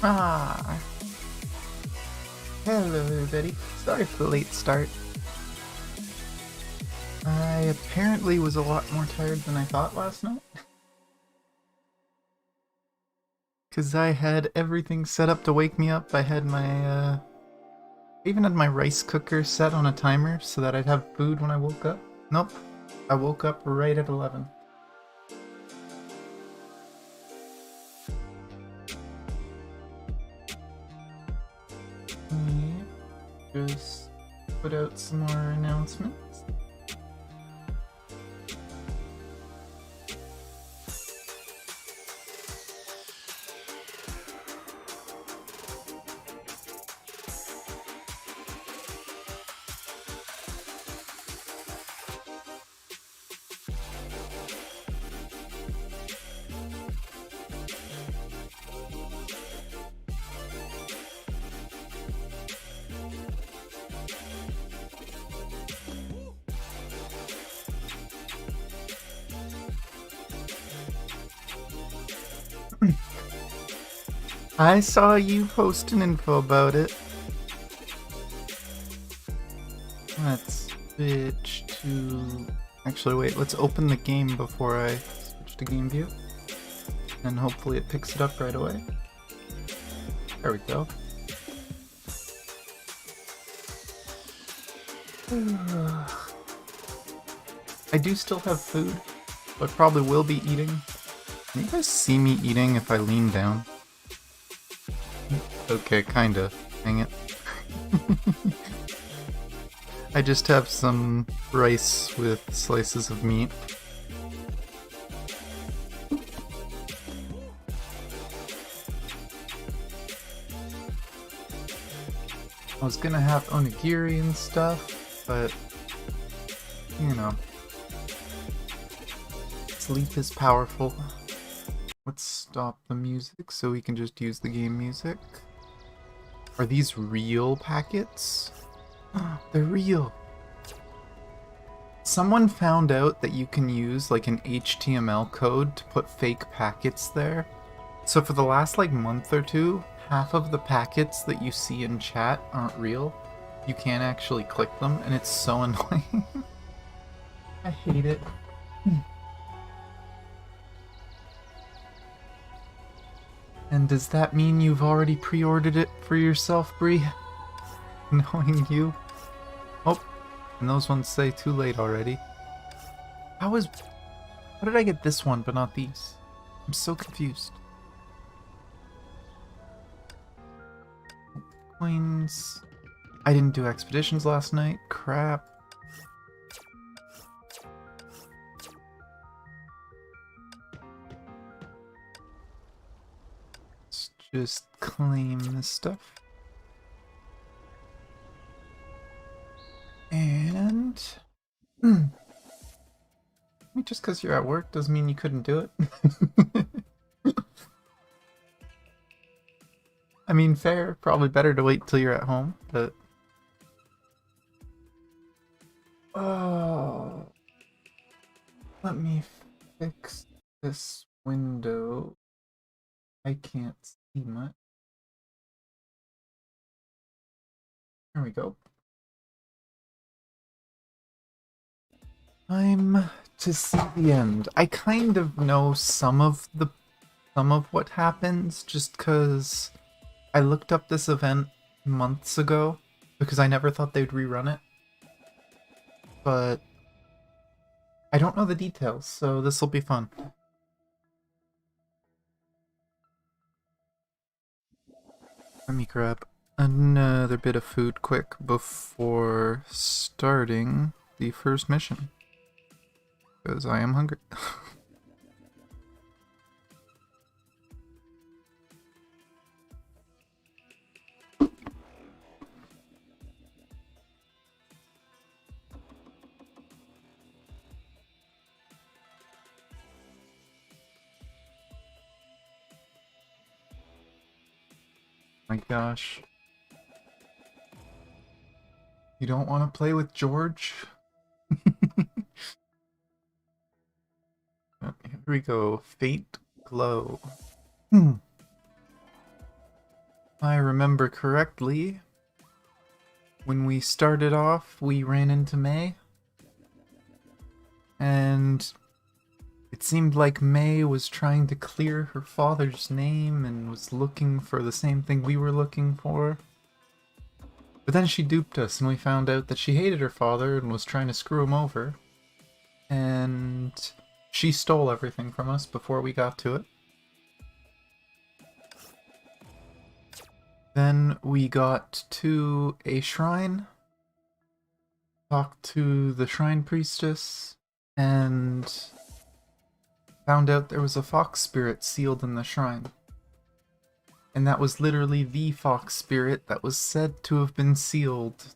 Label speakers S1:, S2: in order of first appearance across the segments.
S1: Ah, hello everybody. Sorry for the late start. I apparently was a lot more tired than I thought last night. Because I had everything set up to wake me up. I had my, even had my rice cooker set on a timer so that I'd have food when I woke up. Nope. I woke up right at 11. Just put out some more announcements. I saw you post an info about it. Let's switch to... Actually, wait, let's open the game before I switch to game view. And hopefully it picks it up right away. There we go. I do still have food, but probably will be eating. Can you guys see me eating if I lean down? Okay, kinda. Hang it. I just have some rice with slices of meat. I was gonna have onigiri and stuff, but you know, sleep is powerful. Let's stop the music so we can just use the game music. Are these real packets? They're real. Someone found out that you can use like an HTML code to put fake packets there. So for the last like month or two, half of the packets that you see in chat aren't real. You can't actually click them, and it's so annoying. I hate it. And does that mean you've already pre-ordered it for yourself, Bree? Knowing you? Oh, and those ones say too late already. How did I get this one but not these? I'm so confused. Coins. I didn't do expeditions last night. Crap. Let's just claim this stuff. And... just because you're at work doesn't mean you couldn't do it. I mean, fair. Probably better to wait till you're at home, but... Oh... Let me fix this window. I can't see much. There we go. Time to see the end. I kind of know some of what happens just because I looked up this event months ago because I never thought they'd rerun it. But I don't know the details, so this will be fun. Let me grab another bit of food quick before starting the first mission. Because I am hungry. My gosh. You don't want to play with George? Here we go. Fate Glow. I remember correctly, when we started off, we ran into May, and it seemed like May was trying to clear her father's name and was looking for the same thing we were looking for. But then she duped us, and we found out that she hated her father and was trying to screw him over. And she stole everything from us before we got to it. Then we got to a shrine, talked to the shrine priestess, and found out there was a fox spirit sealed in the shrine. And that was literally the fox spirit that was said to have been sealed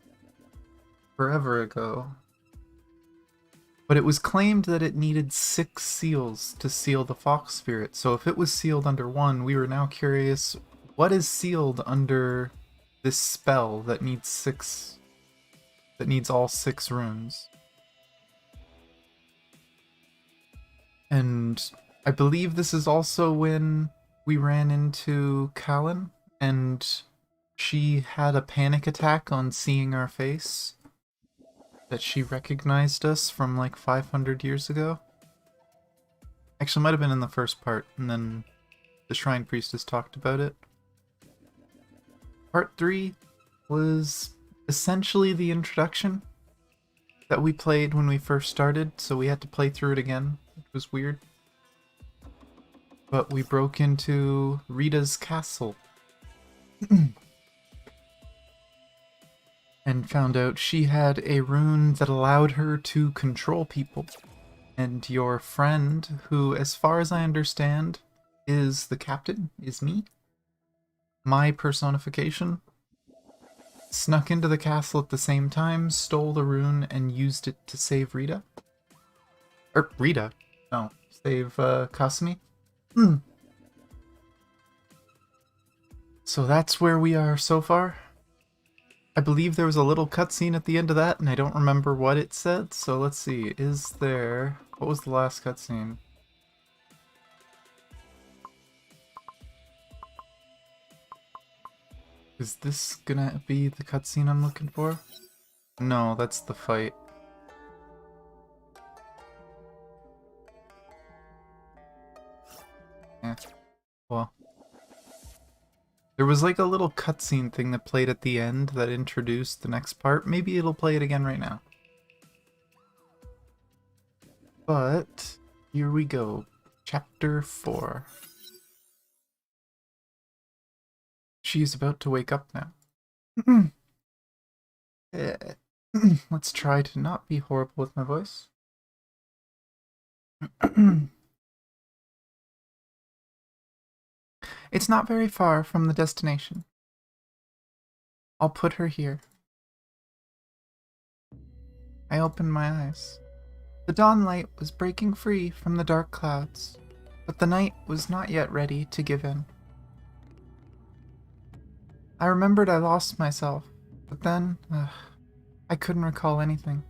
S1: forever ago. But it was claimed that it needed 6 seals to seal the fox spirit, so if it was sealed under 1, we were now curious, what is sealed under this spell that needs all 6 runes? And I believe this is also when we ran into Callan, and she had a panic attack on seeing our face, that she recognized us from like 500 years ago. Actually, it might have been in the first part, and then the Shrine Priestess talked about it. Part 3 was essentially the introduction that we played when we first started, so we had to play through it again. It was weird. But we broke into Rita's castle. And found out she had a rune that allowed her to control people. And your friend, who, as far as I understand, is the captain, is me, my personification, snuck into the castle at the same time, stole the rune, and used it to save Rita. Rita? No, save Kasumi. So that's where we are so far. I believe there was a little cutscene at the end of that, and I don't remember what it said, so let's see. Is there... What was the last cutscene? Is this gonna be the cutscene I'm looking for? No, that's the fight. Yeah. Well. There was like a little cutscene thing that played at the end that introduced the next part. Maybe it'll play it again right now. But here we go. Chapter 4. She's about to wake up now. Let's try to not be horrible with my voice. It's not very far from the destination. I'll put her here. I opened my eyes. The dawn light was breaking free from the dark clouds, but the night was not yet ready to give in. I remembered I lost myself, but then, I couldn't recall anything.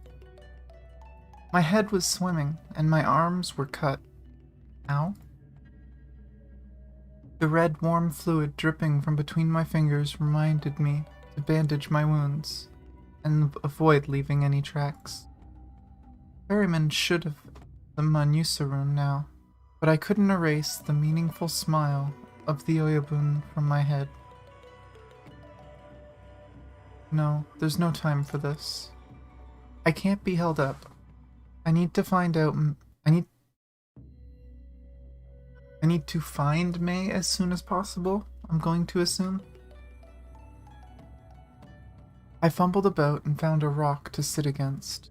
S1: My head was swimming, and my arms were cut. Ow? The red, warm fluid dripping from between my fingers reminded me to bandage my wounds and avoid leaving any tracks. Ferryman should have the Manusa rune now, but I couldn't erase the meaningful smile of the Oyabun from my head. No, there's no time for this. I can't be held up. I need to find out. I need to find May as soon as possible, I'm going to assume. I fumbled about and found a rock to sit against.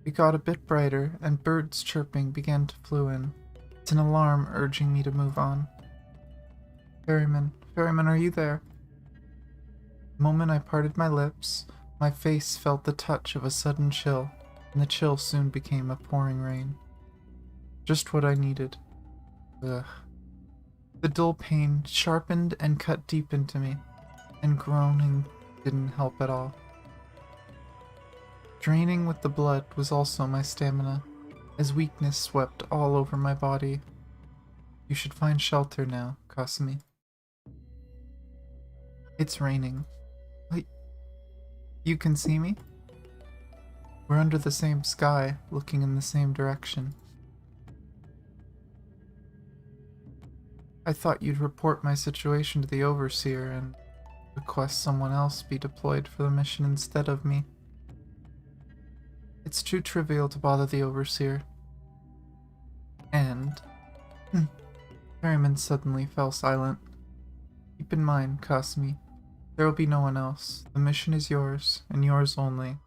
S1: It got a bit brighter, and birds chirping began to flew in. It's an alarm urging me to move on. Ferryman, are you there? The moment I parted my lips, my face felt the touch of a sudden chill, and the chill soon became a pouring rain. Just what I needed. Ugh. The dull pain sharpened and cut deep into me, and groaning didn't help at all. Draining with the blood was also my stamina, as weakness swept all over my body. You should find shelter now, Kasumi. It's raining. Wait, you can see me? We're under the same sky, looking in the same direction. I thought you'd report my situation to the Overseer and request someone else be deployed for the mission instead of me. It's too trivial to bother the Overseer. And... Ferryman suddenly fell silent. Keep in mind, Kasumi, there will be no one else. The mission is yours, and yours only.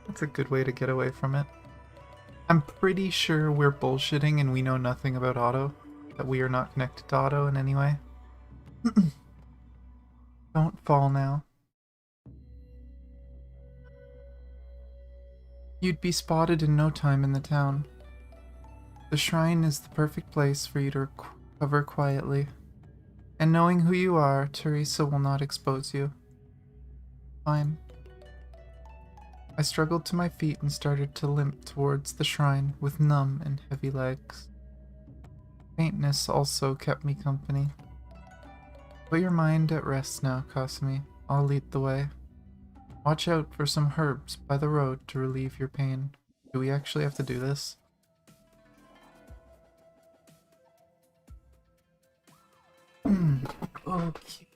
S1: That's a good way to get away from it. I'm pretty sure we're bullshitting and we know nothing about Otto. That we are not connected to Otto in any way. Don't fall now. You'd be spotted in no time in the town. The shrine is the perfect place for you to recover quietly. And knowing who you are, Teresa will not expose you. Fine. I struggled to my feet and started to limp towards the shrine with numb and heavy legs. Faintness also kept me company. Put your mind at rest now, Kasumi. I'll lead the way. Watch out for some herbs by the road to relieve your pain. Do we actually have to do this? Okay.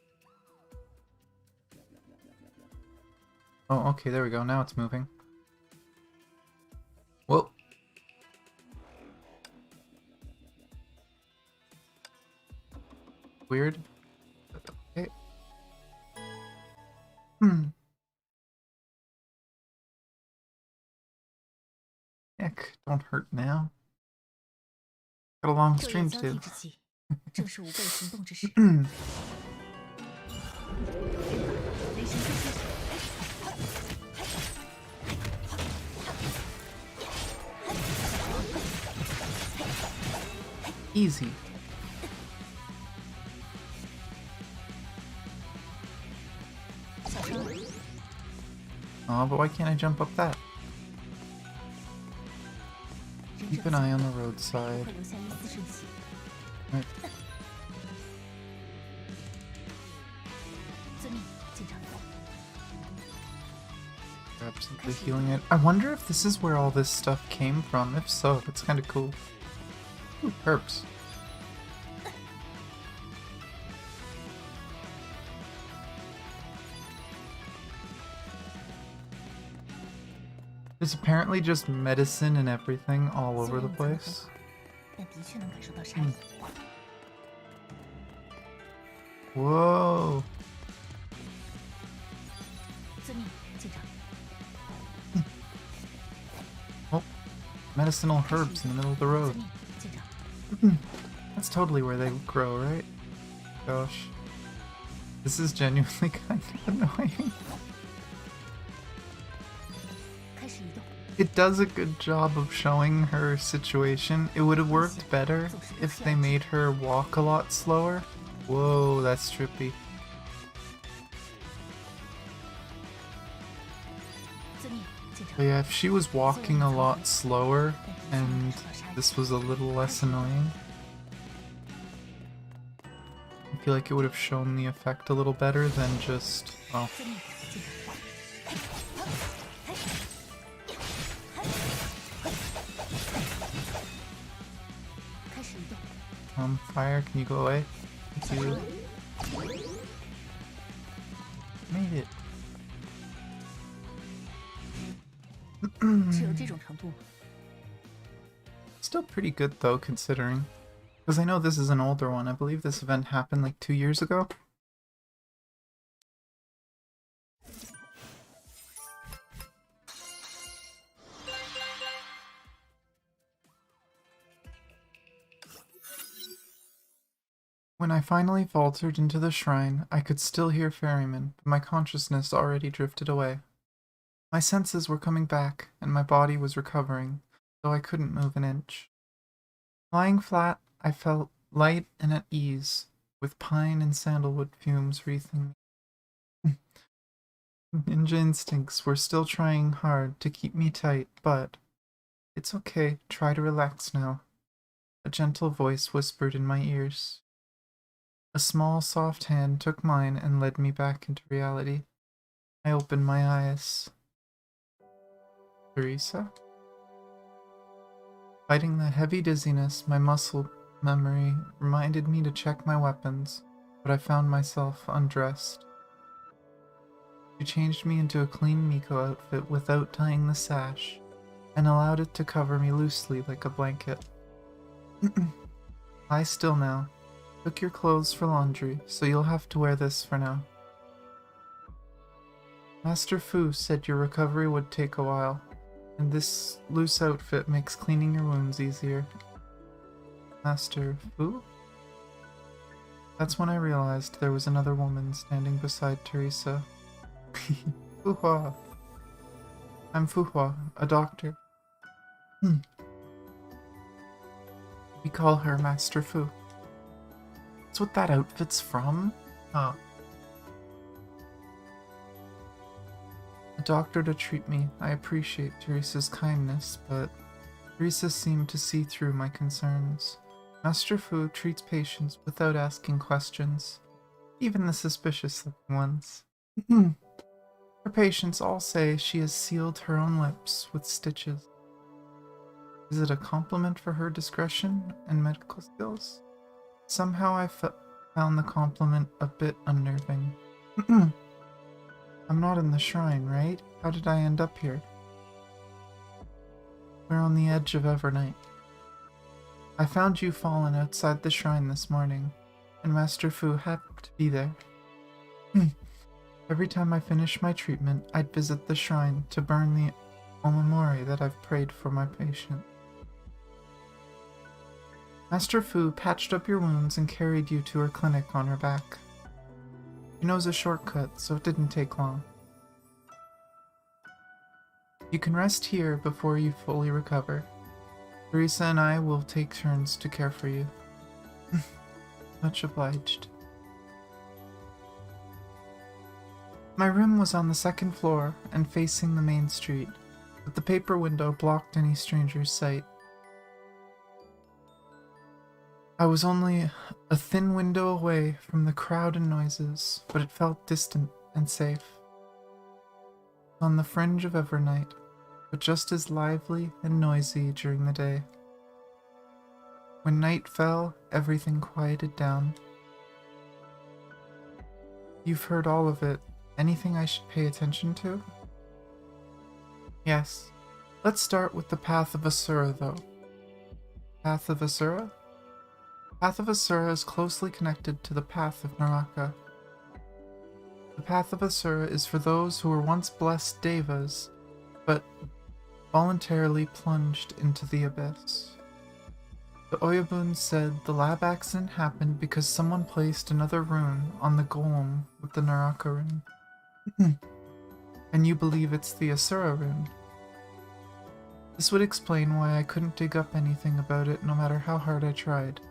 S1: Oh, okay, there we go. Now it's moving. Whoa. Weird. Okay. Heck, don't hurt now. Got a long stream too. Easy. Oh, but why can't I jump up that? Keep an eye on the roadside. Right. Grab something healing it. I wonder if this is where all this stuff came from. If so, it's kind of cool. Ooh, herbs. There's apparently just medicine and everything all over the place. Whoa! Oh, medicinal herbs in the middle of the road. That's totally where they grow, right? Gosh. This is genuinely kind of annoying. It does a good job of showing her situation. It would have worked better if they made her walk a lot slower. Whoa, that's trippy. But yeah, if she was walking a lot slower and this was a little less annoying, I feel like it would have shown the effect a little better than just... oh. Fire, can you go away? Thank you. Made it. Still pretty good though, considering. Because I know this is an older one. I believe this event happened like 2 years ago. When I finally faltered into the shrine, I could still hear Ferryman, but my consciousness already drifted away. My senses were coming back, and my body was recovering, though I couldn't move an inch. Lying flat, I felt light and at ease, with pine and sandalwood fumes wreathing me. Ninja instincts were still trying hard to keep me tight, but... "It's okay, try to relax now," a gentle voice whispered in my ears. A small, soft hand took mine and led me back into reality. I opened my eyes. Teresa? Fighting the heavy dizziness, my muscle memory reminded me to check my weapons, but I found myself undressed. She changed me into a clean Miko outfit without tying the sash, and allowed it to cover me loosely like a blanket. Lie still now. Took your clothes for laundry, so you'll have to wear this for now. Master Fu said your recovery would take a while, and this loose outfit makes cleaning your wounds easier. Master Fu? That's when I realized there was another woman standing beside Teresa. Fuhua. I'm Fuhua, a doctor. We call her Master Fu. That's what that outfit's from? Oh. A doctor to treat me. I appreciate Teresa's kindness, but Teresa seemed to see through my concerns. Master Fu treats patients without asking questions, even the suspicious-looking ones. Her patients all say she has sealed her own lips with stitches. Is it a compliment for her discretion and medical skills? Somehow I found the compliment a bit unnerving. I'm not in the shrine, right? How did I end up here? We're on the edge of Evernight. I found you fallen outside the shrine this morning, and Master Fu happened to be there. Every time I finished my treatment, I'd visit the shrine to burn the omamori that I've prayed for my patient. Master Fu patched up your wounds and carried you to her clinic on her back. She knows a shortcut, so it didn't take long. You can rest here before you fully recover. Teresa and I will take turns to care for you. Much obliged. My room was on the second floor and facing the main street, but the paper window blocked any stranger's sight. I was only a thin window away from the crowd and noises, but it felt distant and safe. On the fringe of Evernight, but just as lively and noisy during the day. When night fell, everything quieted down. You've heard all of it. Anything I should pay attention to? Yes. Let's start with the Path of Asura, though. Path of Asura? Path of Asura is closely connected to the Path of Naraka. The Path of Asura is for those who were once blessed devas, but voluntarily plunged into the abyss. The Oyabun said the lab accident happened because someone placed another rune on the golem with the Naraka rune. And you believe it's the Ashura Rune. This would explain why I couldn't dig up anything about it no matter how hard I tried.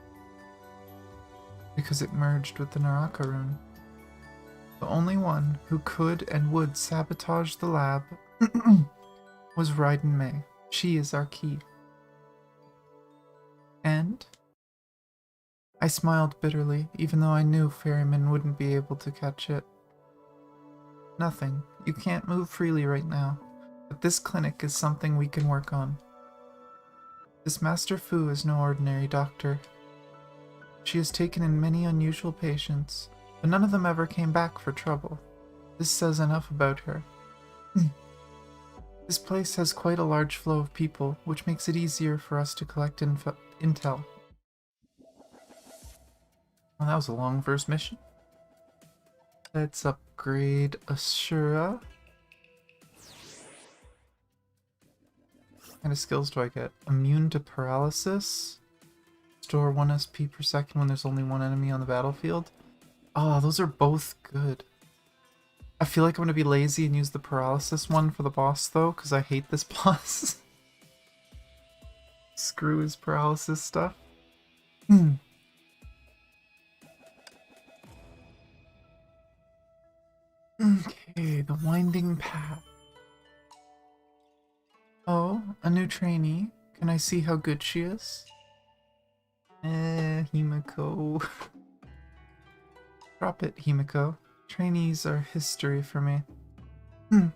S1: Because it merged with the Naraka Rune. The only one who could and would sabotage the lab was Raiden Mei. She is our key. And? I smiled bitterly, even though I knew Ferryman wouldn't be able to catch it. Nothing. You can't move freely right now, but this clinic is something we can work on. This Master Fu is no ordinary doctor. She has taken in many unusual patients, but none of them ever came back for trouble. This says enough about her. This place has quite a large flow of people, which makes it easier for us to collect intel. Well, that was a long first mission. Let's upgrade Ashura. What kind of skills do I get? Immune to paralysis? Store 1 SP per second when there's only one enemy on the battlefield? Oh, those are both good. I feel like I'm going to be lazy and use the paralysis one for the boss though, because I hate this boss. Screw his paralysis stuff. Okay, the winding path. Oh, a new trainee. Can I see how good she is? Himiko. Drop it, Himiko. Trainees are history for me. The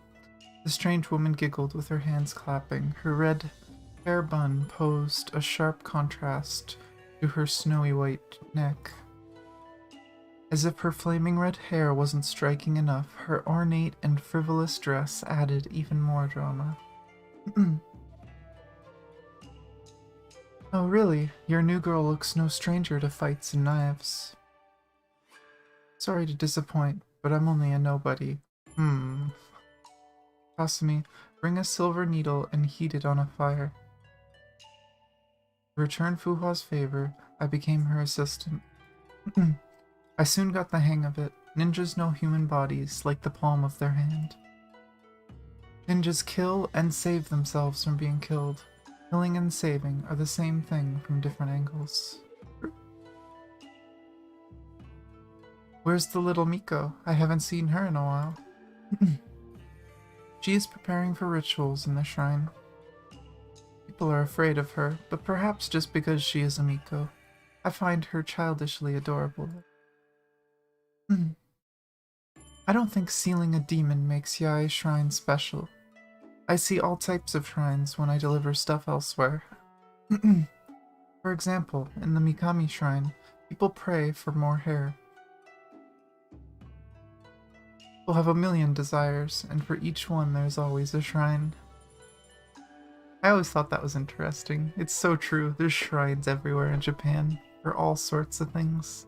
S1: strange woman giggled with her hands clapping. Her red hair bun posed a sharp contrast to her snowy white neck. As if her flaming red hair wasn't striking enough, her ornate and frivolous dress added even more drama. Oh really? Your new girl looks no stranger to fights and knives. Sorry to disappoint, but I'm only a nobody. Kasumi, bring a silver needle and heat it on a fire. To return Fuhua's favor, I became her assistant. I soon got the hang of it. Ninjas know human bodies like the palm of their hand. Ninjas kill and save themselves from being killed. Killing and saving are the same thing from different angles. Where's the little Miko? I haven't seen her in a while. She is preparing for rituals in the shrine. People are afraid of her, but perhaps just because she is a Miko. I find her childishly adorable. I don't think sealing a demon makes Yae's shrine special. I see all types of shrines when I deliver stuff elsewhere. For example, in the Mikami shrine, people pray for more hair. People have a million desires, and for each one there's always a shrine. I always thought that was interesting. It's so true. There's shrines everywhere in Japan for all sorts of things.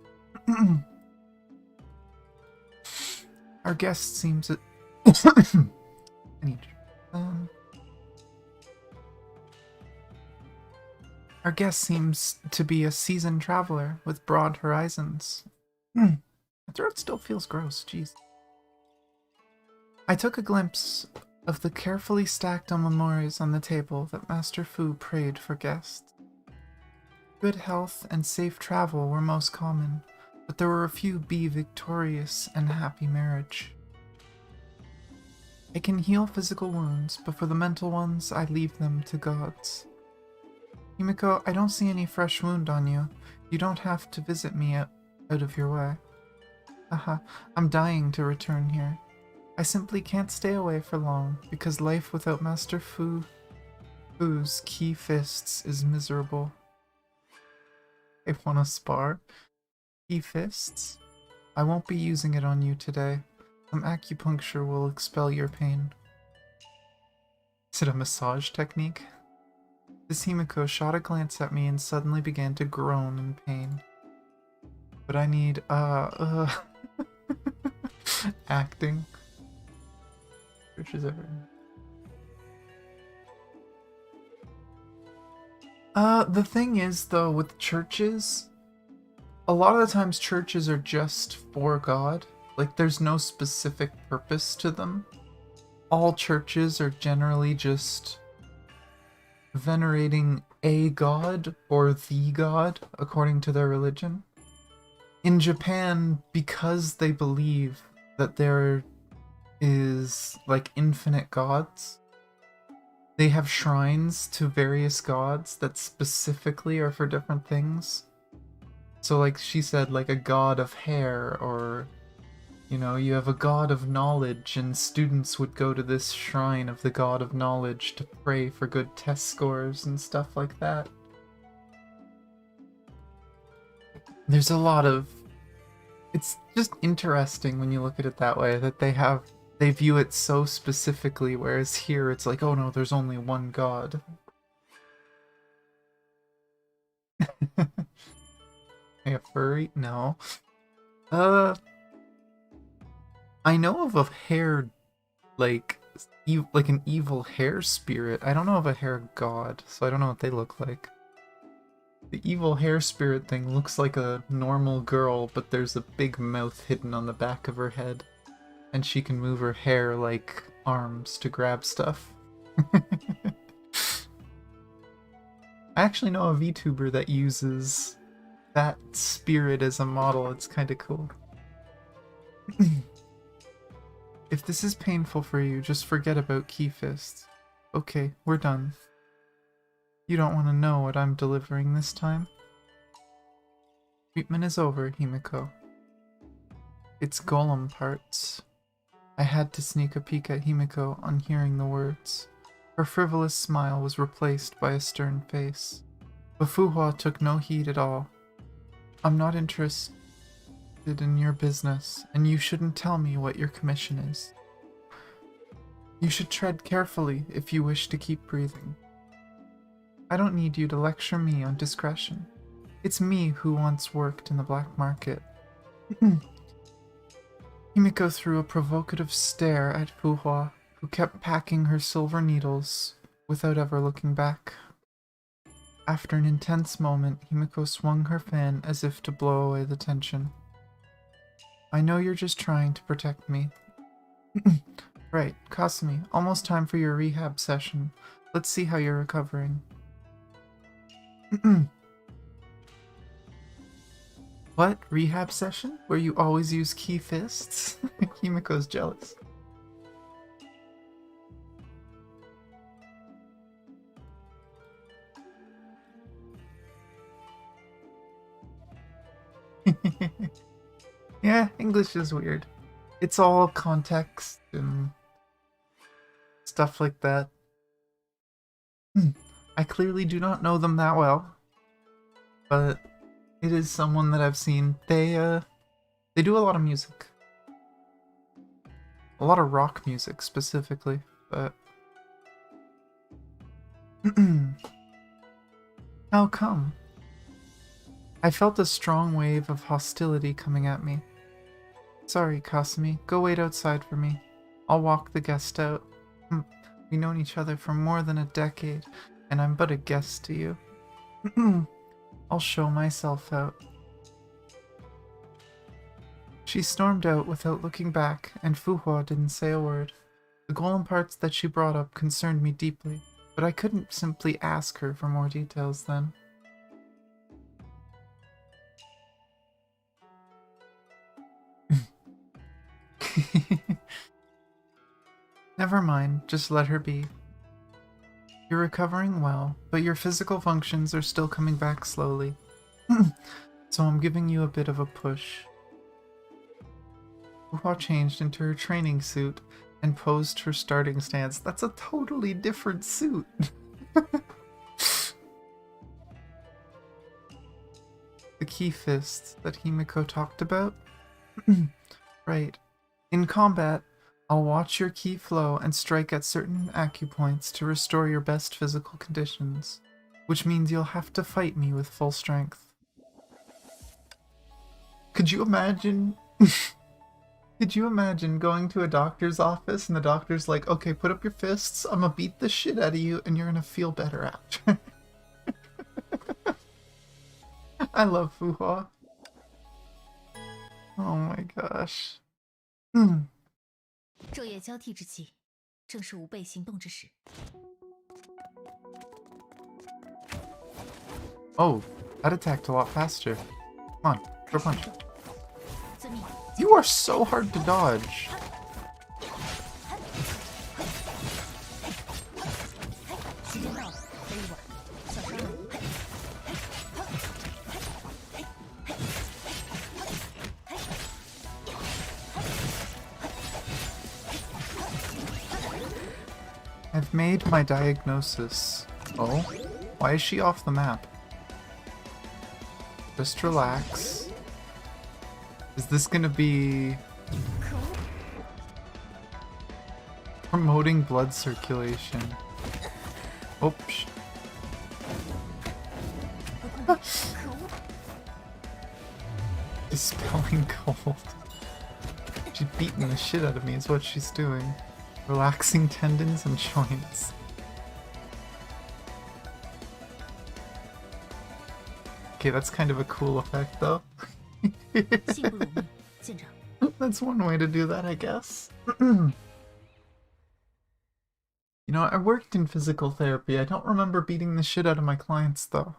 S1: Our guest seems... I need... Our guest seems to be a seasoned traveler with broad horizons. My throat still feels gross, jeez. I took a glimpse of the carefully stacked omamores on the table that Master Fu prayed for guests. Good health and safe travel were most common, but there were a few be victorious and happy marriage. I can heal physical wounds, but for the mental ones, I leave them to gods. Himiko, I don't see any fresh wound on you. You don't have to visit me out of your way. Haha, I'm dying to return here. I simply can't stay away for long, because life without Master Fu's key fists is miserable. I wanna spar? Key fists? I won't be using it on you today. Some acupuncture will expel your pain. Is it a massage technique? This Himiko shot a glance at me and suddenly began to groan in pain. But I need, acting. Churches everywhere. The thing is, though, with churches, a lot of the times churches are just for God. Like, there's no specific purpose to them. All churches are generally just venerating a god or the god according to their religion. In Japan, because they believe that there is, like, infinite gods, they have shrines to various gods that specifically are for different things. So, like she said, like a god of hair, or... You know, you have a god of knowledge, and students would go to this shrine of the god of knowledge to pray for good test scores and stuff like that. There's a lot of... It's just interesting when you look at it that way, that they view it so specifically, whereas here it's like, oh no, there's only one god. Hey, a furry? No. I know of a hair, like an evil hair spirit. I don't know of a hair god, so I don't know what they look like. The evil hair spirit thing looks like a normal girl, but there's a big mouth hidden on the back of her head. And she can move her hair like arms to grab stuff. I actually know a VTuber that uses that spirit as a model. It's kind of cool. If this is painful for you, just forget about key fists. Okay, we're done. You don't want to know what I'm delivering this time? Treatment is over, Himiko. It's golem parts. I had to sneak a peek at Himiko on hearing the words. Her frivolous smile was replaced by a stern face. But Fuhua took no heed at all. I'm not interested in your business, and you shouldn't tell me what your commission is. You should tread carefully if you wish to keep breathing. I don't need you to lecture me on discretion. It's me who once worked in the black market. Himiko threw a provocative stare at Fuhua, who kept packing her silver needles without ever looking back. After an intense moment, Himiko swung her fan as if to blow away the tension. I know you're just trying to protect me. Right, Kasumi, almost time for your rehab session. Let's see how you're recovering. What? Rehab session? Where you always use key fists? Himiko's jealous. Yeah, English is weird. It's all context and stuff like that. I clearly do not know them that well, but it is someone that I've seen. They do a lot of music. A lot of rock music specifically, but how come? I felt a strong wave of hostility coming at me. Sorry, Kasumi. Go wait outside for me. I'll walk the guest out. We've known each other for more than a decade, and I'm but a guest to you. I'll show myself out. She stormed out without looking back, and Fuhua didn't say a word. The golem parts that she brought up concerned me deeply, but I couldn't simply ask her for more details then. Never mind, just let her be. You're recovering well, but your physical functions are still coming back slowly. So I'm giving you a bit of a push. Fuhua changed into her training suit and posed her starting stance. That's a totally different suit. The key fists that Himiko talked about? Right. In combat, I'll watch your ki flow and strike at certain acupoints to restore your best physical conditions, which means you'll have to fight me with full strength. Could you imagine? Could you imagine going to a doctor's office and the doctor's like, okay, put up your fists, I'm gonna beat the shit out of you and you're gonna feel better after. I love Fuhua. Oh my gosh.
S2: 昼夜交替之际，正是吾辈行动之时。
S1: Oh, that attacked a lot faster. Come on, throw a punch.
S2: 遵命。
S1: You are so hard to dodge. I've made my diagnosis. Oh? Why is she off the map? Just relax. Is this gonna be... promoting blood circulation? Oops. Dispelling cold. She's beating the shit out of me is what she's doing. Relaxing tendons and joints. Okay, that's kind of a cool effect though.
S2: 幸不辱命，舰长。
S1: That's one way to do that, I guess. You know, I worked in physical therapy. I don't remember beating the shit out of my clients though.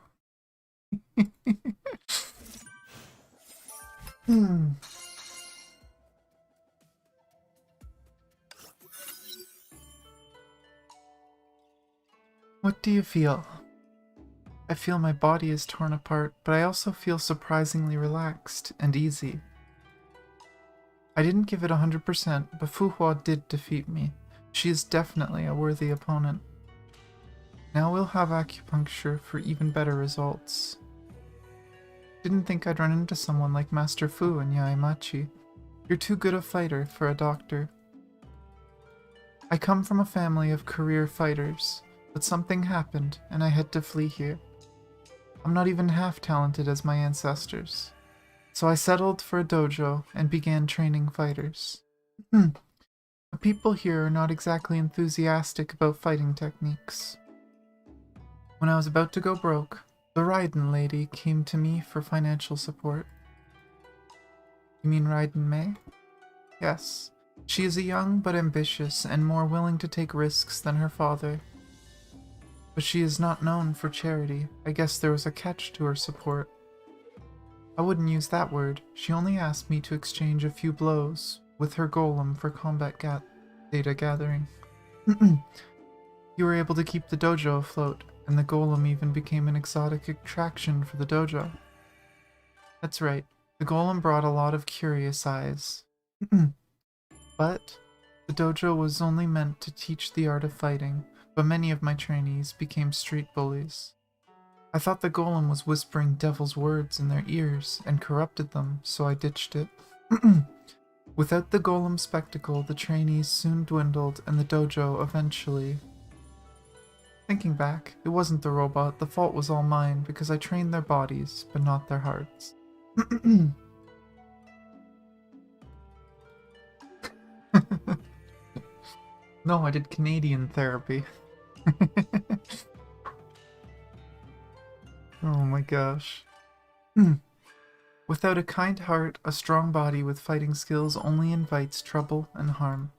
S1: What do you feel? I feel my body is torn apart, but I also feel surprisingly relaxed and easy. I didn't give it 100%, but Fu Hua did defeat me. She is definitely a worthy opponent. Now we'll have acupuncture for even better results. Didn't think I'd run into someone like Master Fu and Yaimachi. You're too good a fighter for a doctor. I come from a family of career fighters, but something happened and I had to flee here. I'm not even half talented as my ancestors. So I settled for a dojo and began training fighters. The people here are not exactly enthusiastic about fighting techniques. When I was about to go broke, the Raiden lady came to me for financial support. You mean Raiden Mei? Yes. She is a young but ambitious and more willing to take risks than her father. But she is not known for charity. I guess there was a catch to her support. I wouldn't use that word. She only asked me to exchange a few blows with her golem for combat data gathering. You were able to keep the dojo afloat, and the golem even became an exotic attraction for the dojo. That's right, the golem brought a lot of curious eyes. But the dojo was only meant to teach the art of fighting, but many of my trainees became street bullies. I thought the golem was whispering devil's words in their ears and corrupted them, so I ditched it. Without the golem spectacle, the trainees soon dwindled and the dojo eventually... Thinking back, it wasn't the robot, the fault was all mine because I trained their bodies, but not their hearts. No, I did Canadian therapy. Oh my gosh. Without a kind heart, a strong body with fighting skills only invites trouble and harm.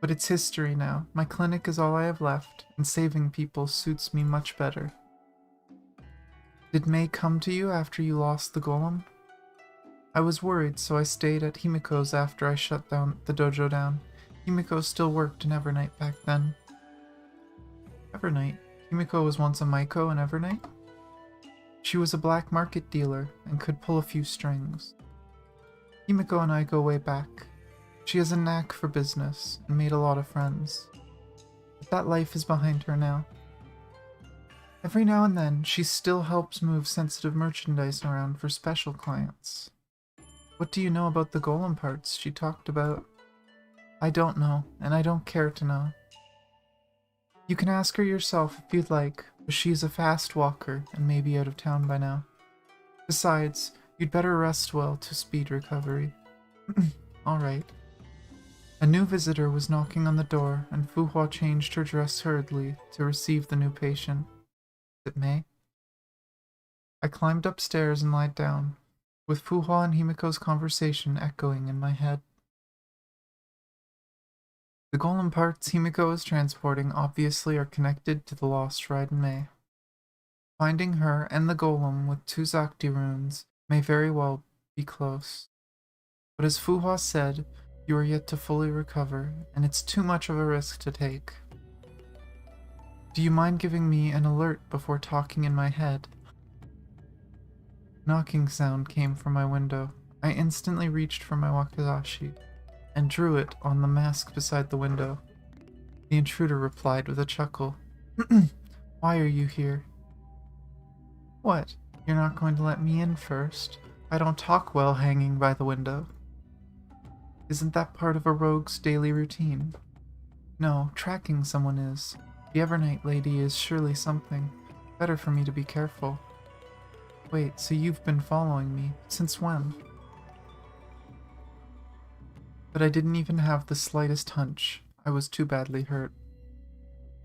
S1: But it's history now. My clinic is all I have left, and saving people suits me much better. Did Mei come to you after you lost the golem? I was worried, so I stayed at Himiko's after I shut down the dojo down. Himiko still worked in Evernight back then. Evernight? Himiko was once a Maiko in Evernight? She was a black market dealer and could pull a few strings. Himiko and I go way back. She has a knack for business and made a lot of friends. But that life is behind her now. Every now and then, she still helps move sensitive merchandise around for special clients. What do you know about the golem parts she talked about? I don't know, and I don't care to know. You can ask her yourself if you'd like, but she's a fast walker and may be out of town by now. Besides, you'd better rest well to speed recovery. Alright. A new visitor was knocking on the door, and Fu Hua changed her dress hurriedly to receive the new patient. Is it Mei? I climbed upstairs and lied down, with Fu Hua and Himiko's conversation echoing in my head. The golem parts Himiko is transporting obviously are connected to the lost Raiden Mei. Finding her and the golem with 2 Zakti runes may very well be close. But as Fu Hua said, you are yet to fully recover, and it's too much of a risk to take. Do you mind giving me an alert before talking in my head? Knocking sound came from my window. I instantly reached for my wakizashi and drew it on the mask beside the window. The intruder replied with a chuckle. Why are you here? What? You're not going to let me in first? I don't talk well hanging by the window. Isn't that part of a rogue's daily routine? No, tracking someone is. The Evernight lady is surely something. Better for me to be careful. Wait, so you've been following me? Since when? But I didn't even have the slightest hunch. I was too badly hurt.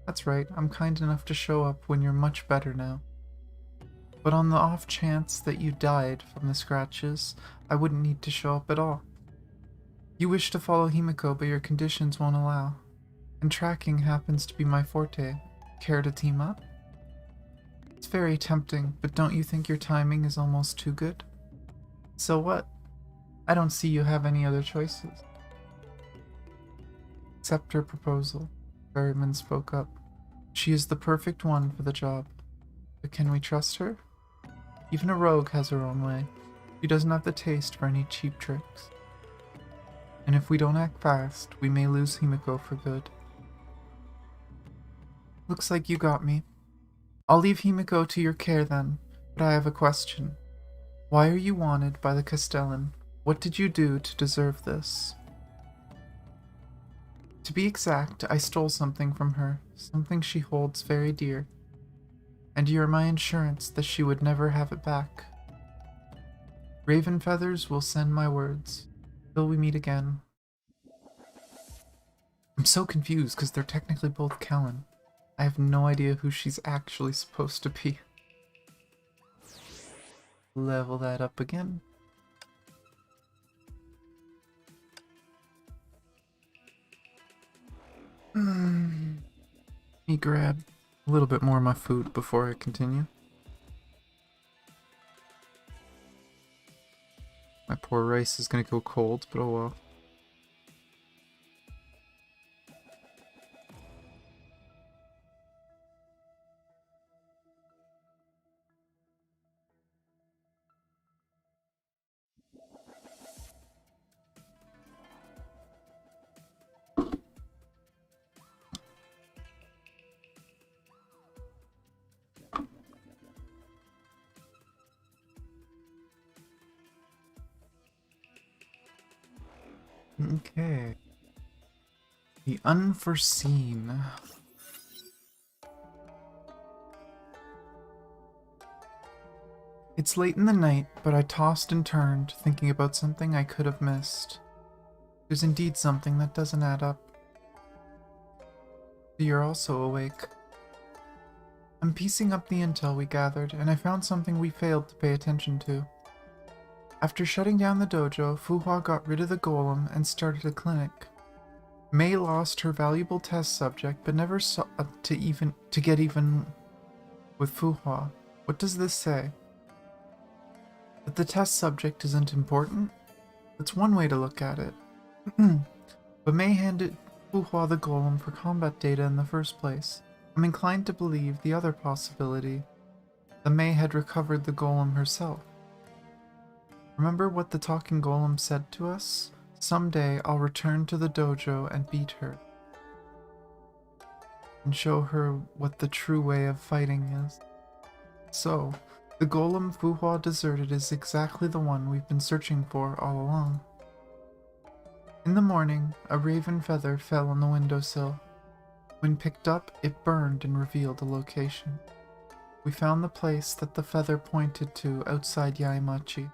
S1: That's right, I'm kind enough to show up when you're much better now. But on the off chance that you died from the scratches, I wouldn't need to show up at all. You wish to follow Himiko, but your conditions won't allow. And tracking happens to be my forte. Care to team up? It's very tempting, but don't you think your timing is almost too good? So what? I don't see you have any other choices. Accept her proposal. Ferryman spoke up. She is the perfect one for the job. But can we trust her? Even a rogue has her own way. She doesn't have the taste for any cheap tricks. And if we don't act fast, we may lose Himiko for good. Looks like you got me. I'll leave Himiko to your care then, but I have a question. Why are you wanted by the Castellan? What did you do to deserve this? To be exact, I stole something from her, something she holds very dear. And you are my insurance that she would never have it back. Raven feathers will send my words, till we meet again. I'm so confused because they're technically both Kellen. I have no idea who she's actually supposed to be. Level that up again. Let me grab a little bit more of my food before I continue. My poor rice is gonna go cold, but oh well. Okay. The unforeseen. It's late in the night, but I tossed and turned, thinking about something I could have missed. There's indeed something that doesn't add up. You're also awake. I'm piecing up the intel we gathered, and I found something we failed to pay attention to. After shutting down the dojo, Fuhua got rid of the golem and started a clinic. Mei lost her valuable test subject, but never sought to get even with Fuhua. What does this say? That the test subject isn't important? That's one way to look at it. But Mei handed Fuhua the golem for combat data in the first place. I'm inclined to believe the other possibility, that Mei had recovered the golem herself. Remember what the talking golem said to us? Someday I'll return to the dojo and beat her. And show her what the true way of fighting is. So, the golem Fuhua deserted is exactly the one we've been searching for all along. In the morning, a raven feather fell on the windowsill. When picked up, it burned and revealed the location. We found the place that the feather pointed to outside Yaimachi.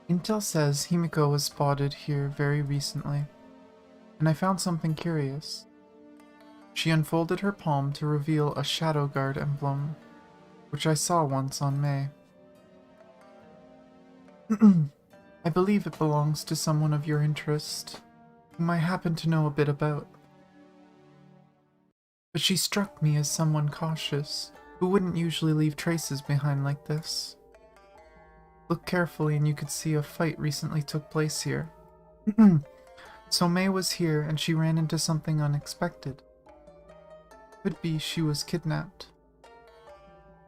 S1: Intel says Himiko was spotted here very recently, and I found something curious. She unfolded her palm to reveal a Shadow Guard emblem, which I saw once on Mei. I believe it belongs to someone of your interest, whom I happen to know a bit about. But she struck me as someone cautious, who wouldn't usually leave traces behind like this. Look carefully and you could see a fight recently took place here. So Mei was here and she ran into something unexpected. Could be she was kidnapped.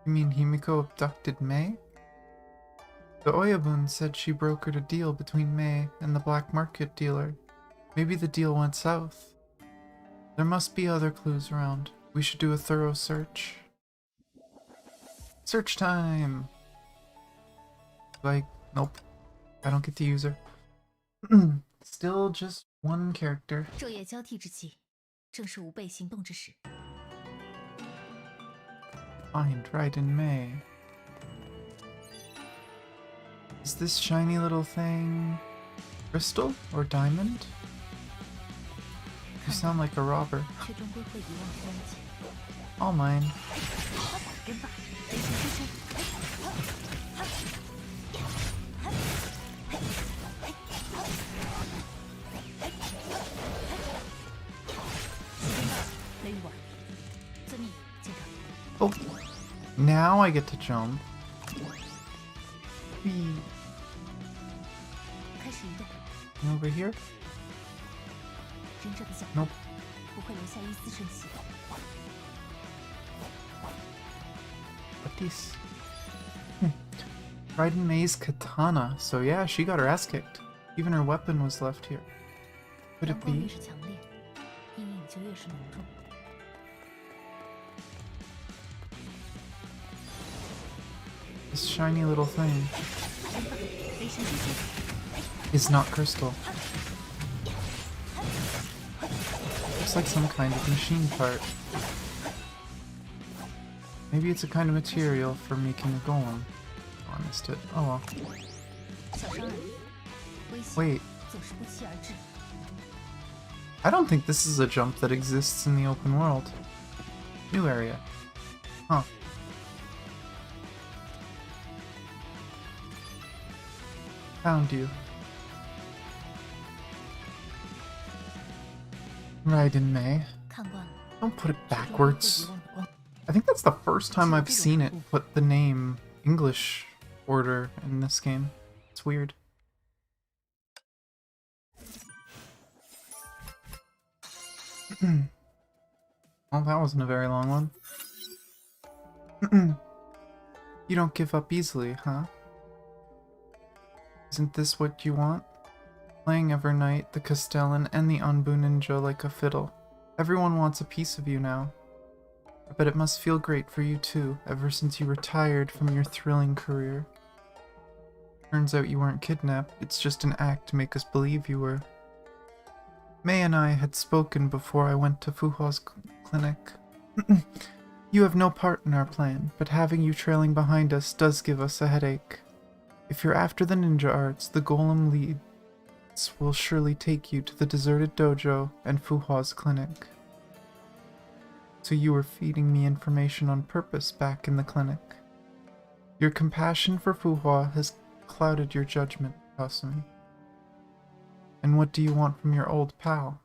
S1: You mean Himiko abducted Mei? The Oyabun said she brokered a deal between Mei and the black market dealer. Maybe the deal went south. There must be other clues around. We should do a thorough search. Search time! Like, nope. I don't get to use her. Still just one character.
S2: 昼夜交替之际，正是吾辈行动之时。
S1: Find right in May. Is this shiny little thing crystal or diamond? You sound like a robber.
S2: 却终归会遗忘风景。
S1: All mine.
S2: 跟吧，人形出身。雷雨丸，遵命，舰长。
S1: Oh, now I get to jump. Whee.
S2: 开始移动，
S1: Over here?
S2: 忍者的脚
S1: Nope.
S2: 不会留下一丝声息。
S1: What this? Raiden Mei's katana. So yeah, she got her ass kicked. Even her weapon was left here. Could
S2: 阳
S1: it
S2: 光越
S1: be?
S2: 是强烈，阴影就越是浓重。
S1: This shiny little thing
S2: 雷神之剑，
S1: is not crystal. Looks like some kind of machine part. Maybe it's a kind of material for making a golem. Oh, I missed it. Oh well.
S2: 小伤而已，危险
S1: Wait,
S2: 总是不期而至。
S1: I don't think this is a jump that exists in the open world. New area. Huh. Found you. Raiden Mei.
S2: 看惯了，
S1: Don't put it
S2: 却终究会
S1: backwards.
S2: 遗忘的光。
S1: I think that's the first time I've seen it put the name English order in this game. It's weird. Well, that wasn't a very long one. You don't give up easily, huh? Isn't this what you want? Playing Evernight, the Castellan, and the Anbu Ninja like a fiddle. Everyone wants a piece of you now. I bet it must feel great for you too, ever since you retired from your thrilling career. Turns out you weren't kidnapped, it's just an act to make us believe you were. May and I had spoken before I went to Fuhua's clinic. You have no part in our plan, but having you trailing behind us does give us a headache. If you're after the ninja arts, the golem leads will surely take you to the deserted dojo and Fuhua's clinic. So you were feeding me information on purpose back in the clinic. Your compassion for Fuhua has clouded your judgment, Kasumi. And what do you want from your old pal?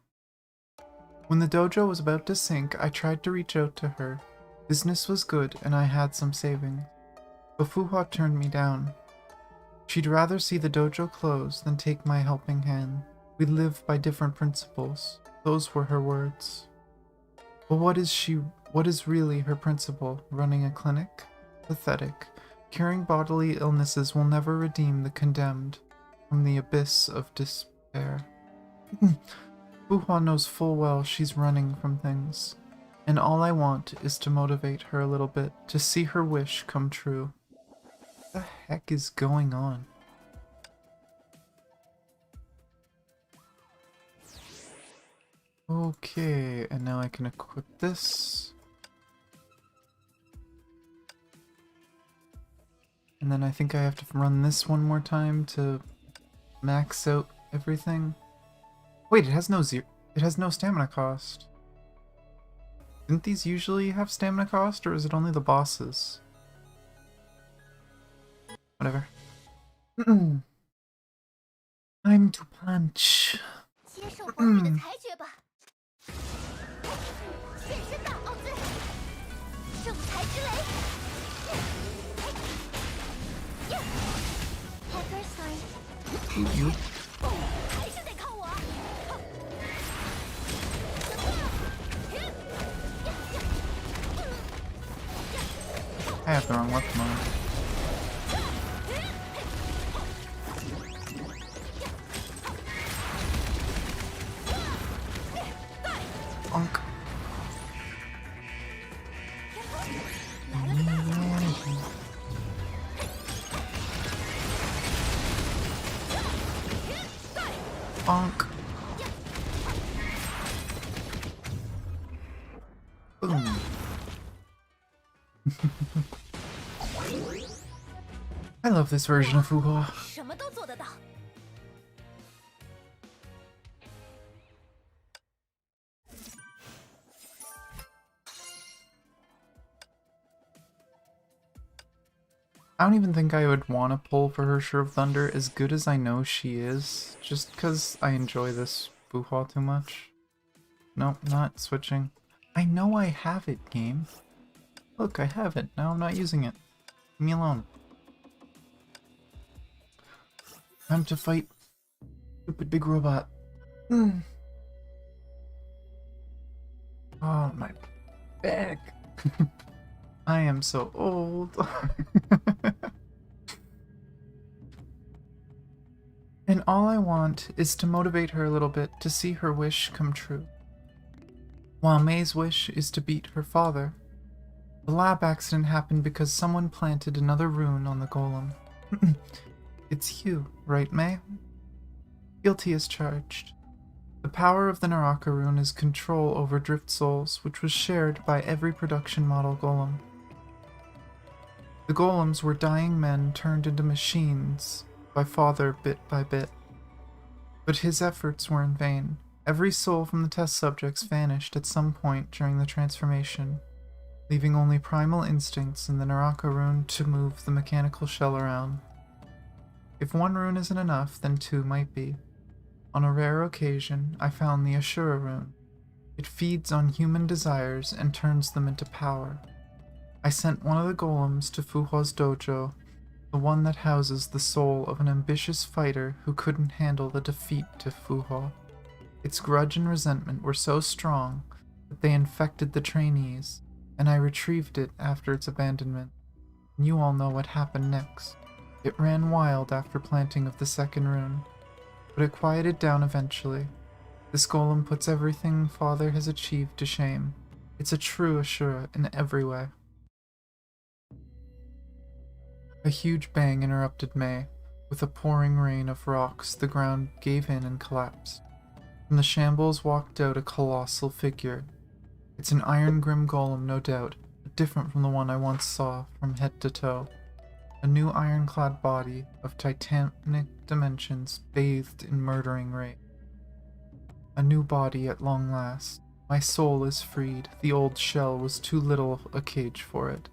S1: When the dojo was about to sink, I tried to reach out to her. Business was good, and I had some savings. But Fuhua turned me down. She'd rather see the dojo close than take my helping hand. We live by different principles. Those were her words. But what is really her principle? Running a clinic? Pathetic. Curing bodily illnesses will never redeem the condemned from the abyss of despair. Fuhua knows full well she's running from things. And all I want is to motivate her a little bit, to see her wish come true. What the heck is going on? Okay, and now I can equip this. And then I think I have to run this one more time to max out everything. Wait, it has no stamina cost. Didn't these usually have stamina cost, or is it only the bosses? Whatever. Time to punch.
S2: 接受皇女的裁决吧。现身吧，奥兹！圣裁之雷。Hacker sign。
S1: You?
S2: 还是得靠我。
S1: I have the wrong weapon on. Bonk. Bonk. Boom. I love this version of Fuhua.
S2: 什么都做得到。
S1: I don't even think I would want to pull for her Shur of Thunder, as good as I know she is, just because I enjoy this Fuhua too much. Nope, not switching. I know I have it, game. Look, I have it. Now I'm not using it. Leave me alone. Time to fight stupid big robot. Oh, my back. I am so old. all I want is to motivate her a little bit to see her wish come true. While May's wish is to beat her father. The lab accident happened because someone planted another rune on the golem. It's you, right, May? Guilty as charged. The power of the Naraka rune is control over drift souls, which was shared by every production model golem. The golems were dying men turned into machines by Father bit by bit. But his efforts were in vain. Every soul from the test subjects vanished at some point during the transformation, leaving only primal instincts in the Naraka rune to move the mechanical shell around. If one rune isn't enough, then two might be. On a rare occasion, I found the Ashura Rune. It feeds on human desires and turns them into power. I sent one of the golems to Fuhua's dojo, the one that houses the soul of an ambitious fighter who couldn't handle the defeat to Fuhua. Its grudge and resentment were so strong that they infected the trainees, and I retrieved it after its abandonment. And you all know what happened next. It ran wild after planting of the second rune, but it quieted down eventually. This golem puts everything Father has achieved to shame. It's a true Ashura in every way. A huge bang interrupted May. With a pouring rain of rocks, the ground gave in and collapsed. From the shambles walked out a colossal figure. It's an Iron Grim golem, no doubt, but different from the one I once saw from head to toe. A new ironclad body of titanic dimensions bathed in murdering rage. A new body at long last. My soul is freed. The old shell was too little a cage for it,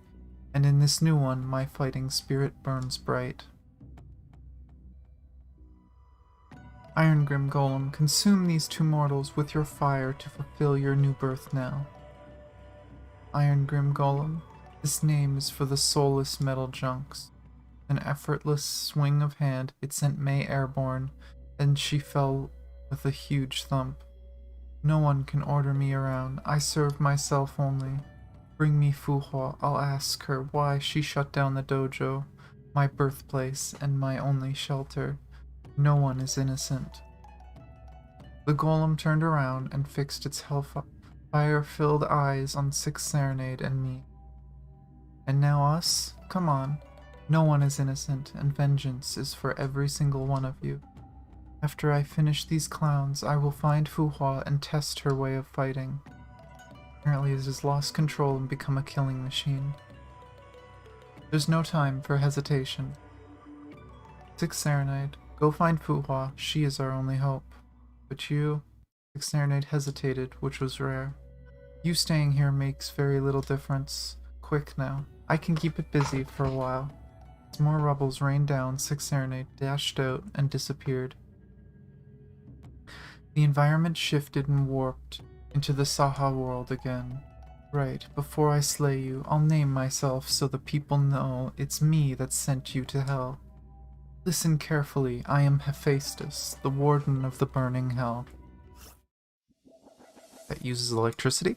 S1: and in this new one my fighting spirit burns bright. Iron Grim Golem, consume these two mortals with your fire to fulfill your new birth now. Iron Grim Golem, this name is for the soulless metal junks. An effortless swing of hand, it sent May airborne, and she fell with a huge thump. No one can order me around, I serve myself only. Bring me Fuhua, I'll ask her why she shut down the dojo, my birthplace and my only shelter. No one is innocent. The golem turned around and fixed its hellfire-filled eyes on Sixth Serenade and me. And now us? Come on. No one is innocent, and vengeance is for every single one of you. After I finish these clowns, I will find Fuhua and test her way of fighting. Apparently it has lost control and become a killing machine. There's no time for hesitation. Sixth Serenade, go find Fuhua, she is our only hope. But you... Sixth Serenade hesitated, which was rare. You staying here makes very little difference. Quick now. I can keep it busy for a while. As more rubbles rained down, Sixth Serenade dashed out and disappeared. The environment shifted and warped into the Saha world again. Right, before I slay you, I'll name myself so the people know it's me that sent you to hell. Listen carefully, I am Hephaestus, the warden of the burning hell. That uses electricity?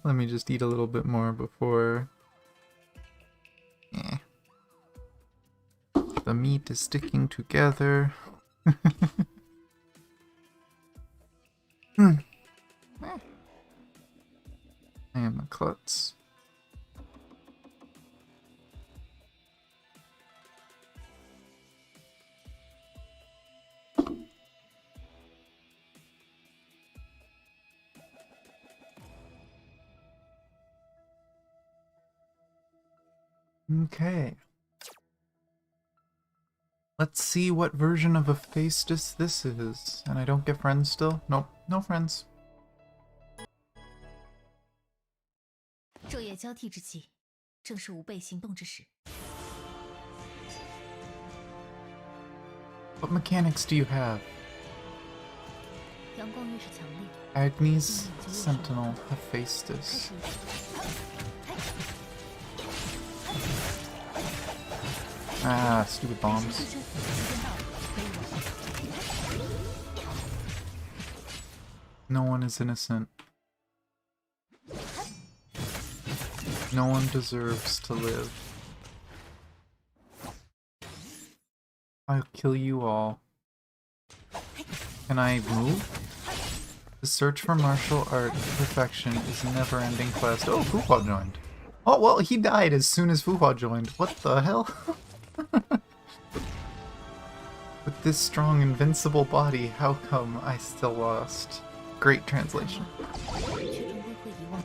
S1: Let me just eat a little bit more before... The meat is sticking together. I am a klutz. Okay. Let's see what version of Hephaestus this is. And I don't get friends still? Nope, no friends.
S2: 昼夜交替之际，正是吾辈行动之时。
S1: What mechanics do you have?
S2: 阳光越是强烈，
S1: Agnes Sentinel Hephaestus. Ah, stupid bombs. No one is innocent. No one deserves to live. I'll kill you all. Can I move? The search for martial art perfection is a never-ending quest. Oh, Fuhua joined. Oh, well, he died as soon as Fuhua joined. What the hell? With this strong, invincible body, how come I still lost? Great translation.
S2: 却终归会遗忘。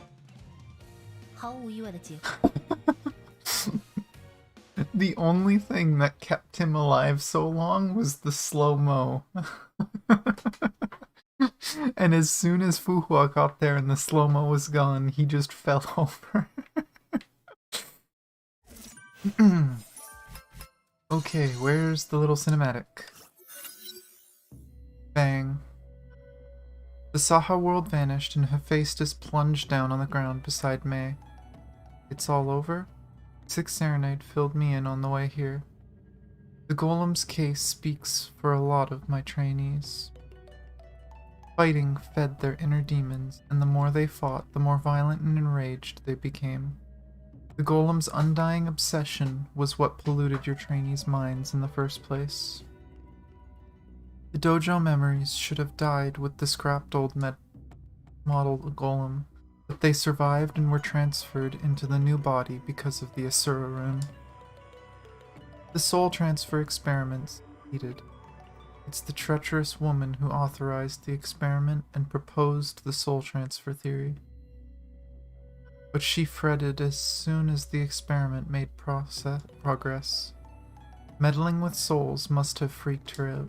S2: 毫无意外的结果。
S1: The only thing that kept him alive so long was the slow-mo. And as soon as Fuhua got there and the slow-mo was gone, he just fell over. Okay, where's the little cinematic? Bang. The Saha world vanished and Hephaestus plunged down on the ground beside May. It's all over? Sixth Serenade filled me in on the way here. The golem's case speaks for a lot of my trainees. Fighting fed their inner demons, and the more they fought, the more violent and enraged they became. The golem's undying obsession was what polluted your trainees' minds in the first place. The dojo memories should have died with the scrapped old model golem, but they survived and were transferred into the new body because of the Ashura Rune. The soul transfer experiments succeeded. It's the treacherous woman who authorized the experiment and proposed the soul transfer theory. But she fretted as soon as the experiment made progress. Meddling with souls must have freaked her out.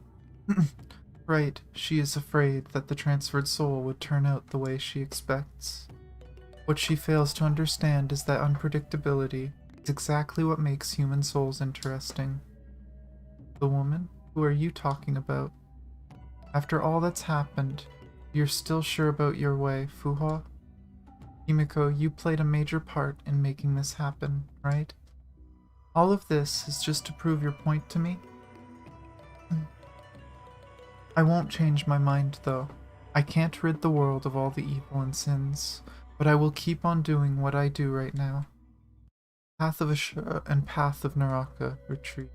S1: Right, she is afraid that the transferred soul would turn out the way she expects. What she fails to understand is that unpredictability is exactly what makes human souls interesting. The woman? Who are you talking about? After all that's happened, you're still sure about your way, Fuhua? Himiko, you played a major part in making this happen, right? All of this is just to prove your point to me? I won't change my mind, though. I can't rid the world of all the evil and sins, but I will keep on doing what I do right now. Path of Asura and Path of Naraka retreat.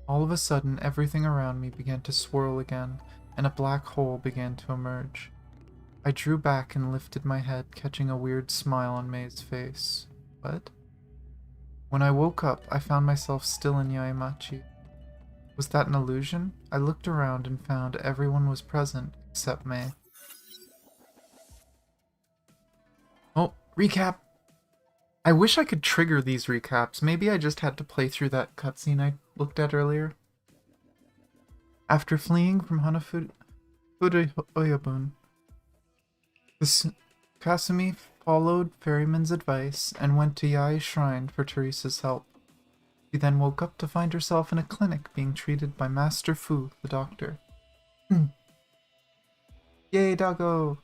S1: All of a sudden, everything around me began to swirl again, and a black hole began to emerge. I drew back and lifted my head, catching a weird smile on May's face. What? When I woke up, I found myself still in Yaimachi. Was that an illusion? I looked around and found everyone was present except May. Oh, recap! I wish I could trigger these recaps. Maybe I just had to play through that cutscene I looked at earlier. After fleeing from Hanafuda Oyabun, Kasumi followed Ferryman's advice and went to Yai's shrine for Teresa's help. She then woke up to find herself in a clinic being treated by Master Fu, the doctor. Yay, doggo!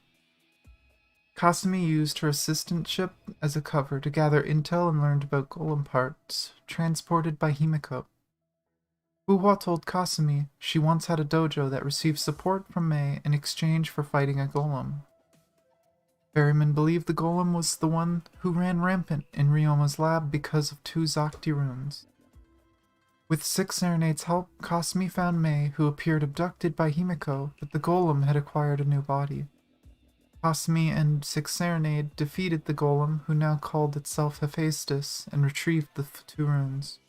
S1: Kasumi used her assistantship as a cover to gather intel and learned about golem parts transported by Himiko. Fuhua told Kasumi she once had a dojo that received support from May in exchange for fighting a golem. Ferryman believed the golem was the one who ran rampant in Ryoma's lab because of 2 Zakti runes. With Six Serenade's help, Kasumi found May, who appeared abducted by Himiko, but the golem had acquired a new body. Kasumi and Six Serenade defeated the golem, who now called itself Hephaestus, and retrieved the 2 runes.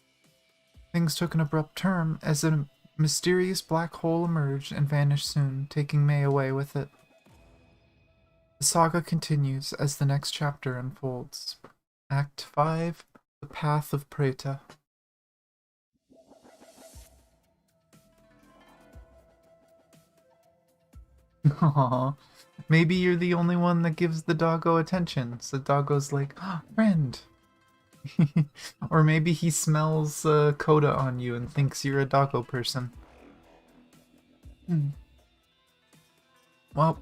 S1: Things took an abrupt turn as a mysterious black hole emerged and vanished soon, taking May away with it. The saga continues as the next chapter unfolds. Act 5, The Path of Preta. Aww. Maybe you're the only one that gives the doggo attention. So the doggo's like, oh, friend. Or maybe he smells Coda on you and thinks you're a doggo person. Well,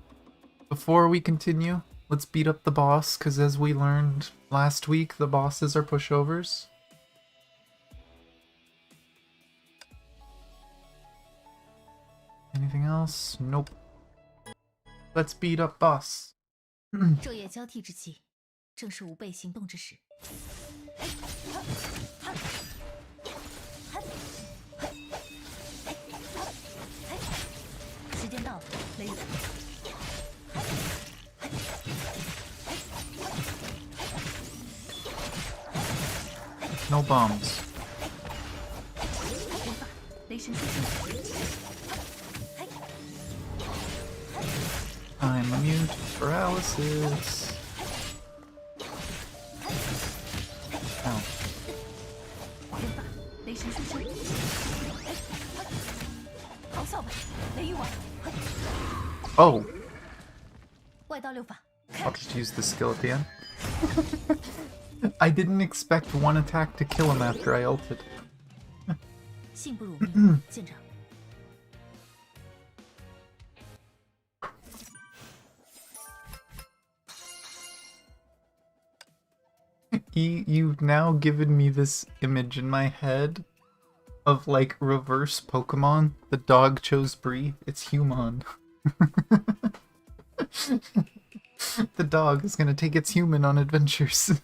S1: before we continue, let's beat up the boss, because as we learned last week, the bosses are pushovers. Anything else? Nope. Let's beat up boss.
S2: 昼夜交替之际，正是吾辈行动之时。
S1: No bombs. I'm immune to paralysis. Ow. Oh! I'll just use the skill at the end. I didn't expect one attack to kill him after I ulted. You've now given me this image in my head of like reverse Pokemon. The dog chose Bree. It's human. The dog is gonna take its human on adventures.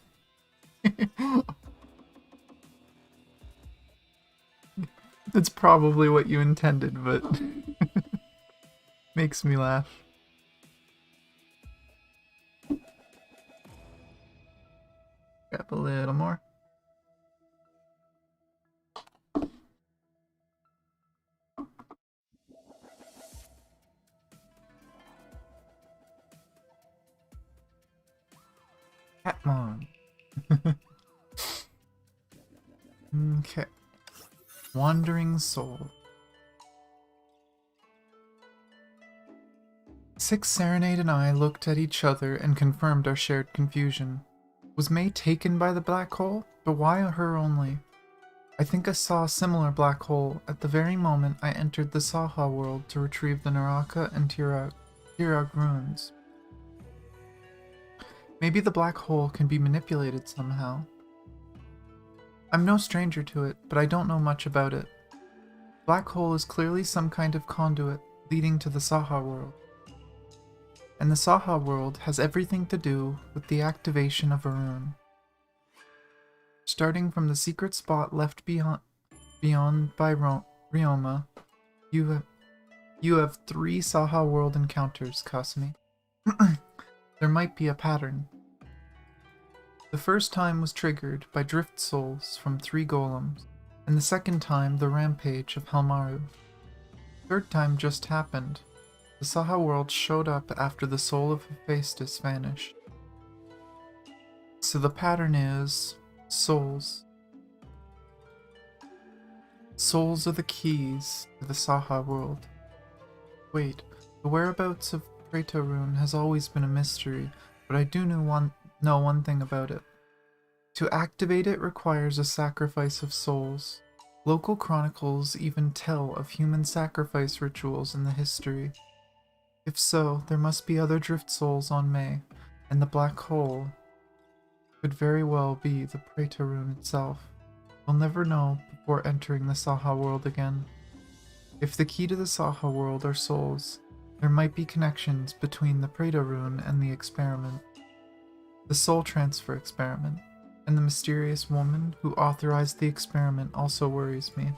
S1: That's probably what you intended, but makes me laugh. Grab a little more. Catmon. Okay. Wandering Soul. Six Serenade and I looked at each other and confirmed our shared confusion. Was May taken by the black hole? But why her only? I think I saw a similar black hole at the very moment I entered the Saha world to retrieve the Naraka and Tirag runes. Maybe the black hole can be manipulated somehow. I'm no stranger to it, but I don't know much about it. Black hole is clearly some kind of conduit leading to the Saha world. And the Saha world has everything to do with the activation of a rune. Starting from the secret spot left beyond by Ryoma, you have 3 Saha world encounters, Kasumi. There might be a pattern. The first time was triggered by drift souls from 3 golems, and the second time the rampage of Halmaru. Third time just happened. The Saha world showed up after the soul of Hephaestus vanished. So the pattern is souls. Souls are the keys to the Saha world. Wait, the whereabouts of Path of Asura has always been a mystery, but I do know one thing about it. To activate it requires a sacrifice of souls. Local chronicles even tell of human sacrifice rituals in the history. If so, there must be other drift souls on May, and the black hole could very well be the Path of Asura itself. We'll never know before entering the Saha world again. If the key to the Saha world are souls, there might be connections between the Path of Asura and the experiment. The soul transfer experiment, and the mysterious woman who authorized the experiment also worries me.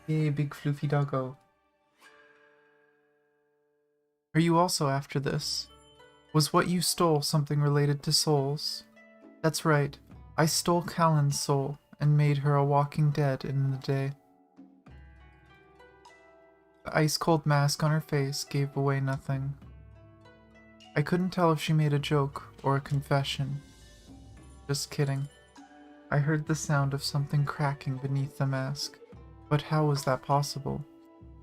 S1: Yay, big floofy doggo. Are you also after this? Was what you stole something related to souls? That's right, I stole Callan's soul and made her a walking dead in the day. The ice-cold mask on her face gave away nothing. I couldn't tell if she made a joke or a confession. Just kidding. I heard the sound of something cracking beneath the mask. But how was that possible?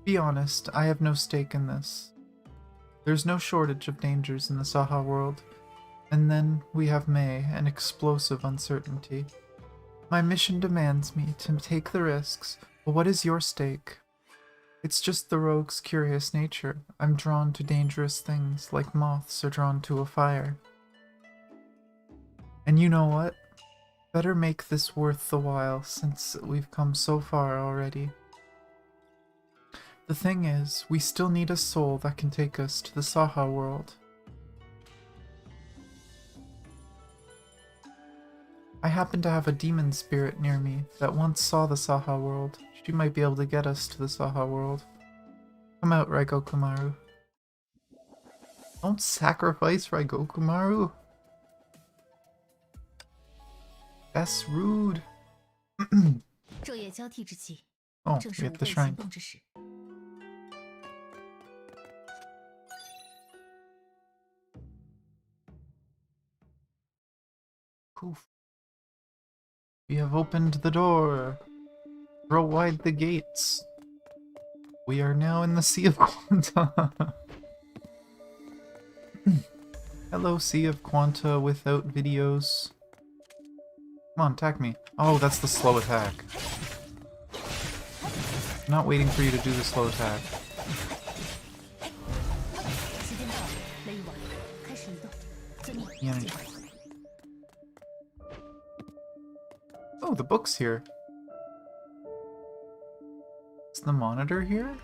S1: Be honest, I have no stake in this. There's no shortage of dangers in the Saha world. And then we have May and explosive uncertainty. My mission demands me to take the risks, but what is your stake? It's just the rogue's curious nature. I'm drawn to dangerous things, like moths are drawn to a fire. And you know what? Better make this worth the while, since we've come so far already. The thing is, we still need a soul that can take us to the Saha world. I happen to have a demon spirit near me that once saw the Saha world. She might be able to get us to the Saha world. Come out, Raigokumaru. Don't sacrifice Raigokumaru. That's rude.
S2: 昼夜交替之际，
S1: Oh,
S2: 正
S1: we
S2: 是
S1: have
S2: 吾
S1: the
S2: 辈
S1: shrine.
S2: 行动之时。
S1: Poof. We have opened the door. Throw wide the gates. We are now in the Sea of Quanta. Hello, Sea of Quanta without videos. Come on, attack me. Oh, that's the slow attack. I'm not waiting for you to do the slow attack.
S2: 时间到了，雷雨王，开始移动。遵命。
S1: Yeah. Oh, the book's here. Is the monitor here?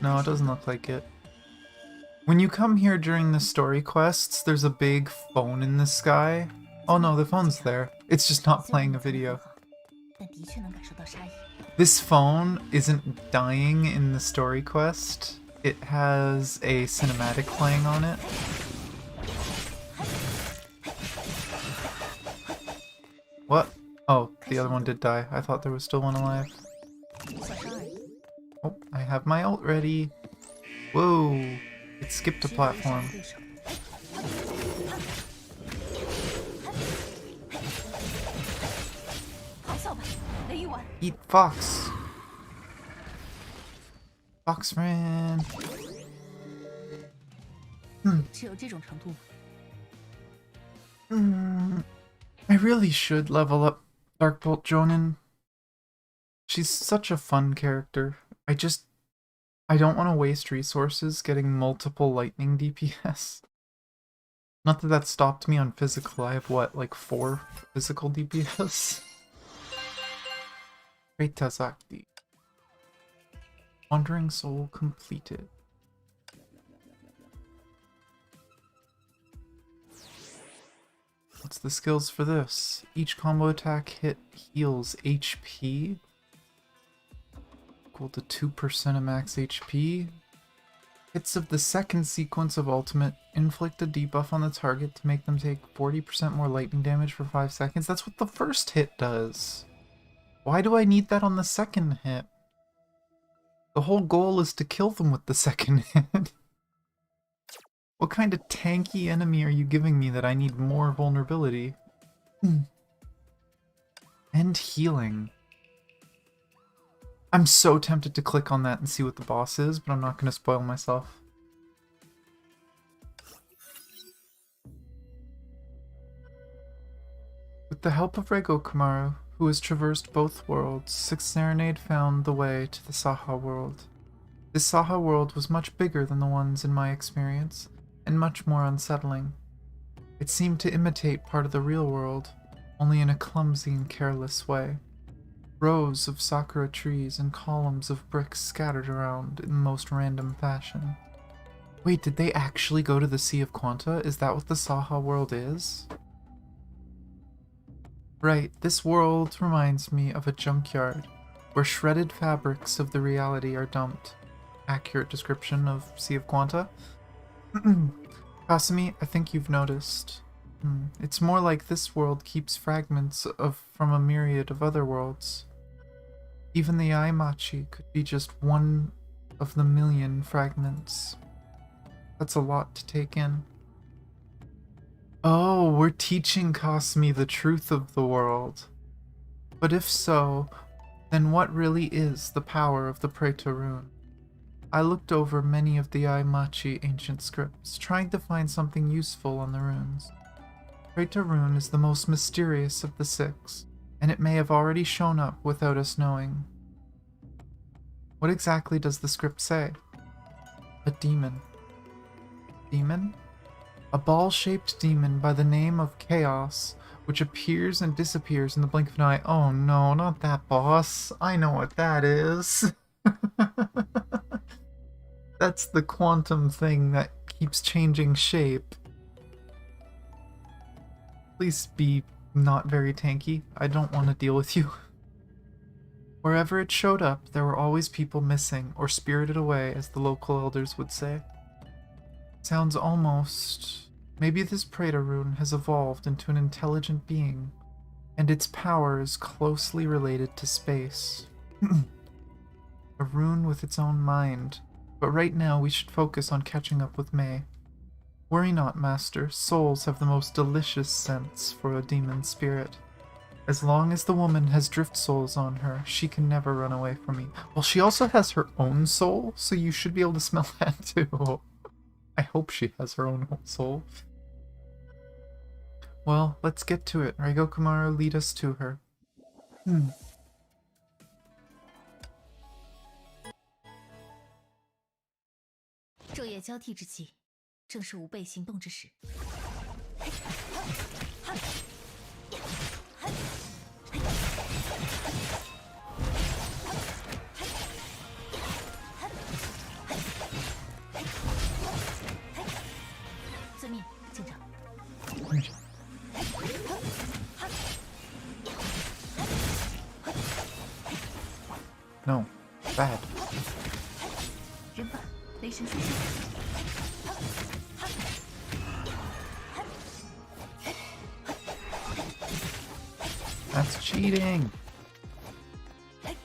S1: No, it doesn't look like it. When you come here during the story quests, there's a big phone in the sky. Oh no, the phone's there. It's just not playing a video.
S2: 但的确能感受到杀意。
S1: This phone isn't dying in the story quest. It has a cinematic playing on it. What? Oh, the other one did die. I thought there was still one alive.
S2: 小伤而已。
S1: Oh, I have my ult ready. Whoa, it skipped a
S2: 需要一个杀
S1: platform.
S2: 对手。咆哮吧，雷雨丸！
S1: Eat fox. Fox ran.
S2: 只有这种程度吗？
S1: I really should level up Darkbolt Jonin. She's such a fun character. I don't want to waste resources getting multiple lightning DPS. Not that that stopped me on physical. I have what, like 4 physical DPS? Reita Zakti. Wandering Soul completed. What's the skills for this? Each combo attack hit heals HP. Equal to 2% of max HP. Hits of the second sequence of ultimate inflict a debuff on the target to make them take 40% more lightning damage for 5 seconds. That's what the first hit does. Why do I need that on the second hit? The whole goal is to kill them with the second hit. What kind of tanky enemy are you giving me that I need more vulnerability? And healing. I'm so tempted to click on that and see what the boss is, but I'm not going to spoil myself. With the help of Raigokumaru, who has traversed both worlds, Sixth Serenade found the way to the Saha world. This Saha world was much bigger than the ones in my experience, and much more unsettling. It seemed to imitate part of the real world, only in a clumsy and careless way. Rows of sakura trees and columns of bricks scattered around in the most random fashion. Wait, did they actually go to the Sea of Quanta? Is that what the Saha world is? Right, this world reminds me of a junkyard, where shredded fabrics of the reality are dumped. Accurate description of Sea of Quanta. Kasumi, I think you've noticed. It's more like this world keeps fragments from a myriad of other worlds. Even the Aimachi could be just one of the million fragments. That's a lot to take in. Oh, we're teaching Kasumi the truth of the world. But if so, then what really is the power of the Path of Rune? I looked over many of the Aimachi ancient scripts, trying to find something useful on the runes. Path of Rune is the most mysterious of the 6, and it may have already shown up without us knowing. What exactly does the script say? A demon. Demon? A ball-shaped demon by the name of Chaos, which appears and disappears in the blink of an eye. Oh no, not that boss. I know what that is. That's the quantum thing that keeps changing shape. Please be not very tanky. I don't want to deal with you. Wherever it showed up, there were always people missing, or spirited away, as the local elders would say. Sounds almost... Maybe this Praetor Rune has evolved into an intelligent being, and its power is closely related to space. A rune with its own mind. But right now we should focus on catching up with May. Worry not, Master. Souls have the most delicious scents for a demon spirit. As long as the woman has drift souls on her, she can never run away from me. Well, she also has her own soul, so you should be able to smell that too. I hope she has her own soul. Well, let's get to it. Raigokumaru, lead us to her.
S2: 昼夜交替之际，正是吾辈行动之时。遵命，警长。
S1: No, bad.
S2: 人犯，雷神出现。
S1: That's cheating. There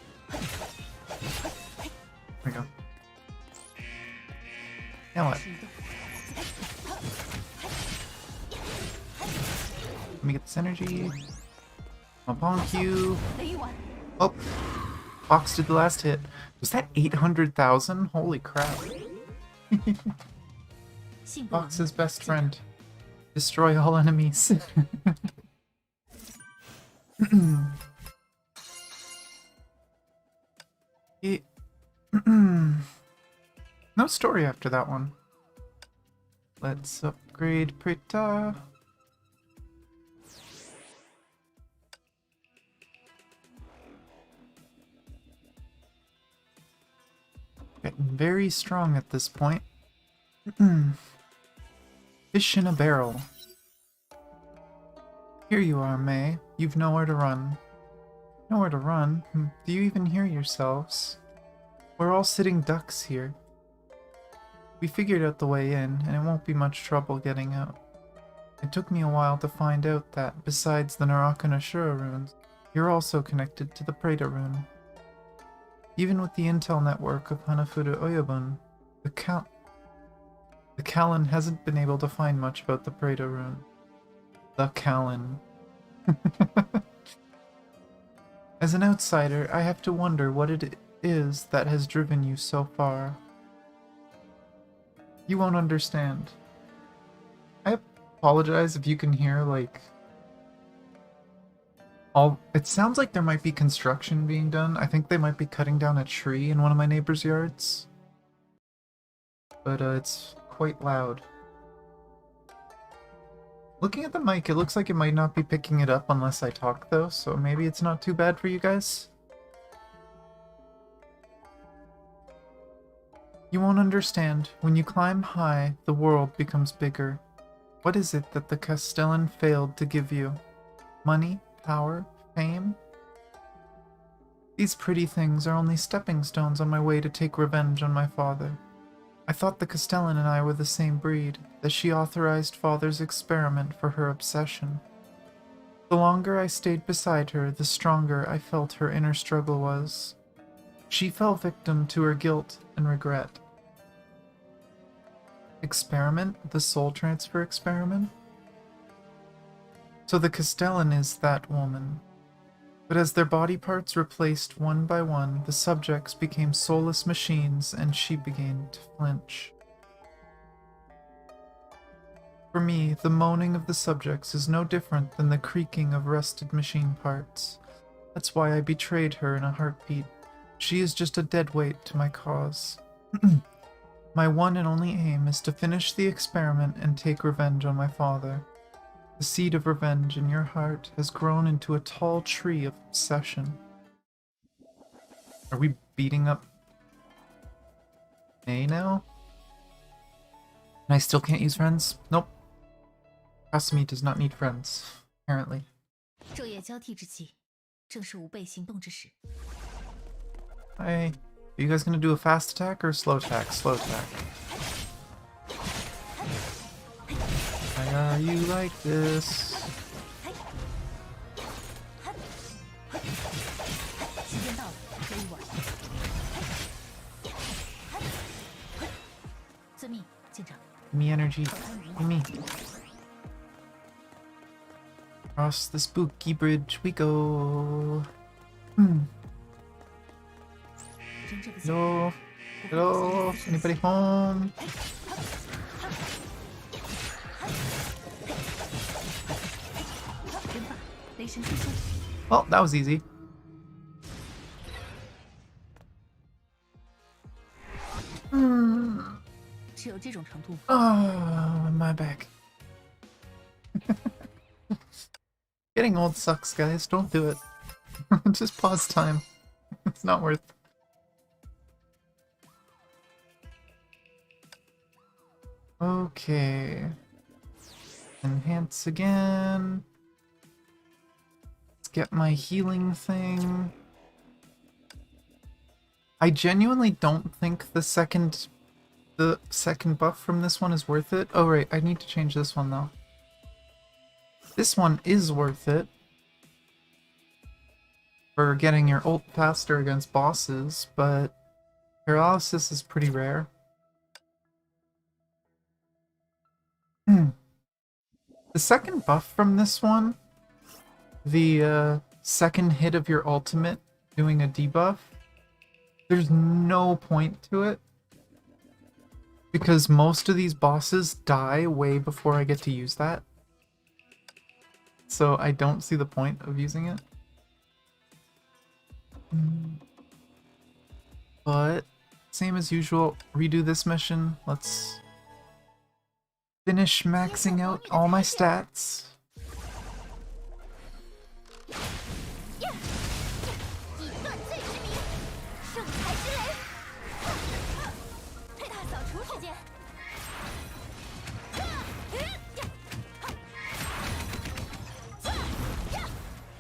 S1: we go. Now what? Let me get this energy. I'll bonk you. Oh, Fox did the last hit. Was that 800,000? Holy crap. Fox's best friend. Destroy all enemies. No story after that one. Let's upgrade Prita. Getting very strong at this point. Fish in a barrel. Here you are, May. You've nowhere to run. Nowhere to run? Do you even hear yourselves? We're all sitting ducks here. We figured out the way in, and it won't be much trouble getting out. It took me a while to find out that, besides the Naraka Ashura runes, you're also connected to the Praetor Rune. Even with the intel network of Hanafuda Oyabun, the Kallen hasn't been able to find much about the Praetor Rune. The Kallen. As an outsider, I have to wonder what it is that has driven you so far. You won't understand. I apologize if you can hear, like... It sounds like there might be construction being done. I think they might be cutting down a tree in one of my neighbor's yards. But it's quite loud. Looking at the mic, it looks like it might not be picking it up unless I talk, though, so maybe it's not too bad for you guys. You won't understand. When you climb high, the world becomes bigger. What is it that the Castellan failed to give you? Money? Power? Fame? These pretty things are only stepping stones on my way to take revenge on my father. I thought the Castellan and I were the same breed, that she authorized father's experiment for her obsession. The longer I stayed beside her, the stronger I felt her inner struggle was. She fell victim to her guilt and regret. Experiment? The soul transfer experiment? So the Castellan is that woman. But as their body parts replaced one by one, the subjects became soulless machines and she began to flinch. For me, the moaning of the subjects is no different than the creaking of rusted machine parts. That's why I betrayed her in a heartbeat. She is just a deadweight to my cause. My one and only aim is to finish the experiment and take revenge on my father. The seed of revenge in your heart has grown into a tall tree of obsession. Are we beating up May now? And I still can't use friends? Nope. Kasumi does not need friends, apparently.
S2: 昼夜交替之际，正是吾辈行动之时。
S1: Hi. Are you guys gonna do a fast attack or slow attack? Slow attack. Why are you like this?
S2: 时间到了，可以玩。遵命，舰长。
S1: Give me energy. Give me. Across the spooky bridge we go. Hello? Hello? Anybody home?
S2: 真棒，雷神出现。
S1: Well, that was easy.
S2: 只有这种程度。
S1: Oh, my back. Getting old sucks, guys. Don't do it. Just pause time. It's not worth. Okay. Enhance again. Let's get my healing thing. I genuinely don't think the second buff from this one is worth it. Oh right, I need to change this one though. This one is worth it for getting your ult faster against bosses, but paralysis is pretty rare. The second buff from this one, the second hit of your ultimate doing a debuff, there's no point to it because most of these bosses die way before I get to use that. So I don't see the point of using it. But same as usual, redo this mission. Let's finish maxing out all my stats.
S2: 以断罪之名，圣裁之雷，大扫除时间。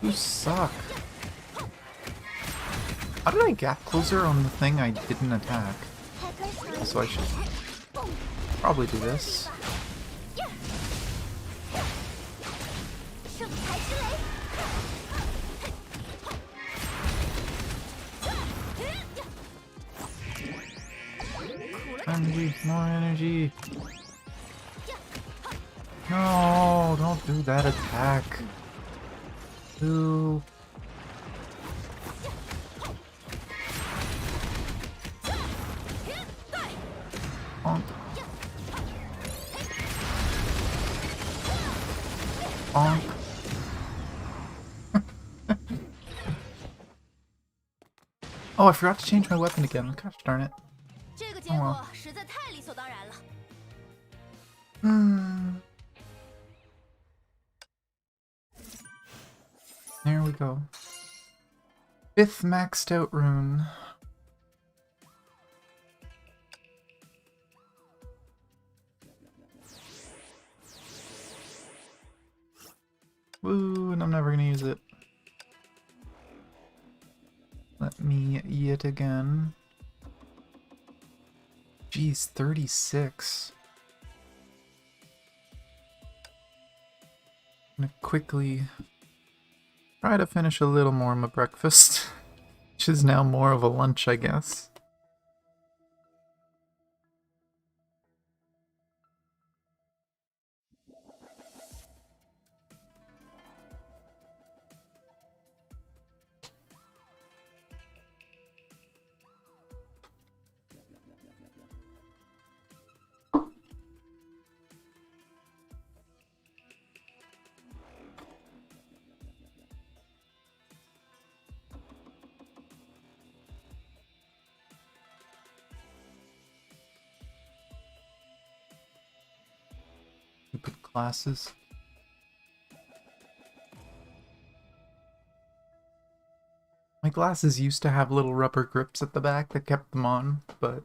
S1: You suck. How did I gap closer on the thing I didn't attack? Also, I should probably do this.
S2: 圣裁之雷，
S1: Energy, more energy. No, don't do that attack. Ooh. Bonk. Bonk. Oh, I forgot to change my weapon again. Gosh darn it.
S2: 这个结果实在太理所当然了。
S1: There we go. 5th maxed out rune. Woo, and I'm never gonna use it. Let me yet again. Geez, 36. I'm gonna quickly try to finish a little more of my breakfast, which is now more of a lunch, I guess. Stupid glasses. My glasses used to have little rubber grips at the back that kept them on, but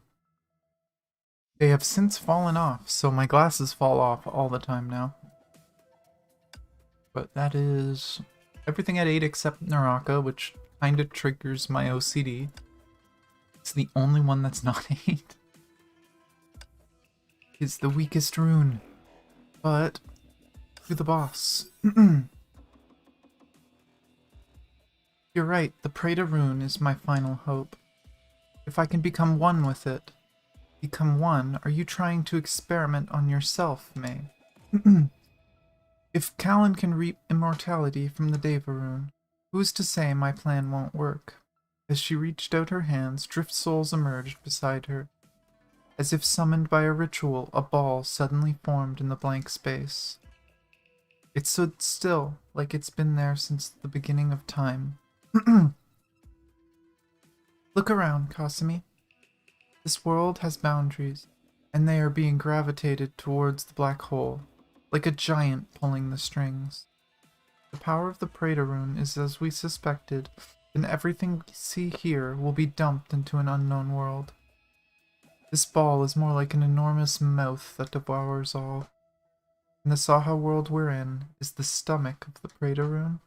S1: they have since fallen off, so my glasses fall off all the time now. But that is Everything at 8 except Naraka, which kinda triggers my OCD. It's the only one that's not 8. It's the weakest rune. But, to the boss. You're right, the Preta rune is my final hope. If I can become one with it. Become one? Are you trying to experiment on yourself, May? If Callan can reap immortality from the Deva rune, who's to say my plan won't work? As she reached out her hands, drift souls emerged beside her. As if summoned by a ritual, a ball suddenly formed in the blank space. It stood still, like it's been there since the beginning of time. Look around, Kasumi. This world has boundaries, and they are being gravitated towards the black hole, like a giant pulling the strings. The power of the Preta rune is as we suspected, and everything we see here will be dumped into an unknown world. This ball is more like an enormous mouth that devours all. And the Saha world we're in is the stomach of the Preta rune.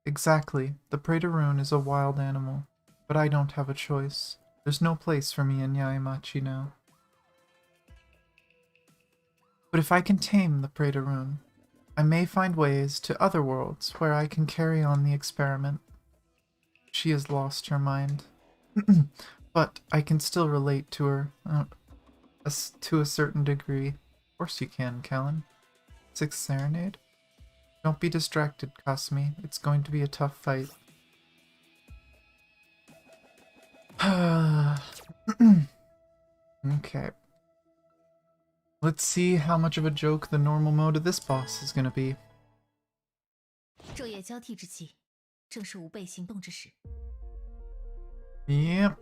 S1: Exactly, the Preta rune is a wild animal, but I don't have a choice. There's no place for me in Yaimachi now. But if I can tame the Preta rune, I may find ways to other worlds where I can carry on the experiment. She has lost her mind. But I can still relate to her, to a certain degree. Of course you can, Callan. Sixth Serenade? Don't be distracted, Kasumi. It's going to be a tough fight. Okay. Let's see how much of a joke the normal mode of this boss is gonna be.
S2: 昼夜交替之际，正是吾辈行动之时。
S1: Yep.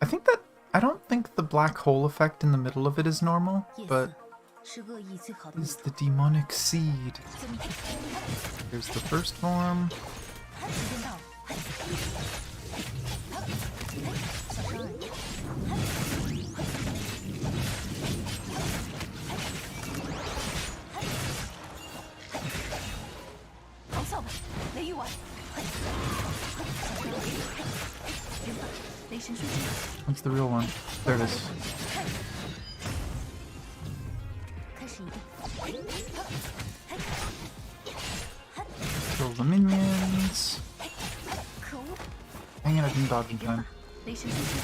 S1: I don't think the black hole effect in the middle of it is normal,
S2: 夜
S1: but
S2: 色是恶意最好的
S1: is the demonic seed.
S2: 遵命。
S1: Here's the first form.
S2: 时间到了。小伤而已。咆哮吧，雷狱丸。原本雷神书之。
S1: What's the real one? There it is.
S2: 开始移动。
S1: Kill the minions.
S2: 可恶！
S1: Hang it, I didn't dodge in time.
S2: 雷神书之。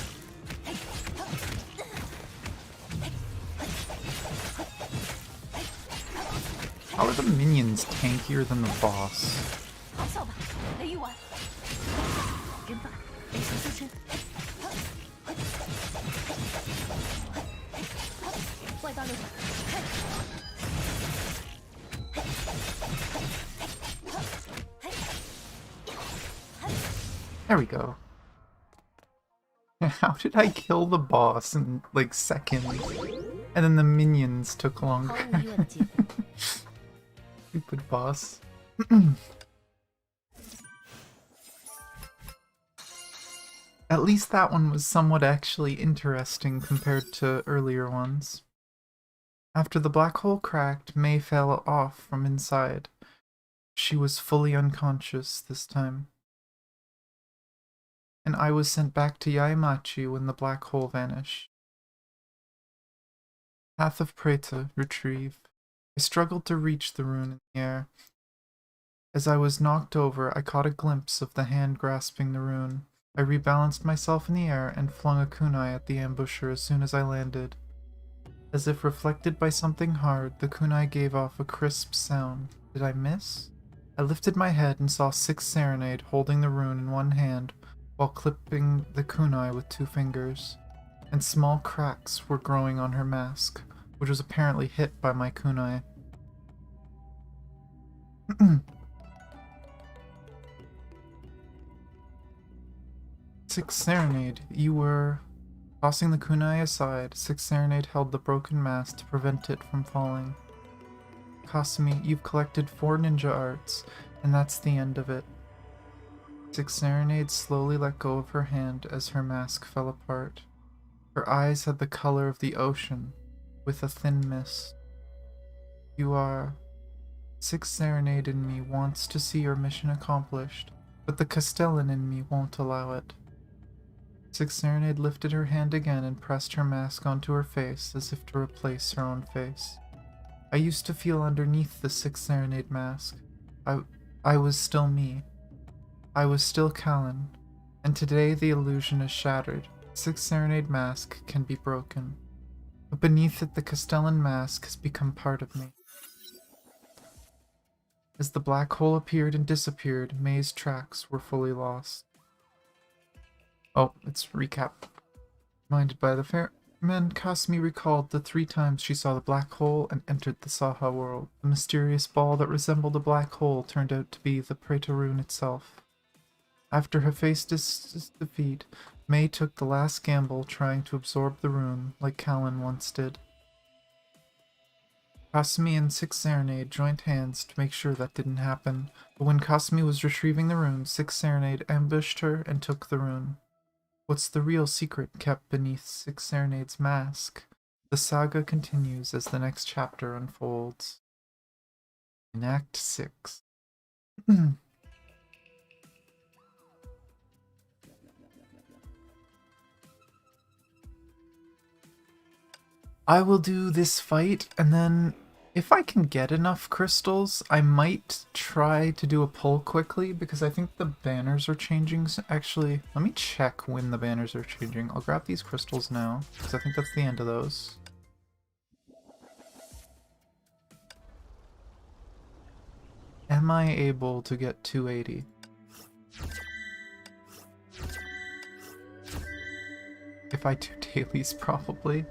S1: How are the minions tankier than the boss?
S2: 咆哮吧，雷狱丸。原本雷神书之。外道流转。
S1: There we go. How did I kill the boss in like seconds? And then the minions took
S2: 毫
S1: longer.
S2: 无疑问的结果。
S1: Stupid boss. At least that one was somewhat actually interesting compared to earlier ones. After the black hole cracked, May fell off from inside. She was fully unconscious this time. And I was sent back to Yaimachi when the black hole vanished. Path of Preta, retrieve. I struggled to reach the rune in the air. As I was knocked over, I caught a glimpse of the hand grasping the rune. I rebalanced myself in the air and flung a kunai at the ambusher as soon as I landed. As if reflected by something hard, the kunai gave off a crisp sound. Did I miss? I lifted my head and saw Sixth Serenade holding the rune in one hand while clipping the kunai with 2 fingers, and small cracks were growing on her mask, which was apparently hit by my kunai. Sixth Serenade, you were... Tossing the kunai aside, Sixth Serenade held the broken mask to prevent it from falling. Kasumi, you've collected 4 ninja arts, and that's the end of it. Sixth Serenade slowly let go of her hand as her mask fell apart. Her eyes had the color of the ocean, with a thin mist. You are... Sixth Serenade in me wants to see your mission accomplished, but the Castellan in me won't allow it. Sixth Serenade lifted her hand again and pressed her mask onto her face as if to replace her own face. I used to feel underneath the Sixth Serenade mask. I was still me. I was still Callan, and today the illusion is shattered. Sixth Serenade mask can be broken, but beneath it the Castellan mask has become part of me. As the black hole appeared and disappeared, May's tracks were fully lost. Oh, it's recap. Minded by the Fairman, Kasumi recalled the 3 times she saw the black hole and entered the Saha world. The mysterious ball that resembled a black hole turned out to be the Path of Asura itself. After Hephaestus' defeat, May took the last gamble trying to absorb the rune like Callan once did. Kasumi and Sixth Serenade joined hands to make sure that didn't happen, but when Kasumi was retrieving the rune, Sixth Serenade ambushed her and took the rune. What's the real secret kept beneath Sixth Serenade's mask? The saga continues as the next chapter unfolds. In Act 6. I will do this fight, and then if I can get enough crystals, I might try to do a pull quickly, because I think the banners are changing. Actually, let me check when the banners are changing. I'll grab these crystals now, because I think that's the end of those. Am I able to get 280? If I do dailies, probably.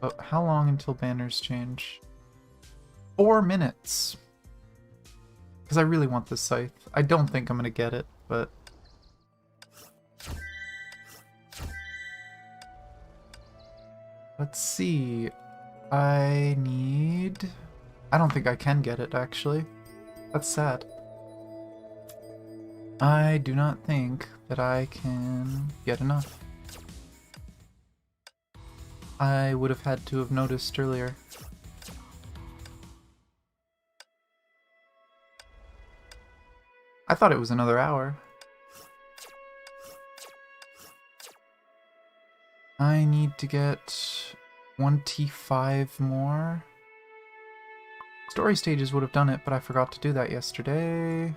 S1: But how long until banners change? 4 minutes. Because I really want this scythe. I don't think I'm going to get it, but... Let's see. I don't think I can get it, actually. That's sad. I do not think that I can get enough. I would have had to have noticed earlier. I thought it was another hour. I need to get 25 more. Story stages would have done it, but I forgot to do that yesterday.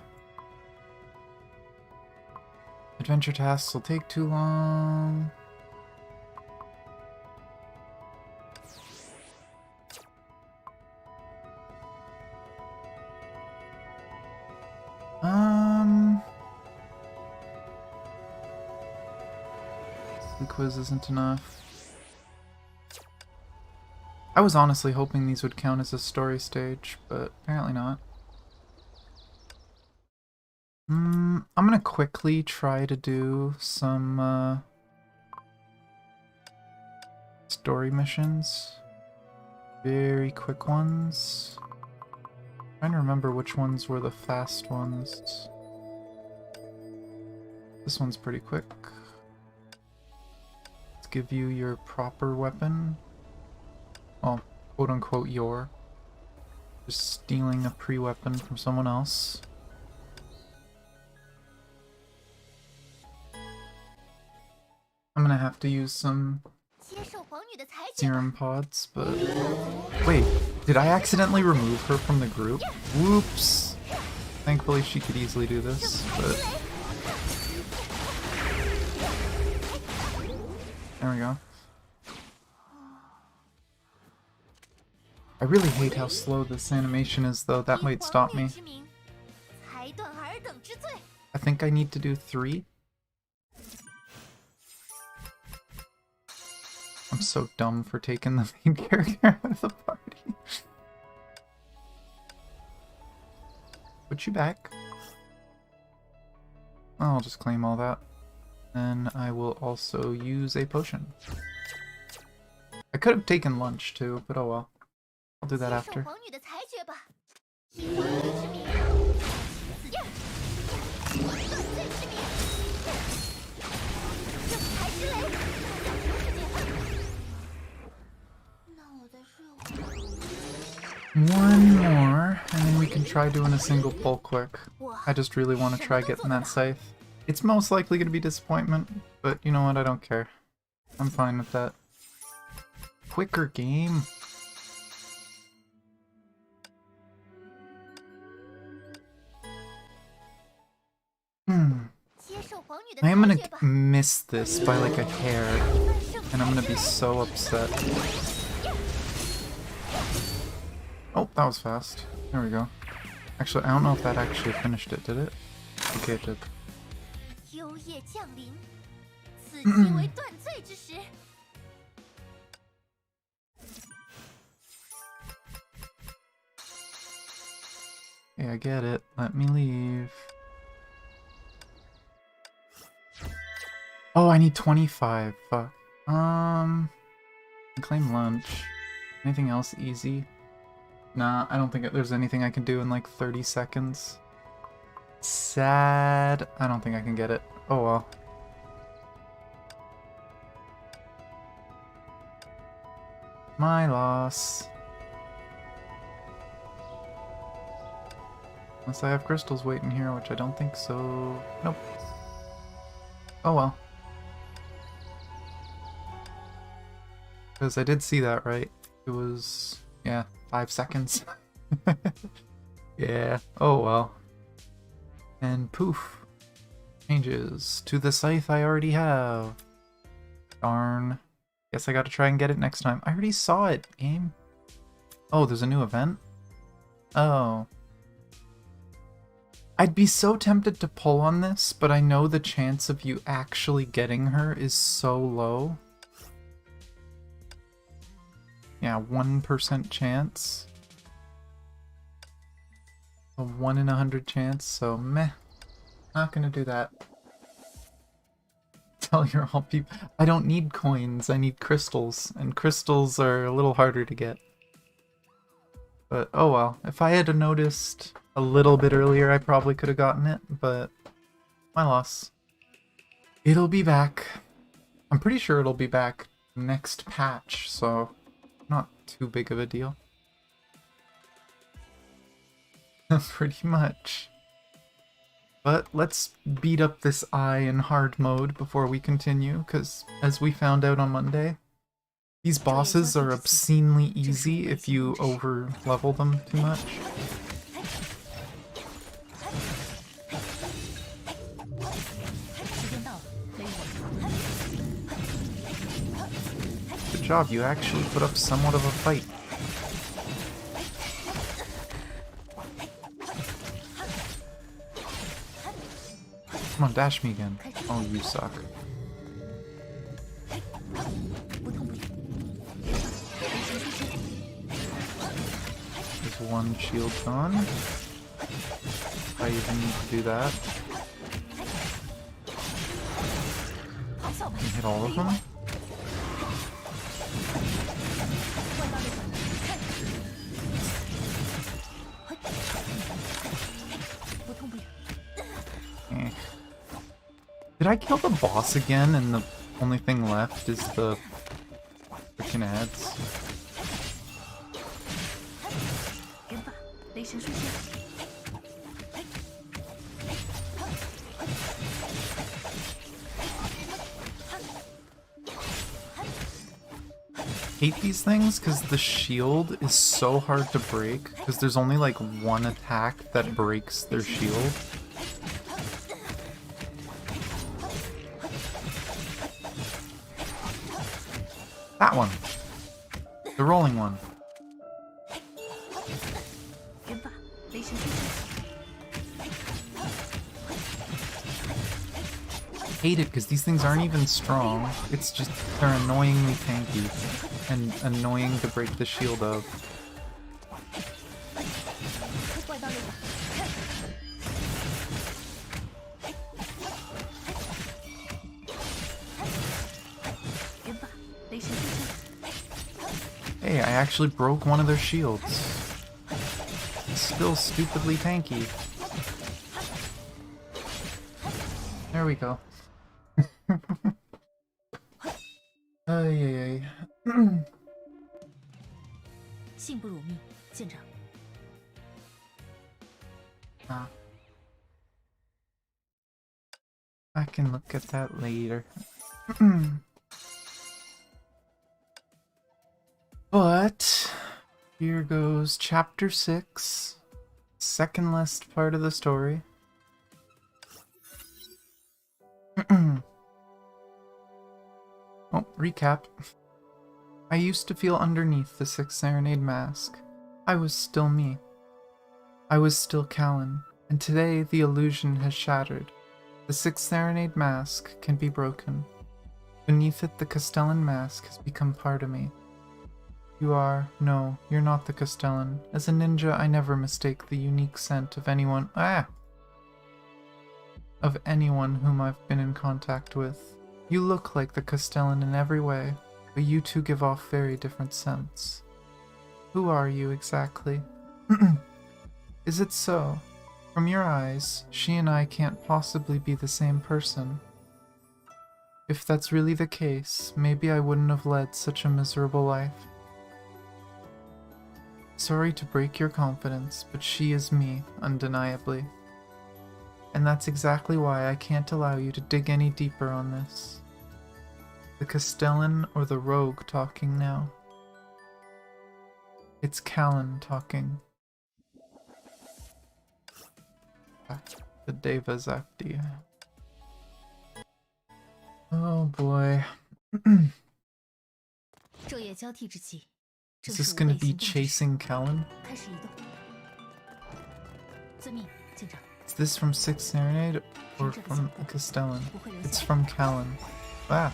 S1: Adventure tasks will take too long. The quiz isn't enough. I was honestly hoping these would count as a story stage, but apparently not. I'm gonna quickly try to do some story missions. Very quick ones. Trying to remember which ones were the fast ones. This one's pretty quick. Let's give you your proper weapon. Well, quote unquote your. Just stealing a pre-weapon from someone else. I'm gonna have to use some serum pods, but... Wait, did I accidentally remove her from the group? Whoops! Thankfully she could easily do this, but... There we go. I really hate how slow this animation is, though. That might stop me. I think I need to do 3. I'm so dumb for taking the main character out of the party. Put you back. I'll just claim all that. Then I will also use a potion. I could have taken lunch too, but oh well. I'll do that after. One more, and then we can try doing a single pull quick. I just really want to try getting that scythe. It's most likely going to be disappointment, but you know what, I don't care. I'm fine with that. Quicker game. I am gonna miss this by like a hair, and I'm gonna be so upset. Oh, that was fast. There we go. Actually, I don't know if that actually finished it, did it? Okay, it did. Yeah, I get it. Let me leave. Oh, I need 25. Fuck. Claim lunch. Anything else easy? Nah, I don't think there's anything I can do in like 30 seconds. Sad. I don't think I can get it. Oh well. My loss. Unless I have crystals waiting here, which I don't think so. Nope. Oh well. Because I did see that, right? It was, yeah, 5 seconds. Yeah, oh well. And poof. Changes to the scythe I already have. Darn. Guess I gotta try and get it next time. I already saw it, game. Oh, there's a new event? Oh. I'd be so tempted to pull on this, but I know the chance of you actually getting her is so low. Yeah, 1% chance. A 1 in 100 chance, so meh. Not gonna do that. Tell your all people. I don't need coins, I need crystals, and crystals are a little harder to get. But oh well, if I had noticed a little bit earlier, I probably could have gotten it, but my loss. It'll be back. I'm pretty sure it'll be back next patch, so not too big of a deal. Pretty much. But let's beat up this eye in hard mode before we continue, because as we found out on Monday, these bosses are obscenely easy if you over level them too much. Good job, you actually put up somewhat of a fight. Come on, dash me again. Oh, you suck. There's one shield gone. I even need to do that. Can you hit all of them? Eh. Did I kill the boss again and the only thing left is the freaking ads? Hate these things because the shield is so hard to break because there's only like one attack that breaks their shield. That one. The rolling one. Hate it because these things aren't even strong. It's just they're annoyingly tanky and annoying to break the shield of. Hey, I actually broke one of their shields. It's still stupidly tanky. There we go. Ay, ay, ay.
S2: 信不辱命，舰长。
S1: Ah. I can look at that later. But here goes chapter 6, second last part of the story. Oh, recap. I used to feel underneath the Sixth Serenade mask. I was still me. I was still Callan, and today the illusion has shattered. The Sixth Serenade mask can be broken. Beneath it, the Castellan mask has become part of me. No, you're not the Castellan. As a ninja, I never mistake the unique scent of anyone whom I've been in contact with. You look like the Castellan in every way, but you two give off very different scents. Who are you exactly? Is it so? From your eyes, she and I can't possibly be the same person. If that's really the case, maybe I wouldn't have led such a miserable life. Sorry to break your confidence, but she is me, undeniably. And that's exactly why I can't allow you to dig any deeper on this. The Castellan or the rogue talking now? It's Callan talking. The Deva's idea. Oh boy. Is this gonna be chasing Callan? Is this from Sixth Serenade or from Castellan? It's from Callan. Ah.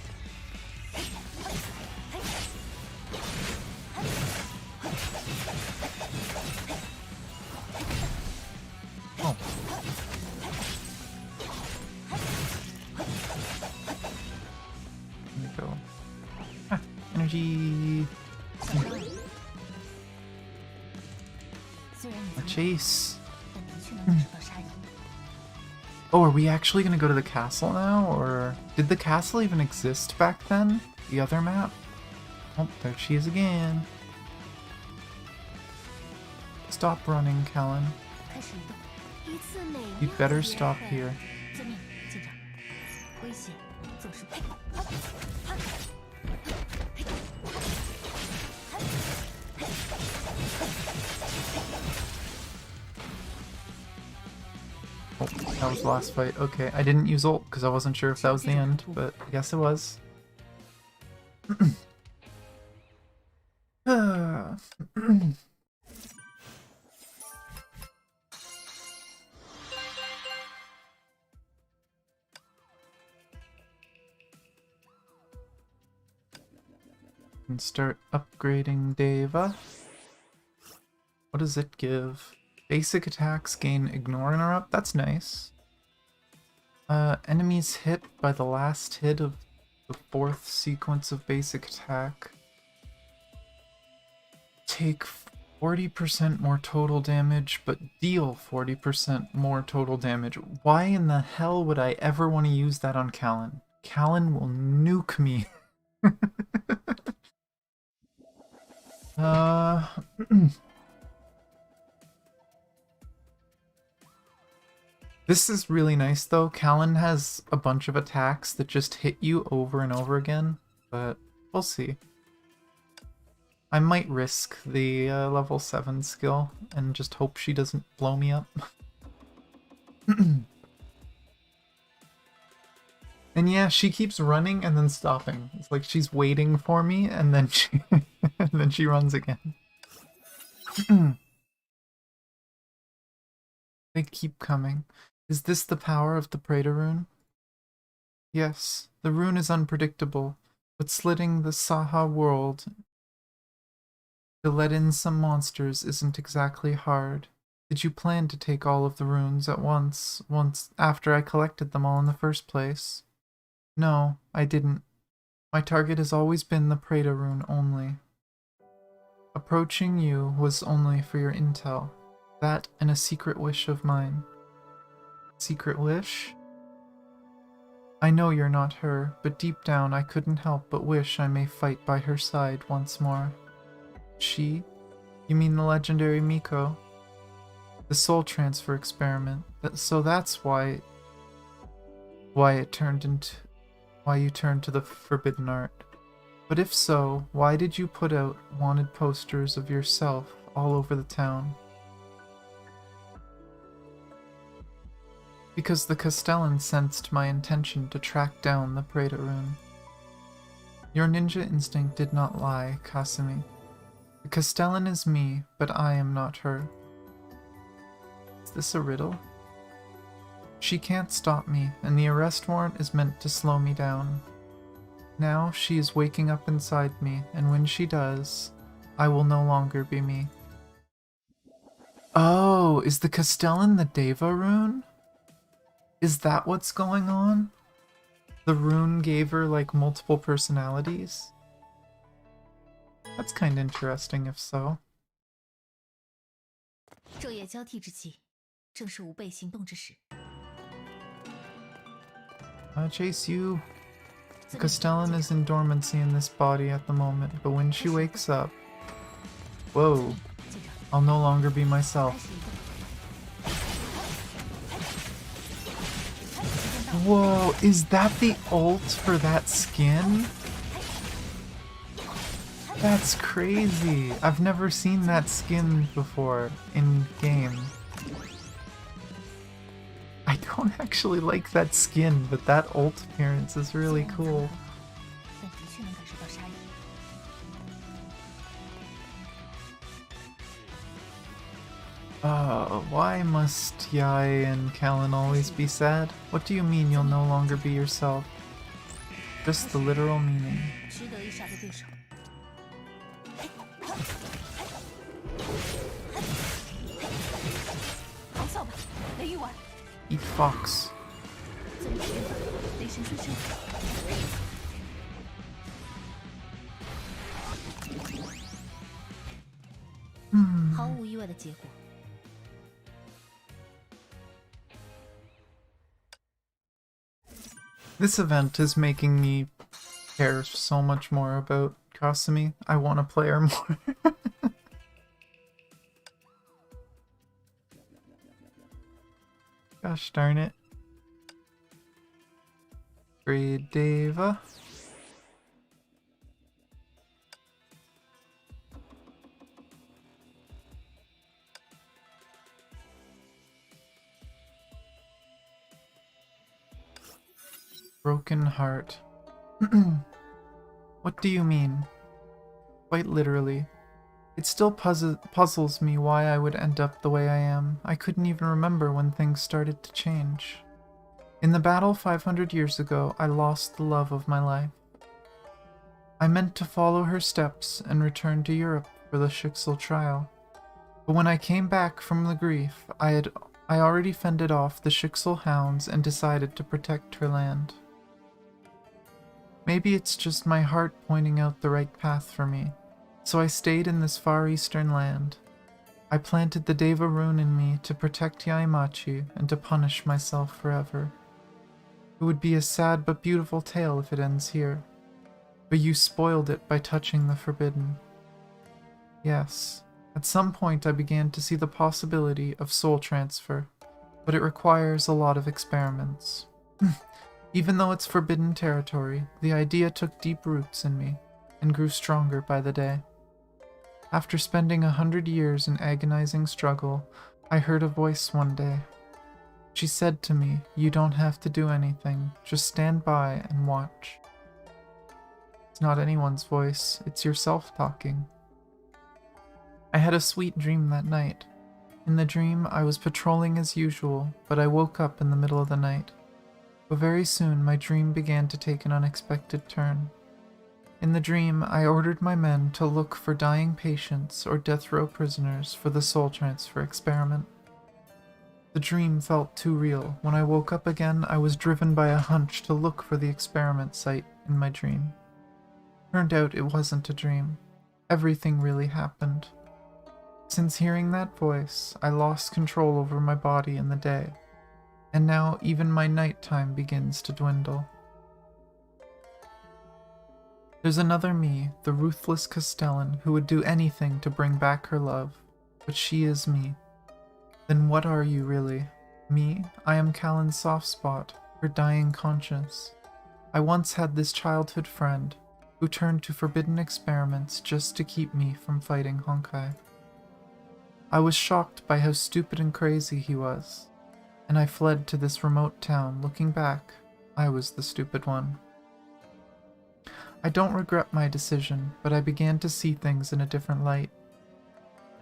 S1: Oh. There we go. Ah, energy. A chase. Oh, are we actually gonna go to the castle now? Or did the castle even exist back then? The other map? Oh, there she is again. Stop running, Callan. You'd better stop here. Oh, that was the last fight. Okay, I didn't use ult because I wasn't sure if that was the end, but I guess it was. And start upgrading Deva. What does it give? Basic attacks gain ignore interrupt. That's nice. Enemies hit by the last hit of the fourth sequence of basic attack take 40% more total damage, but deal 40% more total damage. Why in the hell would I ever want to use that on Callan? Callan will nuke me. This is really nice though. Callan has a bunch of attacks that just hit you over and over again, but we'll see. I might risk the level 7 skill and just hope she doesn't blow me up. And yeah, she keeps running and then stopping. It's like she's waiting for me and then she and then she runs again. They keep coming. Is this the power of the Path of Rune? Yes, the rune is unpredictable, but slitting the Saha world to let in some monsters isn't exactly hard. Did you plan to take all of the runes at once after I collected them all in the first place? No, I didn't. My target has always been the Path of Rune only. Approaching you was only for your intel. That and a secret wish of mine. Secret wish? I know you're not her, but deep down I couldn't help but wish I may fight by her side once more. She? You mean the legendary Miko? The soul transfer experiment. So that's why it turned into why you turned to the forbidden art. But if so, why did you put out wanted posters of yourself all over the town? Because the Castellan sensed my intention to track down the Path of Rune. Your ninja instinct did not lie, Kasumi. The Castellan is me, but I am not her. Is this a riddle? She can't stop me, and the arrest warrant is meant to slow me down. Now she is waking up inside me, and when she does, I will no longer be me. Oh, is the Castellan the Deva rune? Is that what's going on? The rune gave her, like, multiple personalities? That's kind of interesting if so.
S2: 昼夜交替之际，正是吾辈行动之时。
S1: Chase you. The Castellan is in dormancy in this body at the moment, but when she wakes up... Whoa. I'll no longer be myself. Whoa, is that the ult for that skin? That's crazy. I've never seen that skin before in game. I don't actually like that skin, but that ult appearance is really cool. Why must Yai and Callan always be sad? What do you mean you'll no longer be yourself? Just the literal meaning. Eat fox. This event is making me care so much more about Kasumi. I want to play her more. Gosh darn it. Grade Deva. Broken heart. What do you mean? Quite literally. It still puzzles me why I would end up the way I am. I couldn't even remember when things started to change. In the battle 500 years ago, I lost the love of my life. I meant to follow her steps and return to Europe for the Schicksal trial. But when I came back from the grief, I already fended off the Schicksal hounds and decided to protect her land. Maybe it's just my heart pointing out the right path for me. So I stayed in this far eastern land. I planted the Deva rune in me to protect Yaimachi and to punish myself forever. It would be a sad but beautiful tale if it ends here. But you spoiled it by touching the forbidden. Yes, at some point I began to see the possibility of soul transfer, but it requires a lot of experiments. Even though it's forbidden territory, the idea took deep roots in me and grew stronger by the day. After spending 100 years in agonizing struggle, I heard a voice one day. She said to me, "You don't have to do anything, just stand by and watch." It's not anyone's voice, it's yourself talking. I had a sweet dream that night. In the dream, I was patrolling as usual, but I woke up in the middle of the night. But very soon, my dream began to take an unexpected turn. In the dream, I ordered my men to look for dying patients or death row prisoners for the soul transfer experiment. The dream felt too real. When I woke up again, I was driven by a hunch to look for the experiment site in my dream. Turned out it wasn't a dream. Everything really happened. Since hearing that voice, I lost control over my body in the day, and now even my nighttime begins to dwindle. There's another me, the ruthless Castellan, who would do anything to bring back her love, but she is me. Then what are you really? Me? I am Callan's soft spot, her dying conscience. I once had this childhood friend who turned to forbidden experiments just to keep me from fighting Honkai. I was shocked by how stupid and crazy he was, and I fled to this remote town. Looking back, I was the stupid one. I don't regret my decision, but I began to see things in a different light.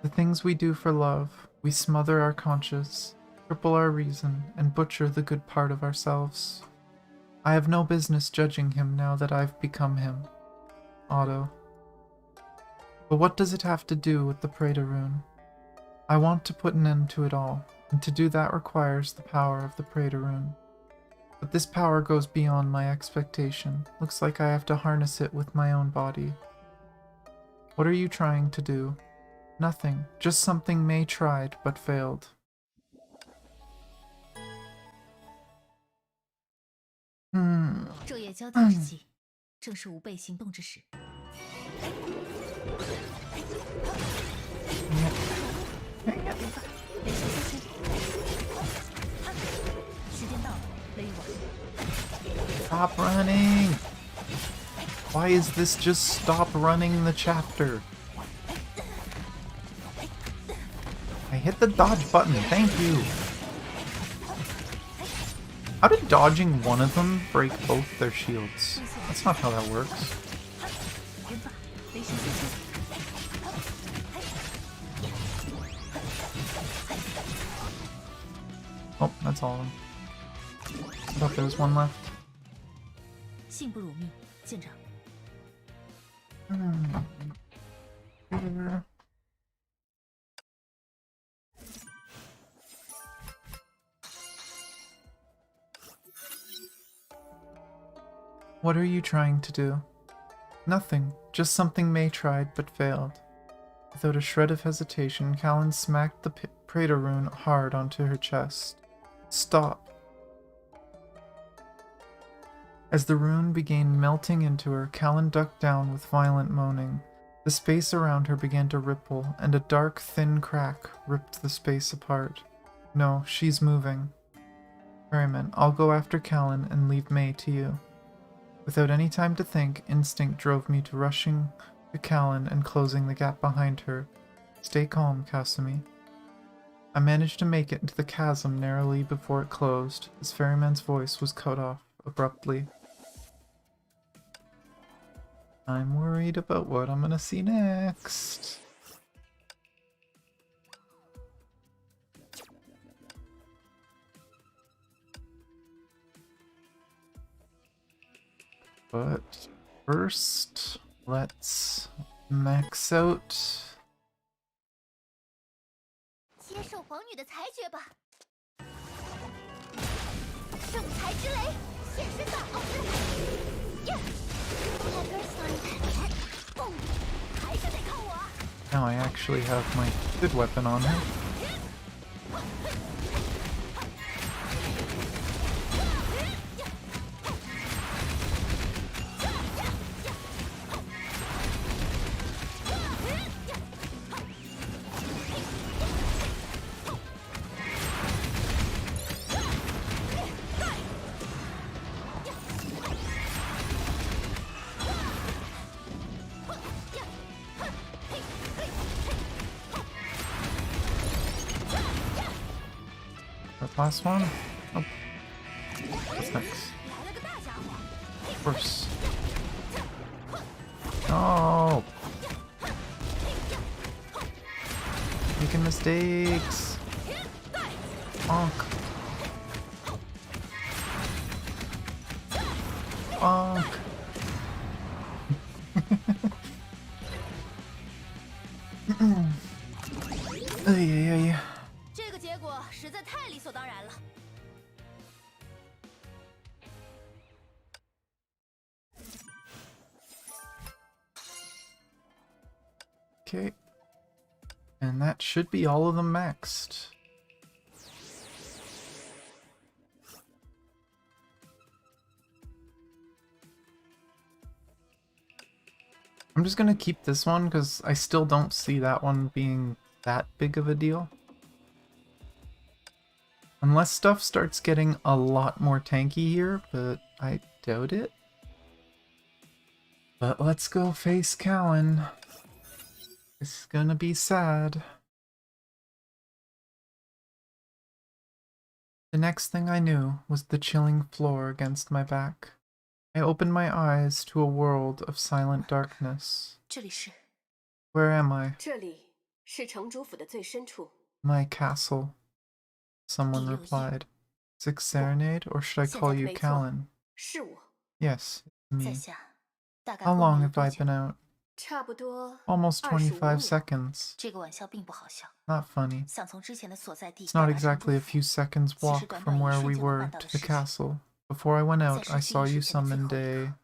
S1: The things we do for love, we smother our conscience, cripple our reason, and butcher the good part of ourselves. I have no business judging him now that I've become him. Otto. But what does it have to do with the Path of Rune? I want to put an end to it all, and to do that requires the power of the Path of Rune. But this power goes beyond my expectation. Looks like I have to harness it with my own body. What are you trying to do? Nothing. Just something May tried, but failed. Hmm.
S2: 昼夜交替之际，正是吾辈行动之时。雷神修仙，时间到了，雷雨王。
S1: Stop running! Why is this just stop running the chapter? I hit the dodge button, thank you! How did dodging one of them break both their shields? That's not how that works. Oh, that's all of them. I thought there was one left.
S2: 信不辱命，舰长。
S1: What are you trying to do? Nothing. Just something May tried but failed. Without a shred of hesitation, Callan smacked the Path of Rune hard onto her chest. Stop. As the rune began melting into her, Callan ducked down with violent moaning. The space around her began to ripple, and a dark, thin crack ripped the space apart. No, she's moving. Ferryman, I'll go after Callan and leave May to you. Without any time to think, instinct drove me to rushing to Callan and closing the gap behind her. Stay calm, Kasumi. I managed to make it into the chasm narrowly before it closed. His ferryman's voice was cut off abruptly. I'm worried about what I'm gonna see next. But first, let's max out.
S2: 接受皇女的裁决吧。圣裁之雷，现身吧，奥斯！呀 还是得靠我。
S1: Now I actually have my good weapon on her. Last one? Oh. What's next? Of course. No! Making mistakes! Bonk! Bonk! Ay.
S2: 这个结果实在太理所当然了。
S1: Okay. And that should be all of them maxed. I'm just gonna keep this one because I still don't see that one being that big of a deal. Unless stuff starts getting a lot more tanky here, but I doubt it. But let's go face Cowan. It's gonna be sad. The next thing I knew was the chilling floor against my back. I opened my eyes to a world of silent darkness.
S2: 这里是
S1: Where am I?
S3: 这里是城主府的最深处。
S1: My castle. Someone replied. Six Serenade, or should I call you Callan?
S3: 是我。
S1: Yes, it's
S2: 在
S1: me.
S2: 下，大概
S1: How
S2: 过
S1: long
S2: 敏了
S1: have
S2: 多
S1: I
S2: 久？
S1: been out?
S3: 差不多
S1: Almost
S3: 25
S1: 25
S3: 年。
S1: seconds.
S2: 这个玩笑并不好笑。
S1: Not funny.
S2: 想从之前的所在地
S1: It's
S2: 到
S1: not
S2: 达城
S1: exactly a
S2: 主
S1: few
S2: 府，
S1: seconds walk from where we were to the castle. Before I went out, I saw you summoned a...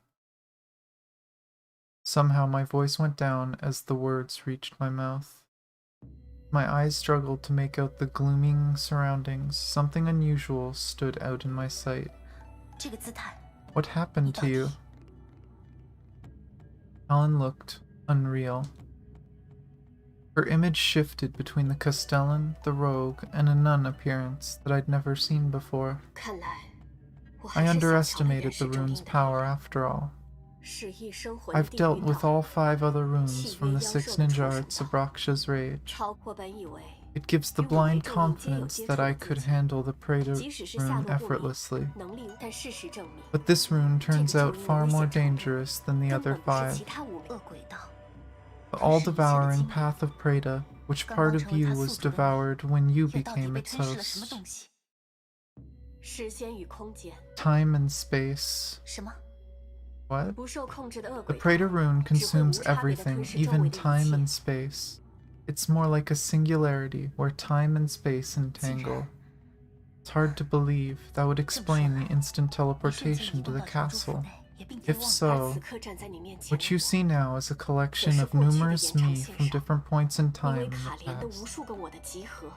S1: Somehow my voice went down as the words reached my mouth. My eyes struggled to make out the glooming surroundings. Something unusual stood out in my sight.
S2: 这个姿态，
S1: What happened to you? Alan looked unreal. Her image shifted between the Castellan, the rogue, and a nun appearance that I'd never seen before.
S3: 看来我还
S1: I
S3: 是小瞧了
S1: underestimated
S3: 人
S1: the
S3: 世中
S1: rune's
S3: 应的
S1: power after all.
S3: 是一生魂的
S1: I've
S3: 地
S1: dealt
S3: 狱
S1: with
S3: 道
S1: all 5 other runes from the 6 ninja
S3: 气
S1: arts of Raksha's Rage.
S3: 超我本以为
S1: It gives the
S3: 与我
S1: blind
S3: 没正应皆有
S1: confidence
S3: 接
S1: that
S3: 触
S1: I
S3: 的
S1: could
S3: 自己
S1: handle the Prada
S3: 即使是下
S1: rune
S3: 落不明
S1: effortlessly.
S3: 能力，但事实证明，
S1: But this rune
S3: 这个
S1: turns
S3: 就
S1: out
S3: 因为
S1: far
S3: 危
S1: more
S3: 险程度
S1: dangerous than the
S3: 根
S1: other
S3: 本不是
S1: 5.
S3: 其他五枚。
S2: 恶鬼道，
S1: The all-devouring Path of Prada, which part of you was devoured when you
S2: 又到底
S1: became
S2: 被
S1: its
S2: 吞噬了什么
S1: host?
S2: 东西？
S3: 时间与空间，
S1: Time and space.
S2: 什么？
S1: What?
S3: 不受控制的恶
S1: The
S3: 鬼道
S1: Prada rune
S3: 只会
S1: consumes
S3: 无差别地
S1: everything,
S3: 吞噬周围
S1: even
S3: 的一
S1: time
S3: 切。
S1: and space. It's more like a singularity where time and space entangle. It's hard to believe that would explain the instant
S2: 一瞬间
S1: teleportation
S2: 移
S1: to
S2: 动
S1: the
S2: 到城主府
S1: castle.
S2: 内，也并非
S1: If
S2: 妄想。
S1: so,
S3: 而此刻站在你面前
S1: what you
S3: 的
S1: see now is a collection
S3: 是
S1: of
S3: 过去的
S1: numerous
S3: 延长
S1: me
S3: 线
S1: from
S3: 上
S1: different points in
S3: 因
S1: time
S3: 为
S1: in
S3: 卡
S1: the
S3: 莲的无
S1: past.
S3: 数个我的集合。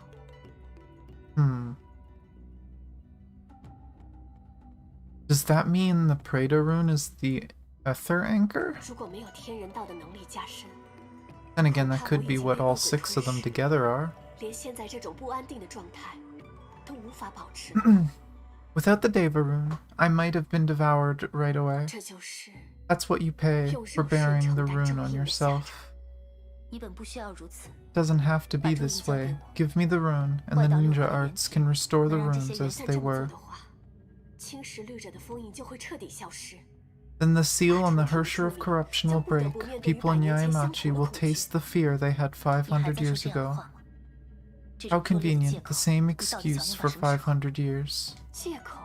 S1: Does that mean the Prada rune is the ether anchor?
S3: 如果没有天人道的能力加深，
S1: Then again, that could be what all 6 of them together are.
S3: 连现在这种不安定的状态都无法保持。
S1: Without the Deva rune, I might have been devoured right away.
S3: 这就是
S1: That's what you pay for bearing the rune on yourself.
S2: 你本不需要如此，
S1: Doesn't have to be this way. Give me the rune, and the ninja arts can restore the
S3: 能让这些
S1: runes
S3: 元
S1: as
S3: 旦
S1: they
S3: 这么做
S1: were.
S3: 的话，青石绿者的封印就会彻底消失。
S1: Then the seal on the Hersher of Corruption will break. People in Yaimachi will taste the fear they had
S2: 你还
S1: 500
S2: 在说
S1: years
S2: 这样的
S1: ago.
S2: 话吗？这
S1: How
S2: 种恶劣的借
S1: convenient,
S2: 口
S1: the same
S2: 你到底想
S1: excuse
S2: 用到
S1: for
S2: 什么时候？
S1: 500 years.
S3: 借口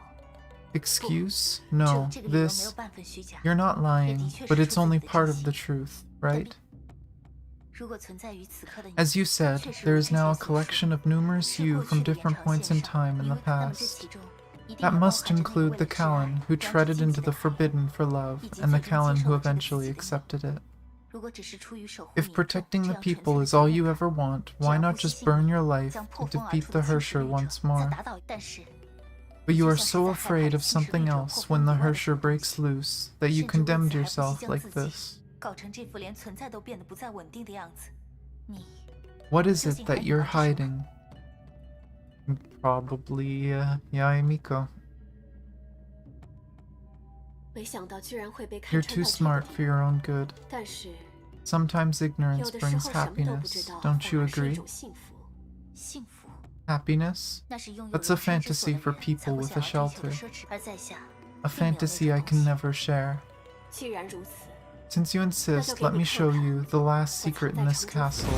S1: Excuse? No,
S2: 这个理由没有
S1: this...
S2: 半分虚假。
S1: You're not lying, but it's only part of the truth, right?
S2: 如果存在于此刻的你，
S1: As you said,
S2: 确实
S1: there
S2: 如
S1: is
S2: 之
S1: now a
S2: 前所说
S1: collection of numerous
S2: 是
S1: you
S2: 过
S1: from
S2: 去的延
S1: different
S2: 长
S1: points
S2: 线
S1: in
S2: 上
S1: time in
S2: 因
S1: the
S2: 为那么这
S1: past.
S2: 其中一定
S1: That
S2: 也包
S1: must
S2: 含着那
S1: include
S2: 位
S1: the
S2: 的挚爱
S1: Callan who
S2: 专注
S1: treaded
S2: 进
S1: into
S2: 取
S1: the
S2: 的爱
S1: forbidden for love,
S2: 以及
S1: and the
S2: 最终
S1: Callan
S2: 接受
S1: who
S2: 了这个
S1: eventually
S2: 自己的你。
S1: accepted it.
S2: 如果只是出于守护
S1: If
S2: 民众
S1: protecting
S2: 这
S1: the
S2: 样纯粹
S1: people
S2: 的
S1: is all
S2: 信
S1: you
S2: 任
S1: ever want,
S2: 只
S1: why
S2: 要
S1: not
S2: 不惜
S1: just
S2: 性
S1: burn
S2: 命
S1: your life
S2: 将
S1: to
S2: 破风而
S1: defeat
S2: 出
S1: the
S2: 的青石
S1: Hersher
S2: 绿者
S1: once
S2: 再
S1: more?
S2: 打倒，但是
S1: But you
S2: 就
S1: are
S2: 像是
S1: so
S2: 在害怕
S1: afraid
S2: 的
S1: of
S2: 青石
S1: something
S2: 绿者
S1: else
S2: 破
S1: when
S2: 风
S1: the
S2: 以外的
S1: Hersher
S2: 东西
S1: breaks loose that you
S2: 甚至为
S1: condemned
S2: 此还不惜
S1: yourself
S2: 将
S1: like
S2: 自己
S1: this.
S2: 搞成这副连存在都变得不再稳定的样子。你
S1: What is
S2: 究
S1: it
S2: 竟
S1: that
S2: 还
S1: you're
S2: 瞒着什么？
S1: hiding? Probably, Yaemiko.
S3: 没想到居然会被看
S1: You're
S3: 穿
S1: too
S3: 到这
S1: smart
S3: 个
S1: for your own good.
S3: 但是
S1: Sometimes
S3: 有
S1: ignorance
S3: 的时
S1: brings
S3: 候什么都不知
S1: happiness,
S3: 道，
S1: don't
S3: 反
S1: you
S3: 而是一
S1: agree?
S3: 种幸福。
S2: 幸福，
S1: Happiness?
S2: 那是拥有
S1: That's a
S2: 容身之所
S1: fantasy
S2: 的
S1: for
S2: 人才
S1: people
S2: 会
S1: with
S2: 想
S1: a
S2: 要追求的
S1: shelter.
S2: 奢侈，而在下
S1: A
S2: 并没有那
S1: fantasy
S2: 种
S1: I
S2: 东
S1: can
S2: 西。
S1: never share.
S3: 既然如此，
S1: Since you insist, let me show you the last secret in this castle.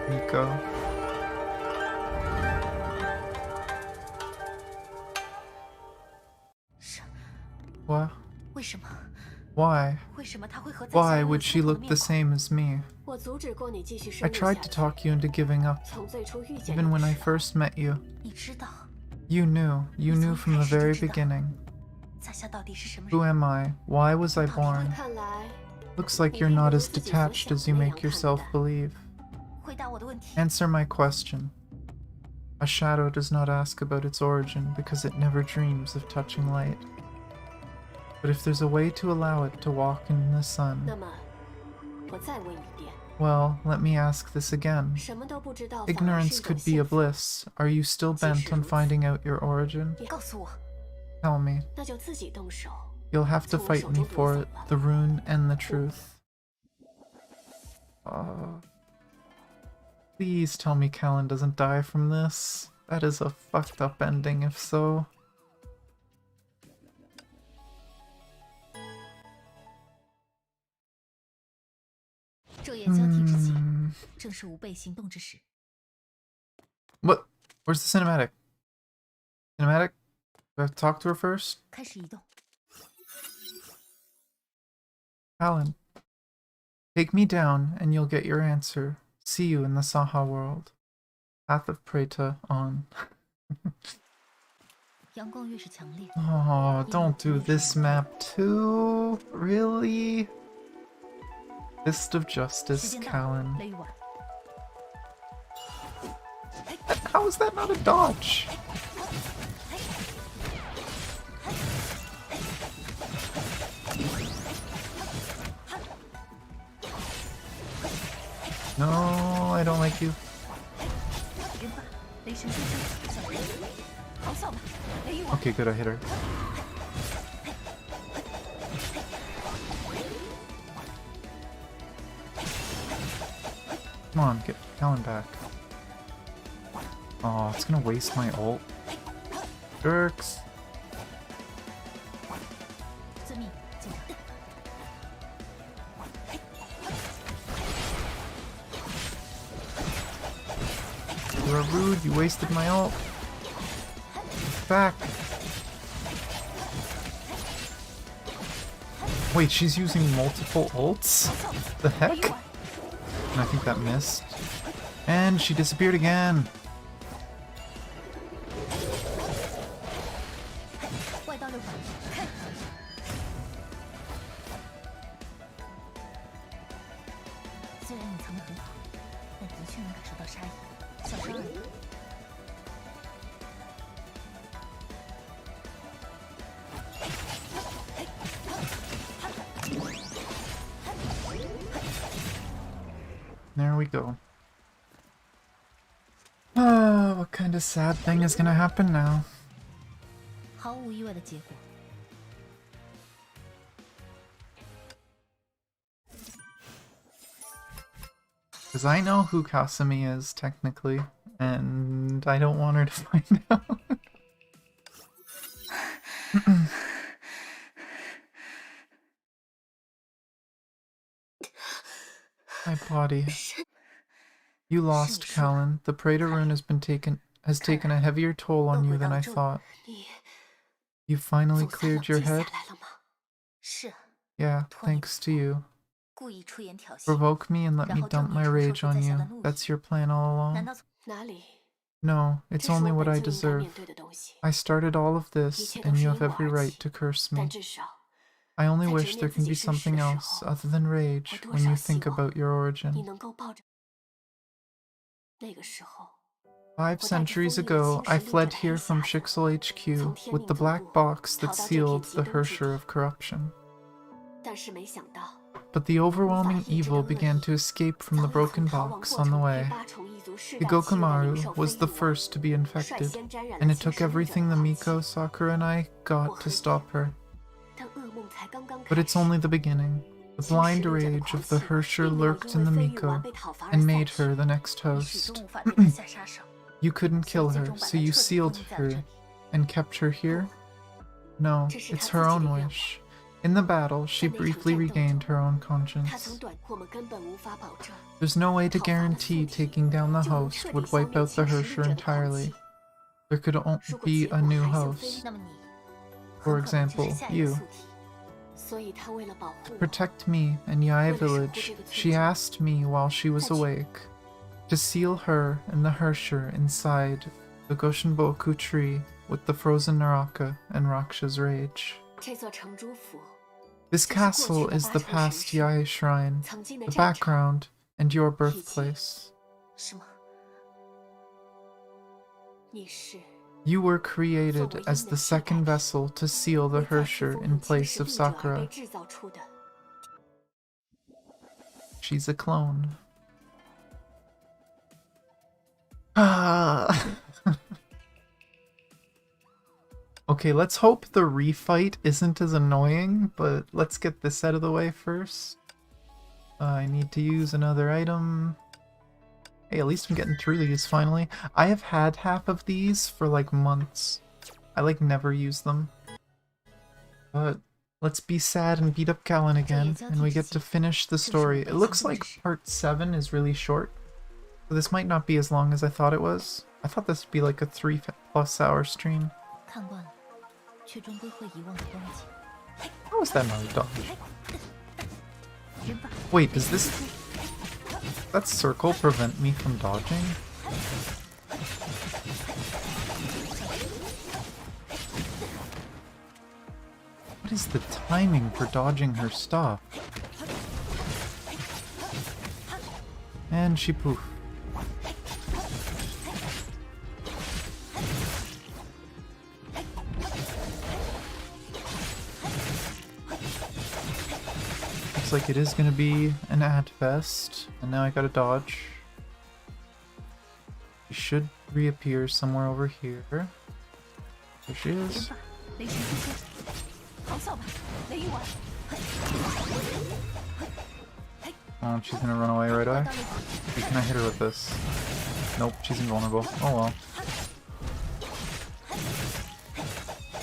S1: Miko. What?
S2: 为什么？
S1: Why?
S2: 为什么他会和在下
S1: Why
S2: 拥有
S1: would she
S2: 相同的
S1: look
S2: 面
S1: the
S2: 孔？
S1: same as me?
S3: 我阻止过你继续
S1: I
S3: 深入
S1: tried
S3: 下
S1: to
S3: 去。
S1: talk you into giving up.
S3: 从最初遇见
S1: Even
S3: 你
S1: when
S3: 的
S1: I
S3: 时候，
S1: first met you,
S2: 你知道
S1: you knew from the very beginning.
S2: 在下到底是什么
S1: Who
S2: 人？
S1: am I? Why was I born?
S3: 看来
S1: Looks like you're not as detached as you make yourself believe.
S2: 回答我的问题。
S1: Answer my question. A shadow does not ask about its origin because it never dreams of touching light. But if there's a way to allow it to walk in the
S3: 那
S1: sun,
S3: 么，我再问一遍，
S1: Well, let me ask this again.
S3: 什么都不知道，反而是
S1: Ignorance
S3: 一种
S1: could be a
S3: 幸福。
S1: bliss. Are you still bent on finding out your origin?
S2: 告诉我，
S1: Tell me.
S3: 那就自己动手。
S1: You'll have to fight me for it. The rune and the truth. Please tell me Callan doesn't die from this. That is a fucked up ending if so.
S2: 昼夜交替之际，正是吾辈行动之时。
S1: What? Where's the cinematic? Cinematic? Do I have to talk to her first?
S2: 开始移动。
S1: Callan. Take me down and you'll get your answer. See you in the Saha world. Path of Preta on.
S2: 阳光越是强烈，
S1: Oh, don't do this map too. Really? Fist of
S2: 时
S1: Justice,
S2: 间到，
S1: Callan.
S2: 雷雨晚。
S1: How is that not a dodge? No, I don't like you.
S2: 人发，雷神出生，小人，咆哮吧，雷雨晚。
S1: Okay, good, I hit her. Come on, get Callan back. Oh, it's gonna waste my ult. Jerks.
S2: 遵命，警察。
S1: You are rude, you wasted my ult. Back. Wait, she's using multiple ults? The heck? And I think that missed. And she disappeared again.
S2: 外刀六法，开！虽然隐藏得很好，但的确能感受到杀意，小伤而已。
S1: There we go. What kind of sad thing is gonna happen now?
S2: 毫无意外的结果。
S1: Because I know who Kasumi is, technically, and I don't want her to find out. My body. You lost, Callan. The Praetor Rune has taken a heavier toll on you than I thought.
S3: 你
S1: You finally
S3: 总算冷
S1: cleared your
S3: 静下
S1: head?
S3: 来了吗？
S2: 是，
S1: Yeah, thanks to you.
S2: 故意出言挑衅。
S1: Provoke me and let me
S2: 然后证
S1: dump
S2: 明
S1: my
S2: 承受
S1: rage
S2: 不
S1: on
S2: 在下
S1: you.
S2: 的怒意。
S1: That's your plan all
S2: 难
S1: along?
S2: 道从
S3: 哪里？
S1: No,
S3: 这
S1: it's
S3: 是我
S1: only what
S3: 本
S1: I
S3: 就应该面
S1: deserve.
S3: 对的东西。
S1: I started all of
S3: 一
S1: this,
S3: 切都
S1: and
S3: 是
S1: you
S3: 因
S1: have
S3: 我
S1: every
S3: 而
S1: right
S3: 起，
S1: to curse
S3: 但
S1: me.
S3: 至少
S1: I only
S3: 在
S1: wish there
S3: 直面
S1: can
S3: 自己
S1: be
S3: 身世
S1: something
S3: 的时
S1: else
S3: 候，
S1: other than
S3: 我
S1: rage
S3: 多
S1: when
S3: 少
S1: you
S3: 希
S1: think
S3: 望
S1: about your
S3: 你
S1: origin.
S3: 能够抱着。那个时候，
S1: 5 centuries ago, I fled here from Shixel HQ with the black box that sealed the Hersher of corruption.
S3: 但是没想到，
S1: But the overwhelming evil began to escape from the
S3: 早已
S1: broken
S3: 从逃亡
S1: box
S3: 过
S1: on the
S3: 程
S1: way.
S3: 与八重一族世代起源的灵
S1: Higokumaru
S3: 兽
S1: was
S3: 飞
S1: the
S3: 翼王
S1: first to be
S3: 率
S1: infected,
S3: 先沾染
S1: and
S3: 了
S1: it
S3: 其
S1: took
S3: 生者的
S1: everything the
S3: 傲
S1: Miko,
S3: 气。
S1: Sakura, and I got to stop her.
S3: 但噩梦才刚刚
S1: But
S3: 开
S1: it's
S3: 始。
S1: only the beginning. The
S3: 新
S1: blind
S3: 实力者的
S1: rage
S3: 狂
S1: of the
S3: 喜
S1: Hersher
S3: 并没有
S1: lurked
S3: 因
S1: in
S3: 为
S1: the
S3: 飞羽
S1: Miko
S3: 丸被讨伐而
S1: and
S3: 散
S1: made
S3: 去
S1: her the next
S2: 你始
S1: host.
S2: 终无法对他下杀手，
S1: You couldn't
S2: 所以
S1: kill
S2: 最
S1: her,
S2: 终把
S1: so
S2: 他
S1: you
S2: 彻底
S1: sealed
S2: 封印在了
S1: her
S2: 这里。
S1: and kept her here? No,
S3: 这是他
S1: it's
S3: 自
S1: her
S3: 己的
S1: own
S3: 愿望。
S1: wish. In the battle, she
S3: 在那场
S1: briefly
S3: 战斗
S1: regained
S3: 中，
S1: her own
S3: 他曾
S1: conscience.
S3: 短，我们根本无法保证
S1: There's no way to
S3: 讨伐了
S1: guarantee
S3: 宿体
S1: taking down the
S3: 就能
S1: host
S3: 彻
S1: would
S3: 底消
S1: wipe
S3: 灭
S1: out the
S3: 新实力
S1: Hersher
S3: 者的狂
S1: entirely.
S3: 气。
S1: There could
S3: 如果
S1: be
S3: 结
S1: a
S3: 果
S1: new
S3: 还像飞
S1: host.
S2: 那么你
S1: For
S2: 很可能就
S1: example,
S2: 是下一个
S1: you.
S2: 宿体。
S3: 所以他为了保护我，
S1: Protect me and Yae Village, she asked me while she was awake to seal her and the Hersher inside the Goshinboku tree with the frozen Naraka and Raksha's rage.
S3: 这座城主府
S1: This castle is the past Yae shrine,
S3: 曾经的
S1: the
S3: 战场，
S1: background, and your birthplace.
S2: 是吗？
S3: 你是
S1: You were created as the second vessel to seal the
S3: 为再次
S1: Hersher
S3: 封
S1: in
S3: 印侵
S1: place
S3: 蚀
S1: of
S3: 力者而被
S1: Sakura.
S3: 制造出的。
S1: She's a clone. Ah. Okay, let's hope the refight isn't as annoying, but let's get this out of the way first. I need to use another item. Hey, at least I'm getting through these finally. I have had half of these for like months. I like never use them. But let's be sad and beat up Callan again, and we get to finish the story. It looks like part 7 is really short, so this might not be as long as I thought it was. I thought this would be like a 3+ hour stream.
S2: 看惯了，却终归会遗忘的光景。
S1: How is that not a dog?
S2: 人吧，
S1: Wait, does this... that circle prevent me from dodging? What is the timing for dodging her stuff? And she poof. Looks like it is gonna be an ad fest, and now I gotta dodge. She should reappear somewhere over here. There she
S2: 人
S1: is.
S2: 吧，雷神出现，咆哮吧，雷雨丸。
S1: Oh, she's gonna run away right away. Can I hit her with this? Nope, she's invulnerable. Oh well.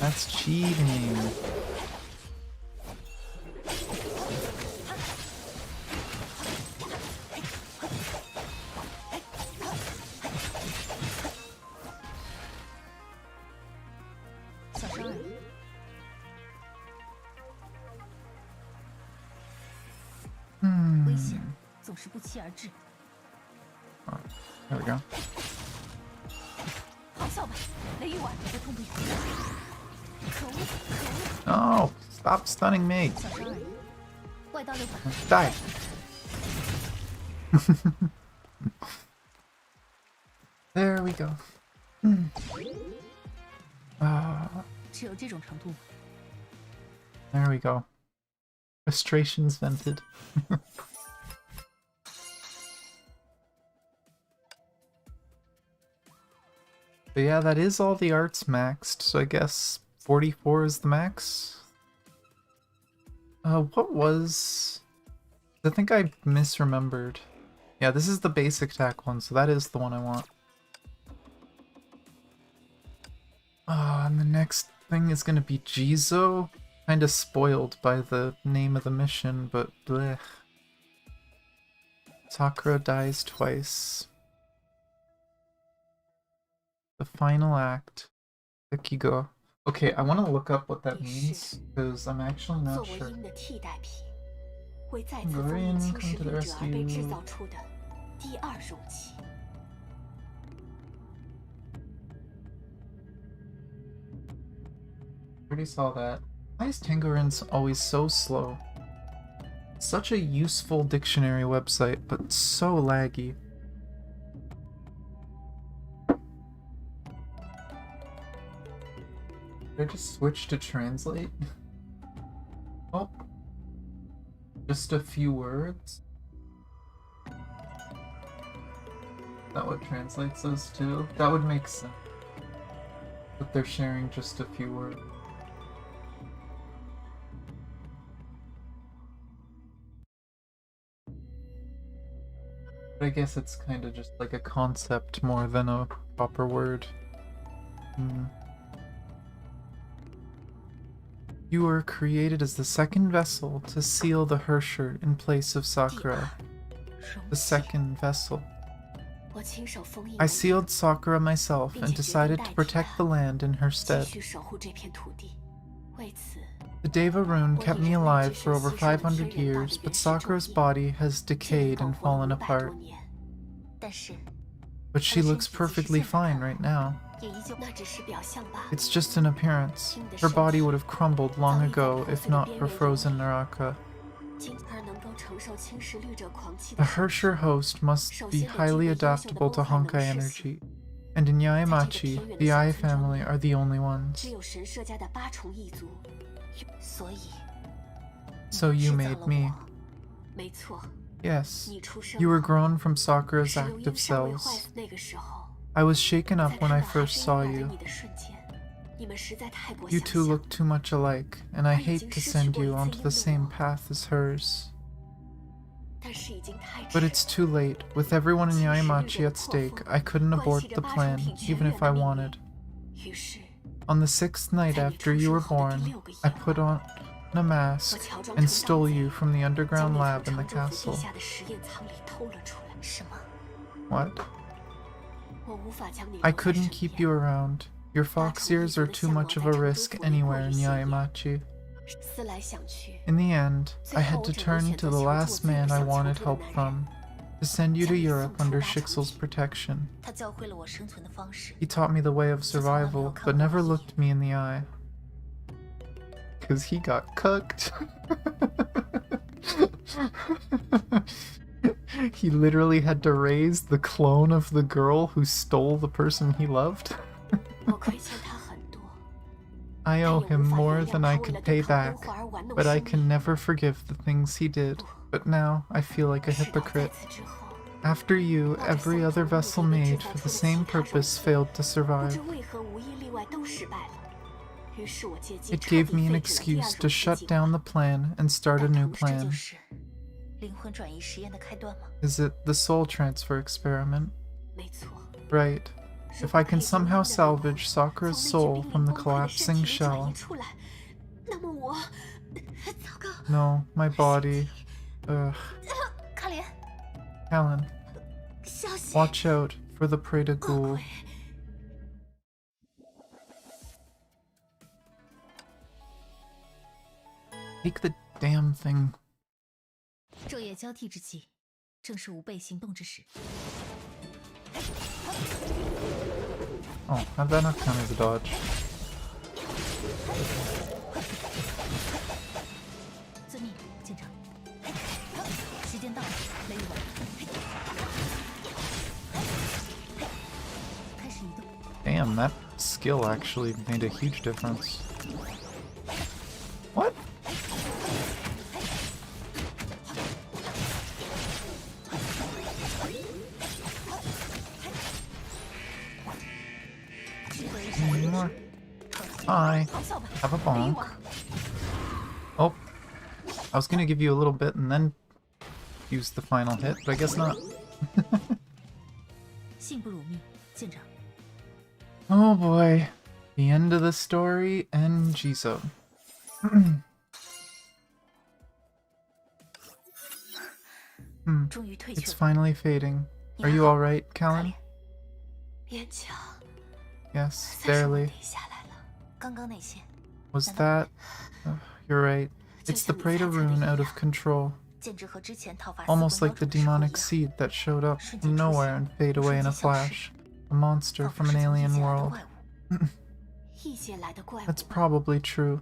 S1: That's cheating. Oh, there we go.
S2: 咆哮吧，雷雨丸，我痛不欲生。可恶，可恶！
S1: No! Stop stunning me!
S2: 小伤而已，外道六法。
S1: Die! There we go.
S2: 只有这种程度吗？
S1: There we go. Frustrations vented. But yeah, that is all the arts maxed, so I guess 44 is the max. What was... I think I misremembered. Yeah, this is the basic attack one, so that is the one I want. And the next thing is gonna be Jizo. Kinda spoiled by the name of the mission, but bleh. Sakura dies twice. The final act. Ikigo. Okay, I want to look up what that means, because I'm actually not
S3: 作为
S1: sure.
S3: 鹰的替代品，为再次封印侵蚀力者而被制造出的第二容器。
S1: Already saw that. Why is Tengorin's always so slow? Such a useful dictionary website, but so laggy. Did I just switch to translate? Oh. Just a few words? Is that what translates those to? That would make sense. But they're sharing just a few words. But I guess it's kind of just like a concept more than a proper word. You were created as the second vessel to seal the Hersher in place of Sakura. The second vessel. I sealed Sakura myself and decided to protect the land in her stead. The Deva Rune kept me alive for over 500 years, but Sakura's body has decayed and fallen apart. But she looks perfectly fine right now. It's just an appearance. Her body would have crumbled long ago if not for frozen Naraka. A Hersher host must be highly adaptable to Honkai energy, and in Yaimachi, the Ai family are the only ones. So you made me. Yes, you were grown from Sakura's active cells. I was shaken
S3: 在
S1: up when
S3: 看
S1: I
S3: 到
S1: first
S3: 阿
S1: saw
S3: 珍
S1: you.
S3: 来的你的瞬间，你们实在太过
S1: You
S3: 相
S1: two
S3: 像
S1: look too much alike, and I
S3: 而已
S1: hate
S3: 经
S1: to
S3: 失去
S1: send
S3: 过
S1: you
S3: 一次
S1: onto the
S3: 英
S1: same
S3: 的我，
S1: path as hers.
S3: 但是已经太
S1: But
S3: 迟。
S1: it's too late. With everyone in
S3: 侵蚀绿
S1: Yaimachi
S3: 人的
S1: at
S3: 破
S1: stake,
S3: 风
S1: I couldn't
S3: 关系
S1: abort
S3: 着
S1: the
S3: 八
S1: plan,
S3: 成品全
S1: even
S3: 员
S1: if
S3: 的
S1: I
S3: 命
S1: wanted.
S3: 运。于是，
S1: On the 6th night
S3: 在你
S1: after
S3: 出
S1: you
S3: 生
S1: were
S3: 后的第
S1: born,
S3: 6个夜
S1: I
S3: 晚，
S1: put on a
S3: 我
S1: mask
S3: 乔装
S1: and
S3: 成
S1: stole
S3: 盗
S1: you
S3: 贼，
S1: from the
S3: 将
S1: underground
S3: 你
S1: lab
S3: 从
S1: in the
S3: 常州府地
S1: castle.
S3: 下的实验舱里偷了出来。
S2: 什么？
S1: What?
S3: 我无法将你
S1: I
S3: 留在
S1: couldn't
S3: 身
S1: keep
S3: 边。
S1: you around. Your fox ears are too much of a risk anywhere in Yaimachi.
S3: 思来想去，
S1: In the end, I
S3: 最后
S1: had
S3: 我
S1: to
S3: 只能
S1: turn
S3: 选
S1: to
S3: 择
S1: the
S3: 求助我
S1: last
S3: 最不
S1: man I
S3: 想求
S1: wanted
S3: 助的
S1: help
S3: 男人，
S1: from, to send you to
S3: 将你
S1: Europe
S3: 送出
S1: under
S3: 大城
S1: Shixel's
S3: 去。
S1: protection.
S2: 他教会了我生存的方式。
S1: He taught me the way of survival, but never looked me in the eye. Cause he got cooked. He literally had to raise the clone of the girl who stole the person he loved.
S3: 我亏欠他很多，
S1: I
S3: 但
S1: owe
S3: 也
S1: him
S3: 无法
S1: more
S3: 原谅
S1: than
S3: 他
S1: I
S3: 为了
S1: could
S3: 对
S1: pay
S3: 抗恩
S1: back,
S3: 华而玩弄
S1: but I
S3: 生
S1: can
S3: 命。
S1: never forgive the things he did. But now I feel like a
S3: 事到在
S1: hypocrite.
S3: 此之后，
S1: After you, every other vessel made for the same purpose failed to
S3: 不
S1: survive.
S3: 知为何无一例外都失败了。于是我借机
S1: It
S3: 彻
S1: gave
S3: 底
S1: me an
S3: 废止了第二
S1: excuse
S3: 种
S1: to
S3: 计
S1: shut
S3: 划。
S1: down the plan and start a new
S2: 这
S1: plan.
S2: 就是灵魂转移实验的开端吗？
S1: Is it the soul transfer experiment?
S3: 没错，
S1: Right.
S3: 如
S1: If
S3: 果
S1: I
S3: 可
S1: can
S3: 以将
S1: somehow
S3: 阴的灵魂
S1: salvage Sakura's
S3: 从那具
S1: soul
S3: 濒
S1: from
S3: 临
S1: the
S3: 崩溃的身
S1: collapsing
S3: 体里转
S1: shell.
S3: 移出来，那么我，糟糕，
S1: No, my body. Ugh.
S2: 卡莲，
S1: Alan,
S3: 消息
S1: watch out for the Preda
S3: 恶
S1: Ghoul.
S3: 鬼。
S1: Take the damn thing.
S2: 昼夜交替之际，正是吾辈行动之时。
S1: Oh, how'd that not count as a dodge?
S2: 遵命，舰长。时间到了，雷雨王。开始移动。
S1: Damn, that skill actually made a huge difference. What? More. Hi. Have a bonk. Oh. I was gonna give you a little bit and then use the final hit, but I guess not.
S2: 信不辱命，舰长。
S1: Oh boy. The end of the story and Jizo. Hmm.
S2: 终于退却
S1: It's
S2: 了。
S1: finally fading. Are you alright, Callan?
S3: 勉强
S1: Yes,
S3: 算是稳
S1: barely.
S3: 定下来了。
S2: 刚刚那些，
S1: Was that... you're right. It's the Preda Rune out of control.
S2: 简直和之前讨伐
S1: Almost
S2: 四
S1: like
S2: 魂
S1: the
S2: 妖种
S1: demonic
S2: 的时候一样
S1: seed that showed up from nowhere and fade away in a flash. A monster
S2: 仿佛
S1: from
S2: 是
S1: an
S2: 从异
S1: alien
S2: 界来的
S1: world.
S2: 怪物。
S3: 异界来的怪物
S1: That's
S3: 吗？
S1: probably true.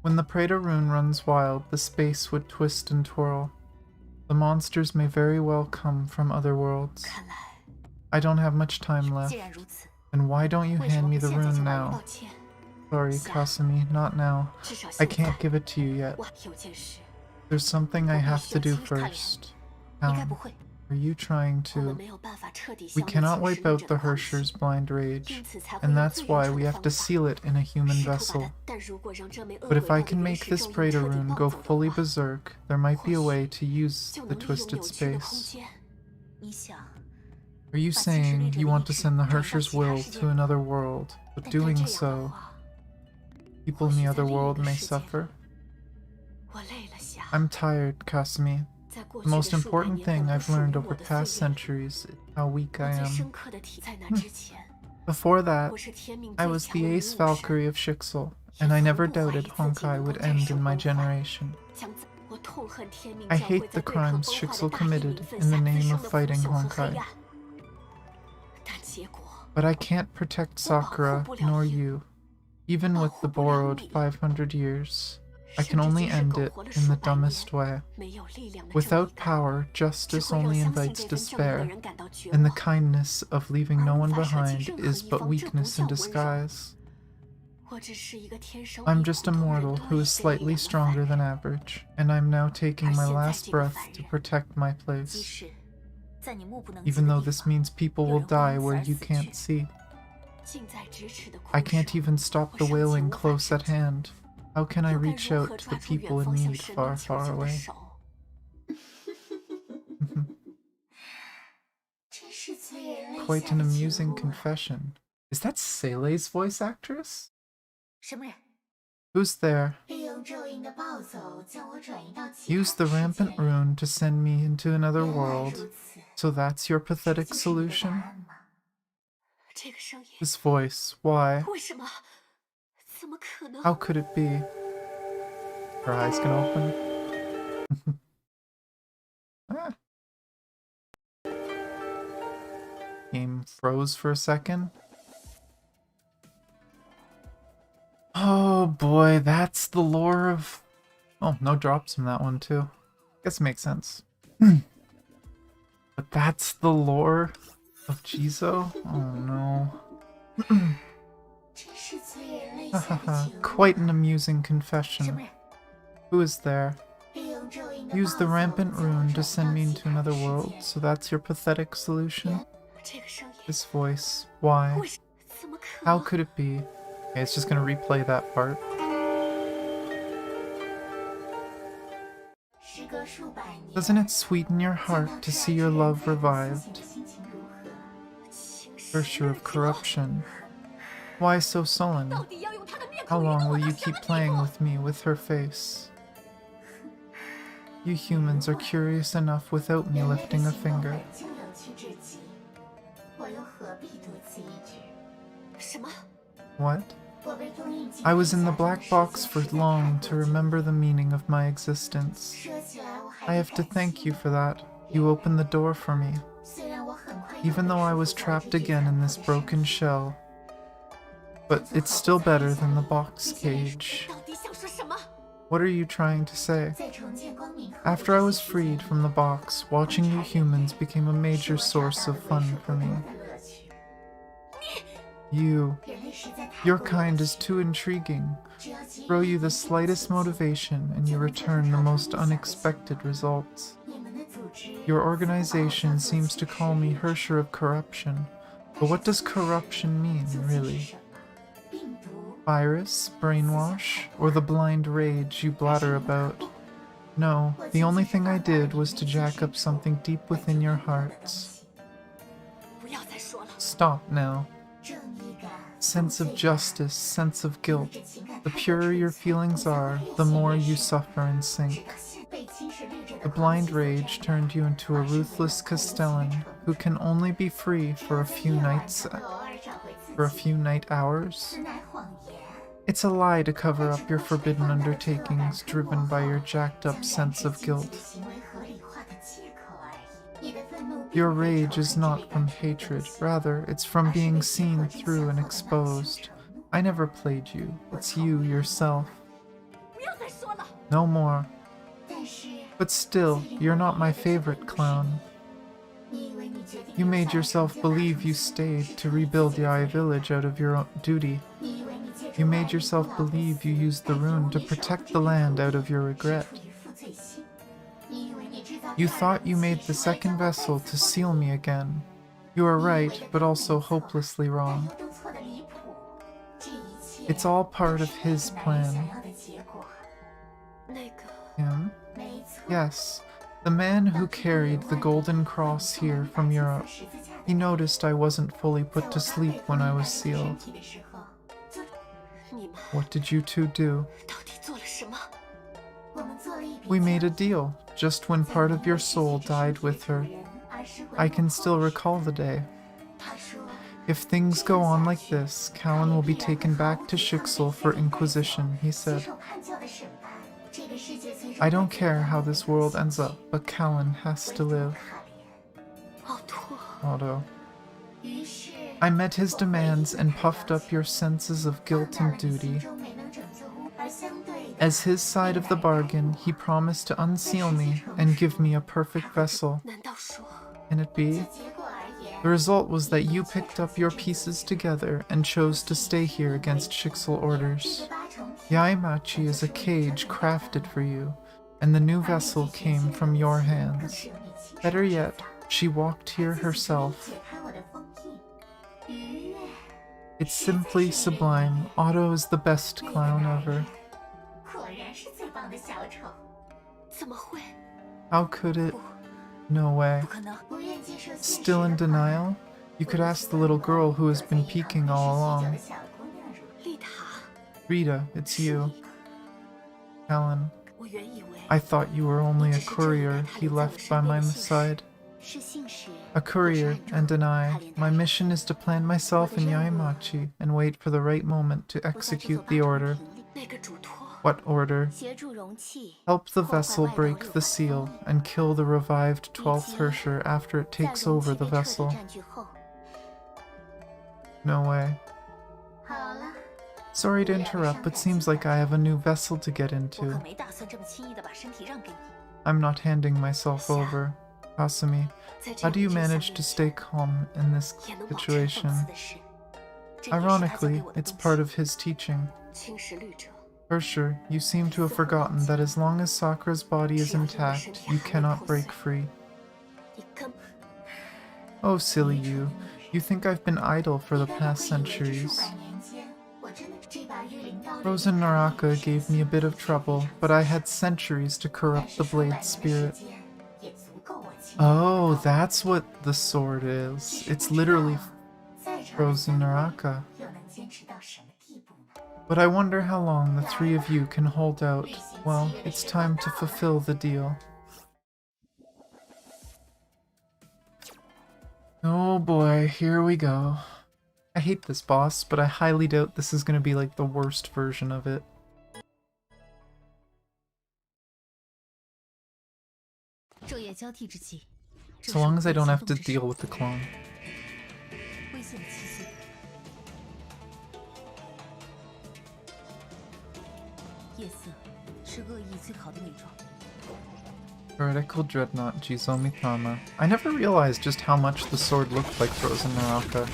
S1: When the Preda Rune runs wild, the space would twist and twirl. The monsters may very well come from other worlds.
S3: 看来，
S1: I don't have much time
S2: 既
S1: left.
S2: 然如此，
S1: Then why don't you
S2: 为什
S1: hand
S2: 么
S1: me
S2: 不
S1: the
S2: 现在就
S1: rune
S2: 来
S1: now?
S3: 抱歉，
S1: Sorry, Kasumi, not now.
S3: 至少
S1: I
S3: 现
S1: can't
S3: 在
S1: give it to you yet.
S3: 我有件事，
S1: There's something I have to do
S2: Kalyan.
S1: first.
S2: 应该不会。
S1: Are you trying
S3: 我们
S1: to...
S3: 没有办法彻底
S1: We
S3: 消灭
S1: cannot
S3: 侵
S1: wipe
S3: 蚀
S1: out
S3: 者
S1: the
S3: 的关系，
S1: Hershers' blind rage,
S3: 因此才会
S1: and
S3: 用
S1: that's
S3: 最
S1: why
S3: 原
S1: we
S3: 初的
S1: have
S3: 方
S1: to
S3: 法
S1: seal it in a human
S3: 试图把
S1: vessel.
S3: 它，但如果让这枚恶
S1: But
S3: 鬼
S1: if I
S3: 道
S1: can
S3: 的
S1: make
S3: 原
S1: this
S3: 始咒
S1: Preda
S3: 语彻底
S1: Rune
S3: 暴
S1: go
S3: 走的
S1: fully
S3: 话，
S1: berserk, there might be a
S3: 或许
S1: way to use
S3: 就
S1: the
S3: 能利用
S1: twisted
S3: 扭曲的空
S1: space.
S3: 间。
S2: 你想，
S1: Are you
S3: But
S1: saying you want to send the
S3: 转向
S1: Hershers'
S3: 其他
S1: will
S3: 世界
S1: to another world, but
S3: 但
S1: doing
S3: 这样的
S1: so,
S3: 话，
S1: people in the
S3: 或许在
S1: other
S3: 另一
S1: world
S3: 个
S1: may
S3: 世界
S1: suffer?
S3: 我累了下。
S1: I'm tired, Kasumi.
S3: 在过
S1: The
S3: 去的
S1: most
S3: 数百
S1: important
S3: 年
S1: thing
S3: 本不
S1: I've
S3: 属于
S1: learned
S3: 我
S1: over
S3: 的
S1: past
S3: 岁月，
S1: centuries is how weak
S3: 我
S1: I
S3: 最
S1: am.
S3: 深刻的体在那之前，
S1: Before that,
S3: 我是天命
S1: I
S3: 最
S1: was
S3: 强
S1: the
S3: 的女
S1: Ace
S3: 武神，
S1: Valkyrie of Shixel, and I never doubted Honkai would end in my generation.
S3: 将我痛恨天命
S1: I
S3: 教会
S1: hate
S3: 在
S1: the
S3: 对抗
S1: crimes
S3: 崩坏
S1: Shixel
S3: 的大义
S1: committed
S3: 名分
S1: in the
S3: 下滋
S1: name
S3: 生
S1: of
S3: 的腐
S1: fighting
S3: 朽和黑
S1: Honkai.
S3: 暗。但结果，
S1: But I can't protect Sakura nor you. Even with the borrowed 500 years, I
S3: 甚
S1: can
S3: 至
S1: only
S3: 即使
S1: end
S3: 苟
S1: it
S3: 活了
S1: in
S3: 数
S1: the
S3: 百年，
S1: dumbest way.
S3: 没有力量的正义
S1: Without
S3: 感，
S1: power,
S3: 只
S1: justice
S3: 会让
S1: only
S3: 相信
S1: invites
S3: 这份正义的
S1: despair,
S3: 人感到绝
S1: and the
S3: 望，
S1: kindness of leaving no
S3: 而
S1: one
S3: 无法舍弃
S1: behind
S3: 任何
S1: is
S3: 一
S1: but
S3: 方，这不
S1: weakness
S3: 叫
S1: in
S3: 温柔。
S1: disguise.
S3: 我只是一个天生
S1: I'm
S3: 比
S1: just
S3: 普
S1: a
S3: 通人
S1: mortal
S3: 多
S1: who
S3: 一
S1: is
S3: 些力
S1: slightly
S3: 量的凡
S1: stronger
S3: 人。
S1: than average, and I'm now taking my
S3: 而现在
S1: last
S3: 这个
S1: breath
S3: 凡
S1: to
S3: 人，
S1: protect my
S3: 即
S1: place.
S3: 使
S2: 在你目不能及
S1: Even
S2: 的
S1: though
S2: 地
S1: this
S2: 方，
S1: means people
S2: 有
S1: will
S2: 人会
S1: die
S2: 因此
S1: where
S2: 而
S1: you
S2: 死
S1: can't
S2: 去。
S1: see.
S3: 近在咫尺的
S1: I
S3: 困
S1: can't
S3: 兽，
S1: even stop the
S3: 我尚且
S1: wailing
S3: 无法
S1: close
S3: 挣
S1: at
S3: 扎，
S1: hand. How can I
S3: 又该
S1: reach
S3: 如
S1: out
S3: 何
S1: to the
S3: 抓住远
S1: people in
S3: 方向
S1: need
S3: 神
S1: far,
S3: 明求
S1: far
S3: 救的
S1: away?
S3: 手？真是催人泪
S1: Quite
S3: 下
S1: an
S3: 的情
S1: amusing
S3: 路啊！
S1: confession. Is that Sele's voice actress?
S2: 什么人？
S1: Who's there?
S3: 利用咒印的暴走将我转移到其
S1: Use
S3: 他
S1: the
S3: 的世界
S1: rampant
S3: 里。
S1: rune to send me into another
S3: 原来
S1: world.
S3: 如此，
S1: So that's your
S3: 这
S1: pathetic
S3: 就是你的答
S1: solution?
S3: 案吗？这个声音，
S1: This voice, why?
S3: 为什么？怎么可能？
S1: How could it be? Her eyes can open. Ah. Game froze for a second. Oh boy, that's the lore of... Oh, no drops from that one too. Guess it makes sense. But that's the lore of Jizo? Oh no.
S3: 真是催人泪下的
S1: Hahaha,
S3: 情路
S1: quite an
S3: 啊！
S1: amusing
S2: 什
S1: confession.
S2: 么人？
S1: Who is there?
S3: 利用咒印的
S1: Use
S3: 暴
S1: the
S3: 走
S1: rampant
S3: 将我
S1: rune
S3: 转
S1: to
S3: 移
S1: send
S3: 到
S1: me
S3: 其
S1: into
S3: 他的
S1: another
S3: 世
S1: world,
S3: 界。
S1: so that's your pathetic solution?
S3: 这个声音，
S1: This voice, why?
S3: 为什怎么可
S1: How
S3: 能？
S1: could it be? Okay, it's just gonna replay that part.
S3: 时隔数百年，
S1: Doesn't it sweeten your heart to see your love revived?
S3: 心情如何？
S1: Cursor of corruption. Why so sullen?
S3: 到底要用他的面
S1: How
S3: 孔移
S1: long
S3: 动我
S1: will
S3: 到
S1: you
S3: 什么
S1: keep
S3: 地
S1: playing
S3: 步？
S1: with me with her face? You humans are curious enough without me
S3: 人类的
S1: lifting a
S3: 行动
S1: finger.
S3: 本就有趣至极，我又何必独自一掷？什么？
S1: What?
S3: 我被封印进
S1: I was in the
S3: 地下
S1: black
S3: 中
S1: box
S3: 时
S1: for
S3: 间实在
S1: long
S3: 太
S1: to
S3: 过久
S1: remember the meaning of my existence.
S3: 说起来我还
S1: I
S3: 得
S1: have to
S3: 感
S1: thank
S3: 谢
S1: you
S3: 你
S1: for that. You opened the door for me.
S3: 虽然我很快
S1: Even though I was trapped again in this broken shell. But it's still better than the box cage.
S3: 到底想说什么？
S1: What are you trying to say?
S3: 在重见光明后
S1: After I was freed from the box, watching you humans became a major source of fun for me. You,
S3: 人类实在太
S1: your
S3: 过有
S1: kind is
S3: 趣
S1: too intriguing.
S3: 只要给予
S1: Throw
S3: 一
S1: you the
S3: 点点
S1: slightest
S3: 刺激
S1: motivation and you return the most unexpected results.
S3: 你们的组织
S1: Your
S3: 似乎把我
S1: organization
S3: 当作
S1: seems to
S3: 骑士
S1: call me
S3: 一样
S1: Hersher of Corruption. But what does corruption mean,
S3: 究竟是
S1: really?
S3: 什么？病毒
S1: Virus, brainwash, or the blind rage you blatter about? No, the only thing I did was to jack up something deep within your hearts.
S3: 不要再说了。
S1: Stop now.
S3: 正义感
S1: Sense of justice, sense of guilt.
S3: 是情感
S1: The
S3: 太过
S1: purer
S3: 纯
S1: your
S3: 粹
S1: feelings are, the more you suffer and
S3: 直
S1: sink.
S3: 到现被侵蚀律者的
S1: The
S3: 狂
S1: blind
S3: 气所
S1: rage
S3: 占
S1: turned you into a ruthless castellan who can only be free for a few nights,
S3: 偶尔找回自
S1: for a
S3: 己
S1: few night hours.
S3: 此乃谎言。
S1: It's a lie to cover up your forbidden undertakings driven by your jacked up sense of guilt.
S3: 行为合理化的借口而已。你的愤怒并
S1: Your
S3: 非
S1: rage
S3: 仇
S1: is
S3: 恨
S1: not
S3: 这类
S1: from
S3: 的偏执
S1: hatred,
S3: 之所
S1: rather, it's from
S3: 而是
S1: being
S3: 被
S1: seen
S3: 迫进
S1: through and
S3: 行后的
S1: exposed.
S3: 恼羞成怒。
S1: I never played you, it's you yourself.
S3: 不要再说了。
S1: No more.
S3: 但是
S1: But still, you're not my favorite clown.
S3: 你以为你决定
S1: You
S3: 留
S1: made
S3: 下来
S1: yourself
S3: 重建大
S1: believe
S3: 城
S1: you
S3: 市
S1: stayed to rebuild Yai village out of your own duty.
S3: 你以为你借助
S1: You
S3: 外
S1: made
S3: 力
S1: yourself
S3: 不劳而
S1: believe you
S3: 死
S1: used the
S3: 代替
S1: rune
S3: 无
S1: to
S3: 理手
S1: protect
S3: 段
S1: the
S3: 的
S1: land
S3: 保
S1: out
S3: 护
S1: of your
S3: 是
S1: regret.
S3: 出于负罪心。你以为你制造
S1: You
S3: 第二
S1: thought
S3: 个
S1: you
S3: 武
S1: made
S3: 器
S1: the
S3: 是为
S1: second
S3: 将我
S1: vessel
S3: 再
S1: to
S3: 次
S1: seal
S3: 封
S1: me
S3: 印。
S1: again. You are
S3: 你以为
S1: right,
S3: 的
S1: but
S3: 判断
S1: also
S3: 没错，
S1: hopelessly
S3: 但
S1: wrong.
S3: 又都错得离谱。这一切
S1: It's all part of
S3: 都
S1: his
S3: 是你
S1: plan.
S3: 想要的结果。那个，
S1: Him?
S3: 没错。
S1: Yes, the man who carried the golden cross here from Europe. He noticed I wasn't fully put to sleep when I was sealed.
S3: 你们
S1: What did you two do?
S3: 到底做了什么？我们做了一笔
S1: We made a
S3: 交易
S1: deal, just when part of your soul died with her. I can still recall the day.
S3: 他说
S1: If things go on like this, Callan will be taken back to Shixel for Inquisition, he
S3: 接
S1: said.
S3: 受叛教的审判，这个世界最终
S1: I don't care how this world ends up, but Callan has to live.
S3: 奥托。
S1: Otto.
S3: 于是
S1: I met his demands and puffed up your senses of guilt and duty.
S3: 中没能拯救乌，而相对的
S1: As his side of the bargain, he promised to unseal me and give me a perfect vessel.
S3: 难道说
S1: Can it be?
S3: 就结果而言，
S1: The result was that you picked up your pieces together and chose to stay here against Shixel orders.
S3: 八重天
S1: Yaimachi is a cage crafted for you, and the new vessel came from your
S3: 更
S1: hands.
S3: 是有你亲手
S1: Better yet, She walked here herself. It's simply sublime. Otto is the best clown ever. How could it? No way. Still in denial? You could ask the little girl who has been peeking all along. Rita, it's you. Helen. I thought you were only a courier he left by my side. A courier and an eye. My mission is to plant myself in Yaimachi and wait for the right moment to execute the order. What order? Help the vessel break the seal and kill the revived 12th Herrscher after it takes over the vessel. No way. Sorry to interrupt, but seems like I have a new vessel to get into. I'm not handing myself over. Kasumi, how do you manage to stay calm in this situation? Ironically, it's part of his teaching. Herrscher, you seem to have forgotten that as long as Sakura's body is intact, you cannot break free. Oh, silly you. You think I've been idle for the past centuries. Frozen Naraka gave me a bit of trouble, but I had centuries to corrupt the blade spirit. Oh, that's what the sword is. It's literally Frozen Naraka. But I wonder how long the three of you can hold out. Well, it's time to fulfill the deal. Oh boy, here we go. I hate this boss, but I highly doubt this is gonna be like the worst version of it. So long as I don't have to deal with the clone. Heretical Dreadnought Jizomitama. I never realized just how much the sword looked like Frozen Naraka.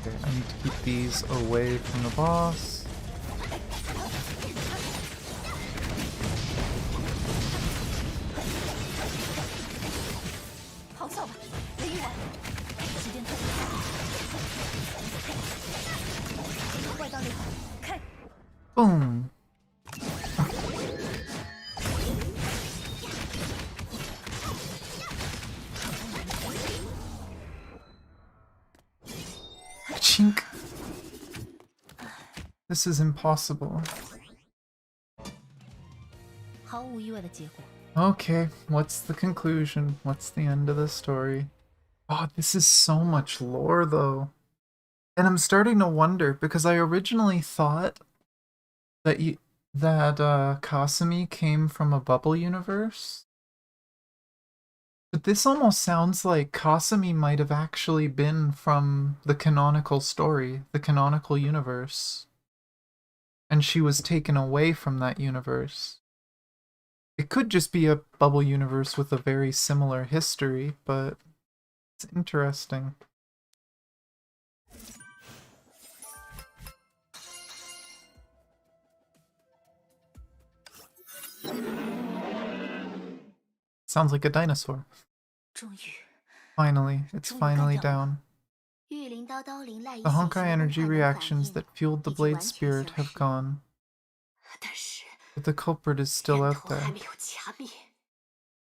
S1: Okay, I need to keep these away from the boss. Boom! Chink! This is impossible. Okay, what's the conclusion? What's the end of the story? Oh, this is so much lore, though. And I'm starting to wonder, because I originally thought that Kasumi came from a bubble universe. But this almost sounds like Kasumi might have actually been from the canonical story, the canonical universe. And she was taken away from that universe. It could just be a bubble universe with a very similar history, but it's interesting. Sounds like a dinosaur. Finally, it's finally down. The Honkai energy reactions that fueled the blade spirit have gone. But the culprit is still out there.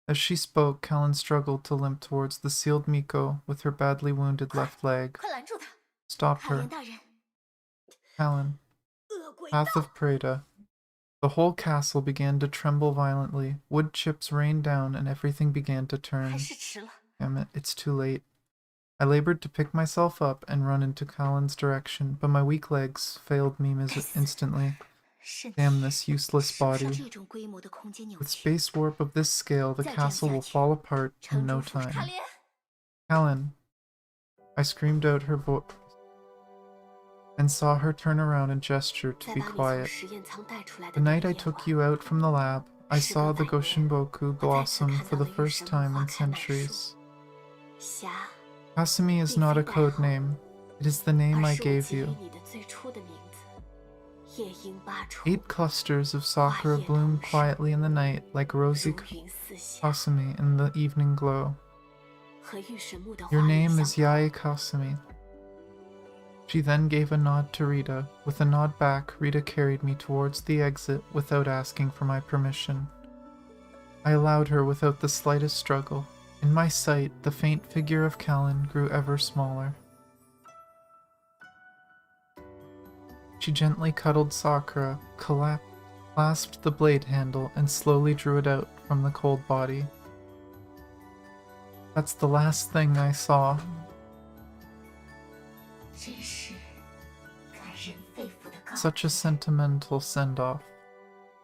S1: As she spoke, Kallen struggled to limp towards the sealed Miko with her badly wounded left leg. Stop her. Kallen. Path of Preda. The whole castle began to tremble violently. Wood chips rained down and everything began to turn. Damn it, it's too late. I labored to pick myself up and run into Kallen's direction, but my weak legs failed me instantly. Damn this useless body. With space warp of this scale, the castle will fall apart in no time. Kallen. I screamed out her voice and saw her turn around and gesture to be quiet. The night I took you out from the lab, I saw the Goshinboku blossom for the first time in centuries.
S3: 霞
S1: Kasumi is not a code name. It is the name I
S3: 而是我
S1: gave
S3: 给予
S1: you.
S3: 你的最初的名字。夜莺八重，
S1: 8 clusters of sakura bloom quietly in the night like rosy
S3: 如云四霞，
S1: Kasumi in the evening glow.
S3: 和御神木的
S1: Your
S3: 花语
S1: name
S3: 相
S1: is
S3: 同。
S1: Yae Kasumi. She then gave a nod to Rita. With a nod back, Rita carried me towards the exit without asking for my permission. I allowed her without the slightest struggle. In my sight, the faint figure of Callan grew ever smaller. She gently cuddled Sakura, clasped the blade handle, and slowly drew it out from the cold body. That's the last thing I saw.
S3: 真是感人肺腑的告
S1: Such a sentimental send-off.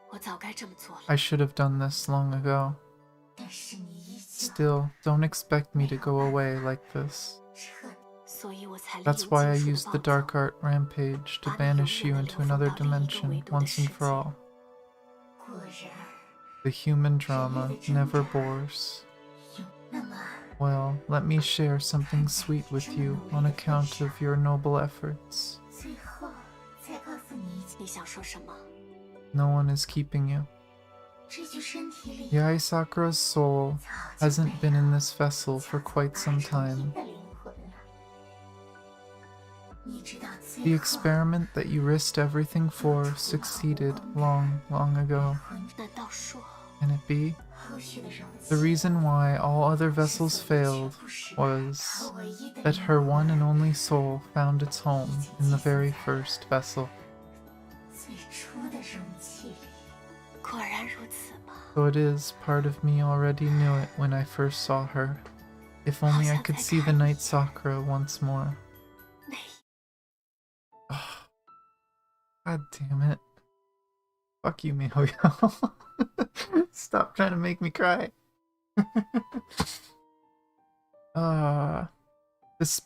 S3: 我早该这么做了，
S1: I should have done this long ago.
S3: 但是你依旧
S1: Still, don't expect me to go away like this.
S3: 彻底，所以我才利
S1: That's
S3: 用
S1: why I
S3: 金
S1: used
S3: 属
S1: the
S3: 的暴
S1: Dark
S3: 躁，
S1: Art Rampage to banish you into another dimension once and for all.
S3: 果然
S1: The human drama never bores.
S3: 有那么
S1: Well, let me share something sweet with you on account of your noble efforts.
S3: 最后再告诉你你想说什么。
S1: No one is keeping you.
S3: 这具身体里
S1: Yae Sakura's soul
S3: 早就
S1: hasn't
S3: 被
S1: been in this vessel for quite some
S3: 成
S1: time.
S3: 阴的灵魂了。你知道
S1: The
S3: 最后
S1: experiment that you risked everything for succeeded long, long ago.
S3: 难道说
S1: Can it be?
S3: 后续的容
S1: The
S3: 器
S1: reason why all other vessels failed was
S3: 和唯一的
S1: that her one and only soul found its home in the very first vessel.
S3: 最初的容器里，果然如此吗？
S1: So it is, part of me already knew it when I first saw her. If only I could see the night Sakura once more.
S3: 那
S1: God damn it. Fuck you, MiHoYo. Stop trying to make me cry. This...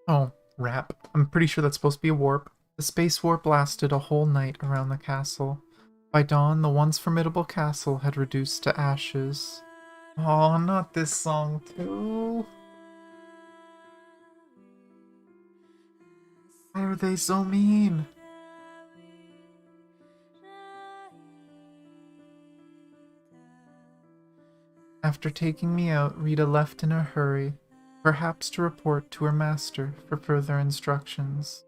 S1: Oh, rap. I'm pretty sure that's supposed to be a warp. The space warp lasted a whole night around the castle. By dawn, the once formidable castle had reduced to ashes. Oh, not this song, too. Why are they so mean? After taking me out, Rita left in a hurry, perhaps to report to her master for further instructions.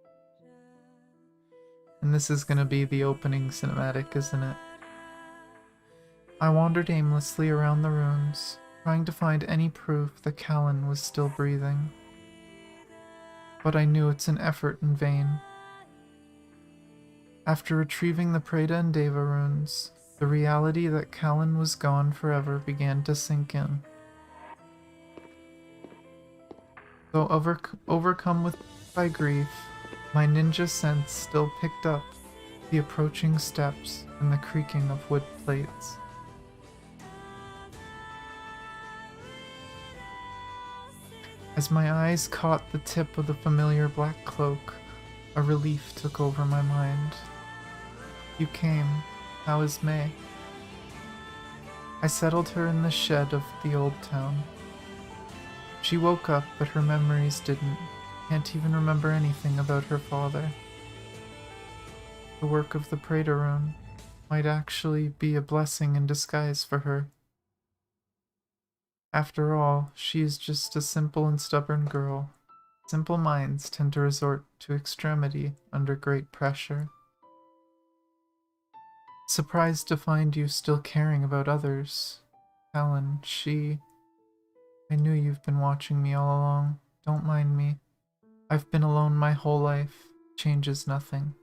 S1: And this is gonna be the opening cinematic, isn't it? I wandered aimlessly around the ruins, trying to find any proof that Callan was still breathing. But I knew it's an effort in vain. After retrieving the Preda and Deva runes, the reality that Callan was gone forever began to sink in. Though overcome by grief, my ninja sense still picked up the approaching steps and the creaking of wood plates. As my eyes caught the tip of the familiar black cloak, a relief took over my mind. You came. How is May? I settled her in the shed of the old town. She woke up, but her memories didn't. Can't even remember anything about her father. The work of the Preda Rune might actually be a blessing in disguise for her. After all, she is just a simple and stubborn girl. Simple minds tend to resort to extremity under great pressure. Surprised to find you still caring about others. Callan, I knew you've been watching me all along. Don't mind me. I've been alone my whole life. Changes nothing.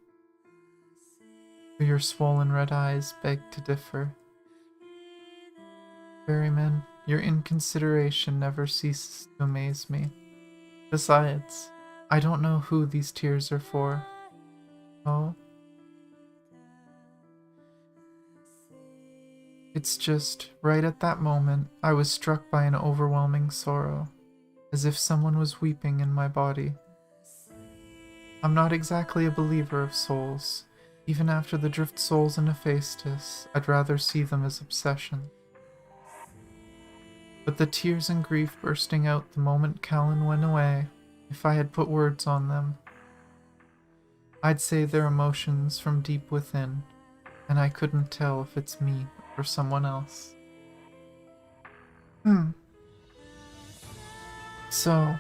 S1: Your swollen red eyes beg to differ. Ferryman, your inconsideration never ceases to amaze me. Besides, I don't know who these tears are for. Oh? It's just, right at that moment, I was struck by an overwhelming sorrow, as if someone was weeping in my body. I'm not exactly a believer of souls. Even after the drift souls in Hephaestus, I'd rather see them as obsession. But the tears and grief bursting out the moment Callan went away, if I had put words on them, I'd say they're emotions from deep within, and I couldn't tell if it's me or someone else. So,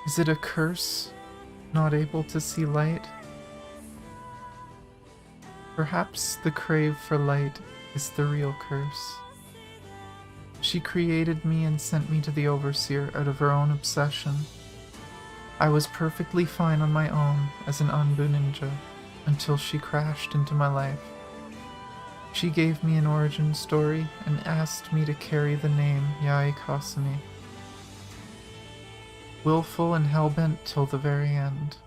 S1: is it a curse, not able to see light? Perhaps the crave for light is the real curse. She created me and sent me to the Overseer out of her own obsession. I was perfectly fine on my own as an Anbu ninja until she crashed into my life. She gave me an origin story and asked me to carry the name Yae Kasumi. Willful and hellbent till the very end.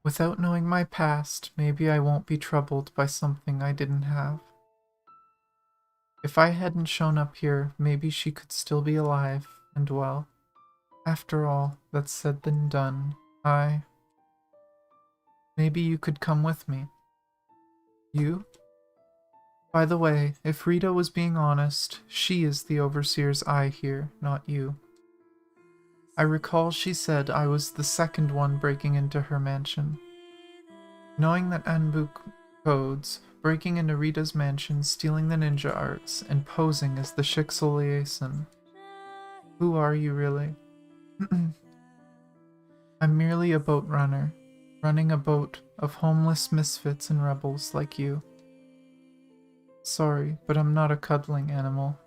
S1: Without knowing my past, maybe I won't be troubled by something I didn't have. If I hadn't shown up here, maybe she could still be alive and well. After all that's said and done, maybe you could come with me. You? By the way, if Rita was being honest, she is the Overseer's eye here, not you. I recall she said I was the second one breaking into her mansion. Knowing that Anbu codes, breaking into Rita's mansion, stealing the ninja arts, and posing as the Shixel liaison. Who are you really? I'm merely a boat runner, running a boat of homeless misfits and rebels like you. Sorry, but I'm not a cuddling animal.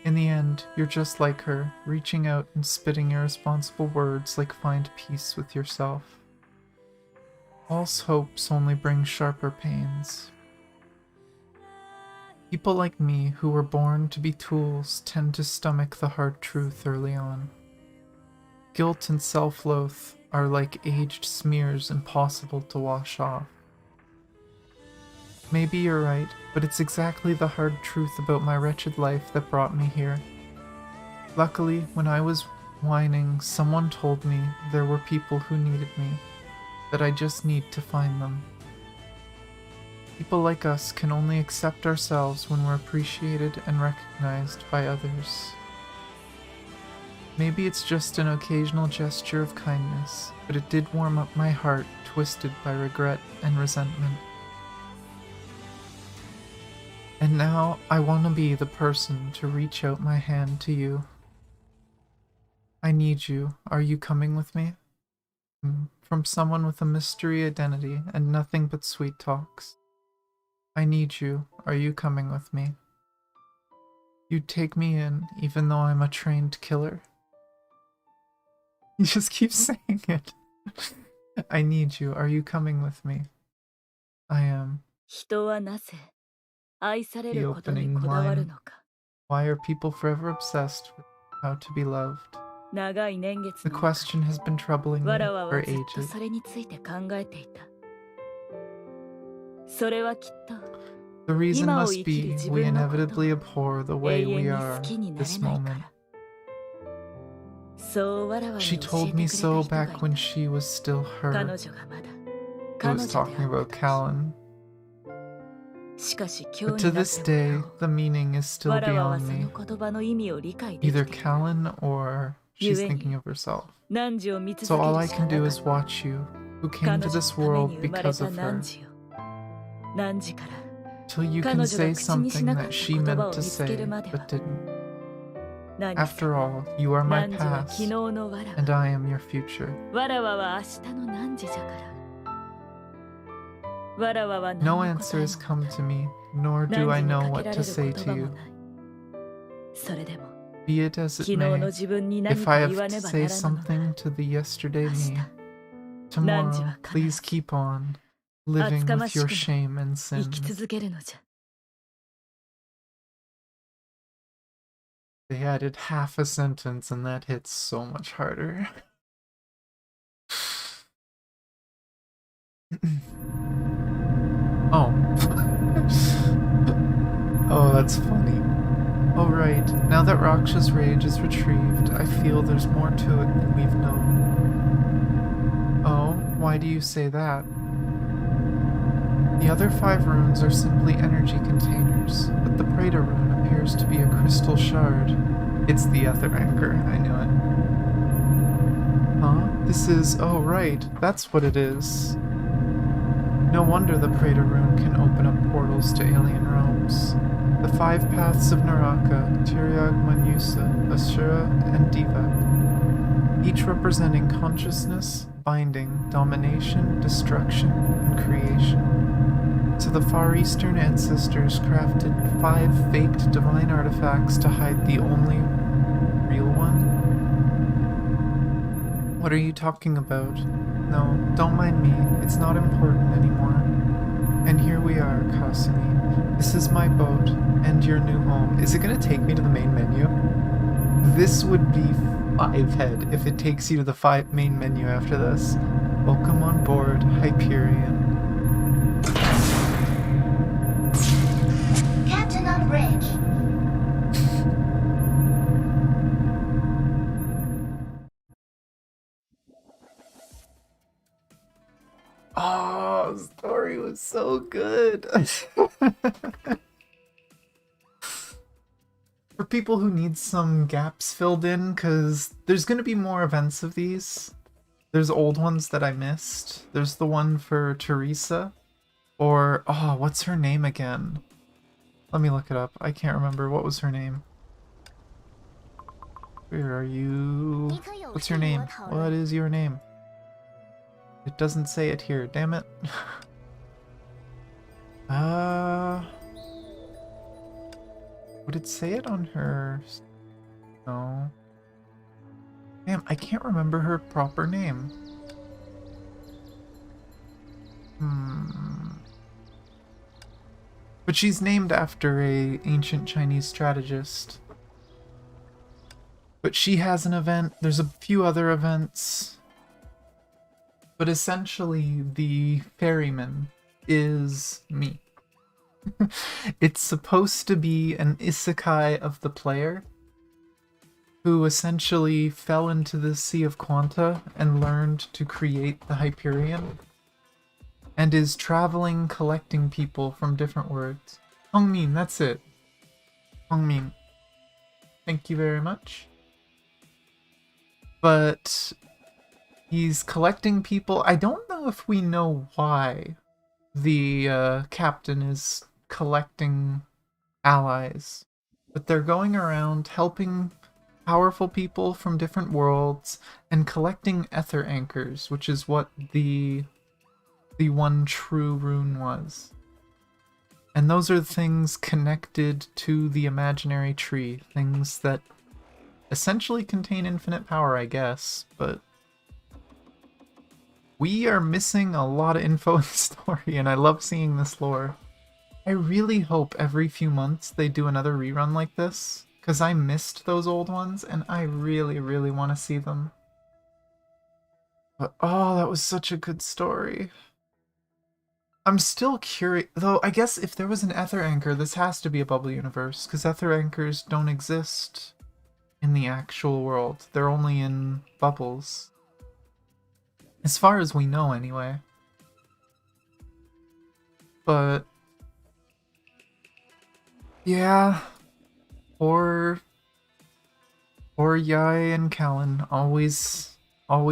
S1: In the end, you're just like her, reaching out and spitting irresponsible words like find peace with yourself. False hopes only bring sharper pains. People like me, who were born to be tools, tend to stomach the hard truth early on. Guilt and self-loath are like aged smears impossible to wash off. Maybe you're right, but it's exactly the hard truth about my wretched life that brought me here. Luckily, when I was whining, someone told me there were people who needed me, that I just need to find them. People like us can only accept ourselves when we're appreciated and recognized by others. Maybe it's just an occasional gesture of kindness, but it did warm up my heart, twisted by regret and resentment. And now I want to be the person to reach out my hand to you. I need you. Are you coming with me? From someone with a mystery identity and nothing but sweet talks. I need you. Are you coming with me? You'd take me in, even though I'm a trained killer. You just keep saying it. I need you. Are you coming with me? I am. The opening line. Why are people forever obsessed with how to be loved? The question has been troubling me for ages. The reason must be we inevitably abhor the way we are this moment. She told me so back when she was still her. I was talking about Callan. But to this day, the meaning is still beyond me. Either Callan or she's thinking of herself. So all I can do is watch you, who came to this world because of her. Till you can say something that she meant to say, but didn't. After all, you are my past, and I am your future. No answer has come to me, nor do I know what to say to you. Be it as it may, if I have to say something to the yesterday me, tomorrow, please keep on living with your shame and sin. They added half a sentence and that hits so much harder. Oh. Oh, that's funny. Oh right, now that Raksha's rage is retrieved, I feel there's more to it than we've known. Oh, why do you say that? The other 5 runes are simply energy containers, but the Preta rune appears to be a crystal shard. It's the Ether Anchor, I knew it. Huh? This is... oh right, that's what it is. No wonder the Preta rune can open up portals to alien realms. The 5 paths of Naraka, Tiryag, Manyusa, Ashura, and Diva, each representing consciousness, binding, domination, destruction, and creation. So the Far Eastern ancestors crafted 5 faked divine artifacts to hide the only real one? What are you talking about? No, don't mind me. It's not important anymore. And here we are, Kasumi. This is my boat, and your new home. Is it gonna take me to the main menu? This would be 5 head if it takes you to the main menu after this. Welcome on board, Hyperion.
S2: Captain on bridge.
S1: Oh, the story was so good. For people who need some gaps filled in, because there's going to be more events of these. There's old ones that I missed. There's the one for Teresa. Or, oh, what's her name again? Let me look it up. I can't remember. What was her name? Where are you? What's your name? What is your name? It doesn't say it here, damn it. Would it say it on her? No. Damn, I can't remember her proper name. But she's named after a ancient Chinese strategist. But she has an event, there's a few other events. But essentially, the ferryman is me. It's supposed to be an isekai of the player, who essentially fell into the Sea of Quanta and learned to create the Hyperion, and is traveling collecting people from different worlds. Hongmin, that's it. Hongmin. Thank you very much. But he's collecting people. I don't know if we know why the captain is collecting allies, but they're going around helping powerful people from different worlds and collecting ether anchors, which is what the one true rune was. And those are things connected to the imaginary tree, things that essentially contain infinite power, I guess, but we are missing a lot of info in the story, and I love seeing this lore. I really hope every few months they do another rerun like this, because I missed those old ones, and I really, really want to see them. But oh, that was such a good story. I'm still curious, though I guess if there was an ether anchor, this has to be a bubble universe, because ether anchors don't exist in the actual world. They're only in bubbles. As far as we know, anyway. But yeah, poor Yai and Callan, always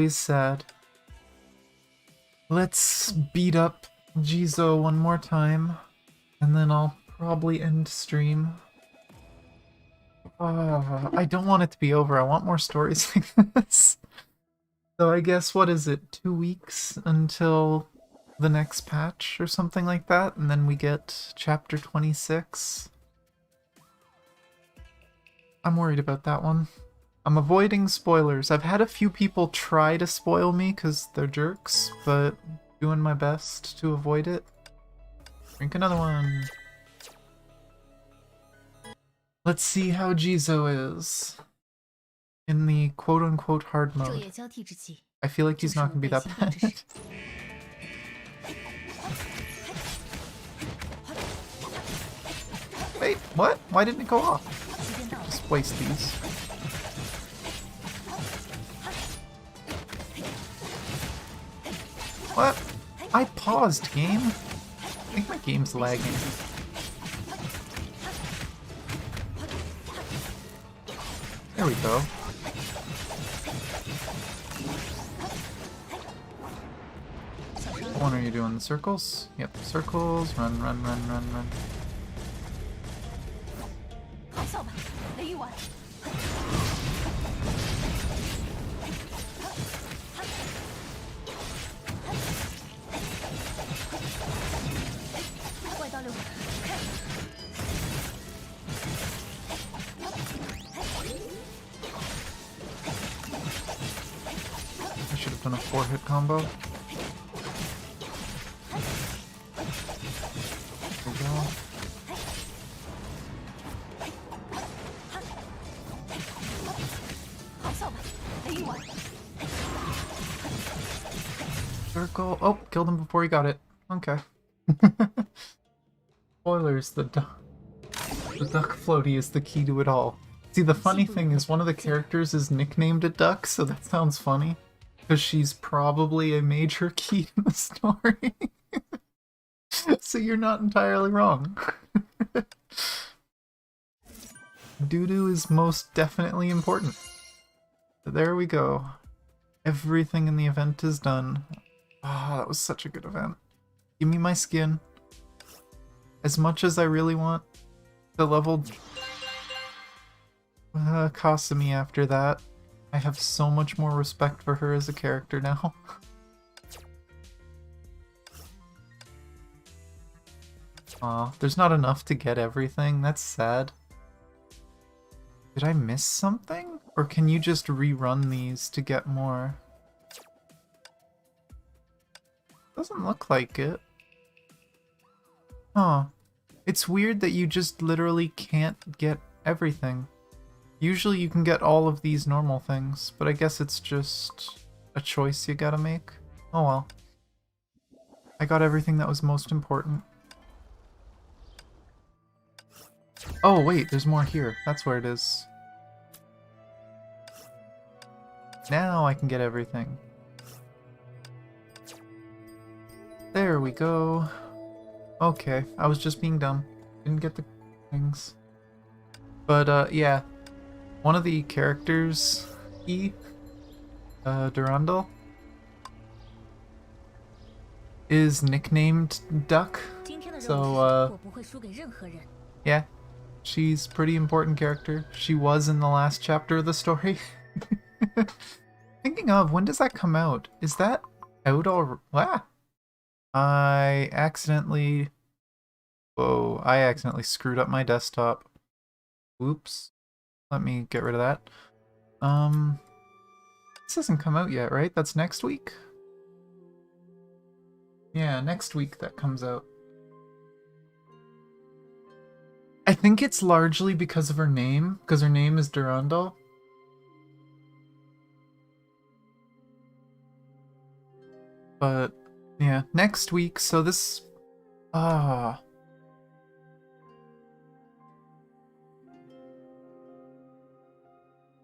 S1: sad. Let's beat up Jizo one more time, and then I'll probably end stream. I don't want it to be over. I want more stories like this. So I guess, what is it, 2 weeks until the next patch or something like that, and then we get chapter 26. I'm worried about that one. I'm avoiding spoilers. I've had a few people try to spoil me because they're jerks, but doing my best to avoid it. Drink another one. Let's see how Jizo is in the quote-unquote hard mode. I feel like he's not gonna be that bad. Wait, what? Why didn't it go off? Just waste these. What? I paused, game. I think my game's lagging. There we go. What one are you doing? The circles? Yep, circles. Run, run, run, run, run.
S2: 好笑吧，雷玉丸。外道六，开。
S1: I should have done a 4-hit combo. There we go. Circle. Oh, killed him before he got it. Okay. Spoilers, the duck floaty is the key to it all. See, the funny thing is one of the characters is nicknamed a duck, so that sounds funny. Because she's probably a major key in the story. So you're not entirely wrong. Doo-doo is most definitely important. There we go. Everything in the event is done. Ah, that was such a good event. Give me my skin. As much as I really want the leveled Kasumi after that. I have so much more respect for her as a character now. Aw, there's not enough to get everything. That's sad. Did I miss something? Or can you just rerun these to get more? Doesn't look like it. Huh. It's weird that you just literally can't get everything. Usually you can get all of these normal things, but I guess it's just a choice you gotta make. Oh well. I got everything that was most important. Oh wait, there's more here. That's where it is. Now I can get everything. There we go. Okay, I was just being dumb. Didn't get the things. But yeah. One of the characters, Durandal, is nicknamed Duck, so yeah, she's a pretty important character. She was in the last chapter of the story. Thinking of, when does that come out? Is that out already? Ah! I accidentally screwed up my desktop. Whoops. Let me get rid of that. This hasn't come out yet, right? That's next week? Yeah, next week that comes out. I think it's largely because of her name, because her name is Durandal. But, yeah, next week, so this...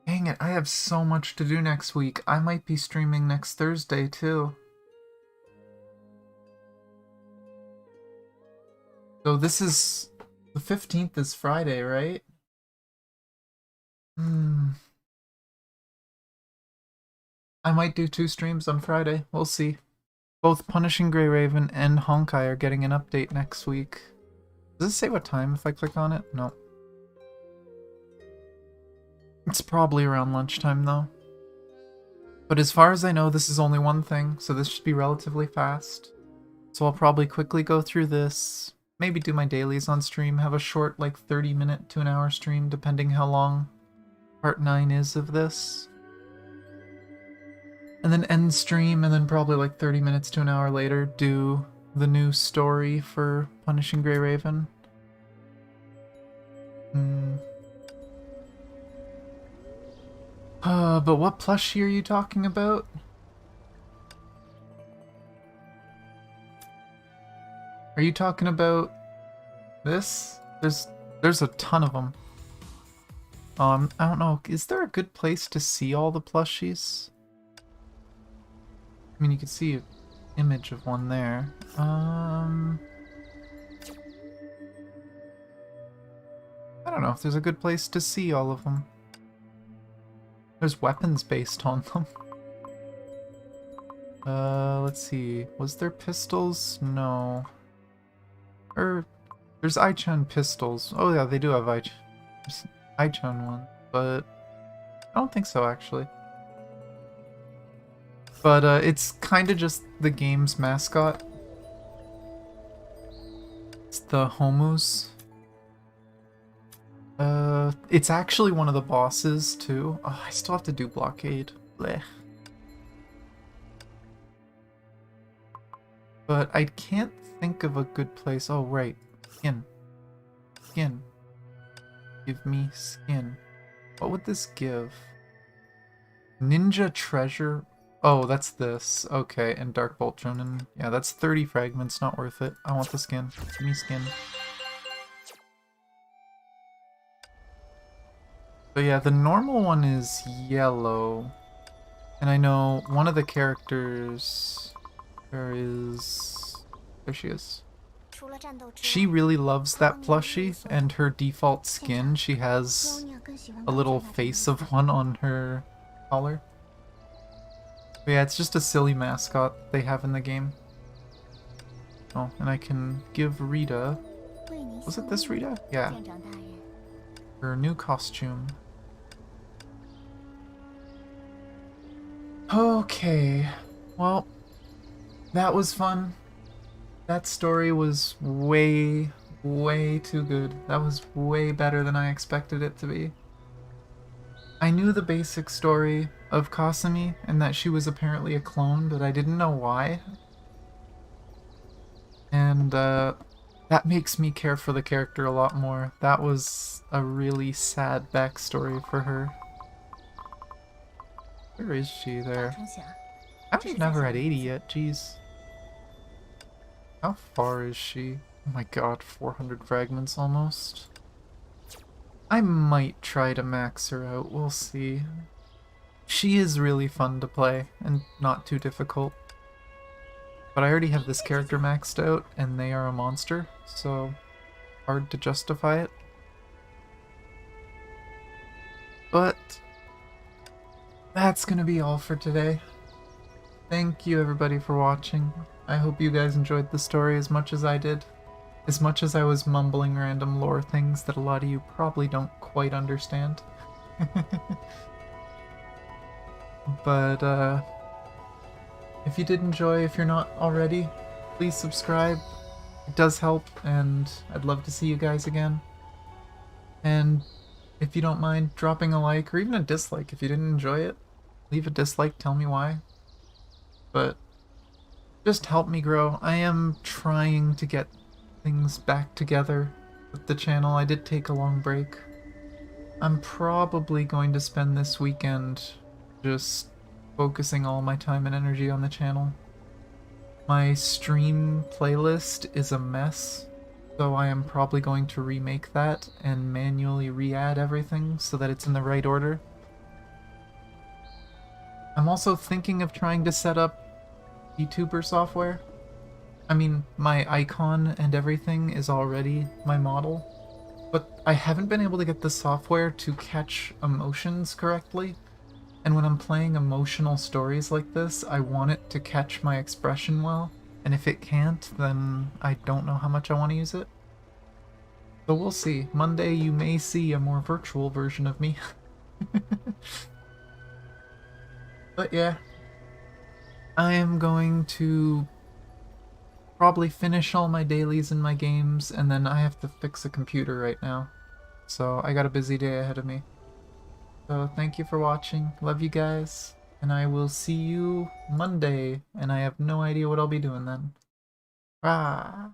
S1: Dang it, I have so much to do next week. I might be streaming next Thursday, too. So this is... The 15th is Friday, right? I might do 2 streams on Friday. We'll see. Both Punishing Grey Raven and Honkai are getting an update next week. Does it say what time if I click on it? No. It's probably around lunchtime, though. But as far as I know, this is only one thing, so this should be relatively fast. So I'll probably quickly go through this, maybe do my dailies on stream, have a short, like, 30-minute to an hour stream, depending how long part 9 is of this. And then end stream, and then probably like 30 minutes to an hour later, do the new story for Punishing Grey Raven. But what plushie are you talking about? Are you talking about this? There's a ton of them. I don't know. Is there a good place to see all the plushies? I mean, you can see an image of one there. know if there's a good place to see all of them. There's weapons based on them. Let's see. Was there pistols? No. There's Aichon pistols. Oh yeah, they do have Aichon one, but I don't think so actually. But it's kind of just the game's mascot. It's the Homus. It's actually one of the bosses too. Oh, I still have to do blockade. Blech. But I can't think of a good place. Oh, right. Skin. Skin. Give me skin. What would this give? Ninja treasure? Oh, that's this. Okay, and Dark Bolt Jonin. Yeah, that's 30 fragments. Not worth it. I want the skin. Give me skin. But yeah, the normal one is yellow. And I know one of the characters... There she is. She really loves that plushie, and her default skin, she has a little face of one on her collar. But yeah, it's just a silly mascot they have in the game. Oh, and I can give Rita... Was it this Rita? Yeah. Her new costume. Okay. Well... That was fun. That story was way, way too good. That was way better than I expected it to be. I knew the basic story of Kasumi and that she was apparently a clone, but I didn't know why. And that makes me care for the character a lot more. That was a really sad backstory for her. Where is she there? I'm never at 80 yet, jeez. How far is she? Oh my god, 400 fragments almost. I might try to max her out, we'll see. She is really fun to play, and not too difficult. But I already have this character maxed out, and they are a monster, so hard to justify it. But that's gonna be all for today. Thank you everybody for watching. I hope you guys enjoyed the story as much as I did. As much as I was mumbling random lore things that a lot of you probably don't quite understand. But, if you did enjoy, if you're not already, please subscribe. It does help, and I'd love to see you guys again. And if you don't mind dropping a like, or even a dislike if you didn't enjoy it, leave a dislike, tell me why. But just help me grow. I am trying to get things back together with the channel. I did take a long break. I'm probably going to spend this weekend just focusing all my time and energy on the channel. My stream playlist is a mess, so I am probably going to remake that and manually re-add everything so that it's in the right order. I'm also thinking of trying to set up YouTuber software. I mean, my icon and everything is already my model, but I haven't been able to get the software to catch emotions correctly. And when I'm playing emotional stories like this, I want it to catch my expression well, and if it can't, then I don't know how much I want to use it. So we'll see. Monday you may see a more virtual version of me. But yeah, I am going to probably finish all my dailies in my games, and then I have to fix a computer right now. So I got a busy day ahead of me. So thank you for watching, love you guys, and I will see you Monday, and I have no idea what I'll be doing then. Bye!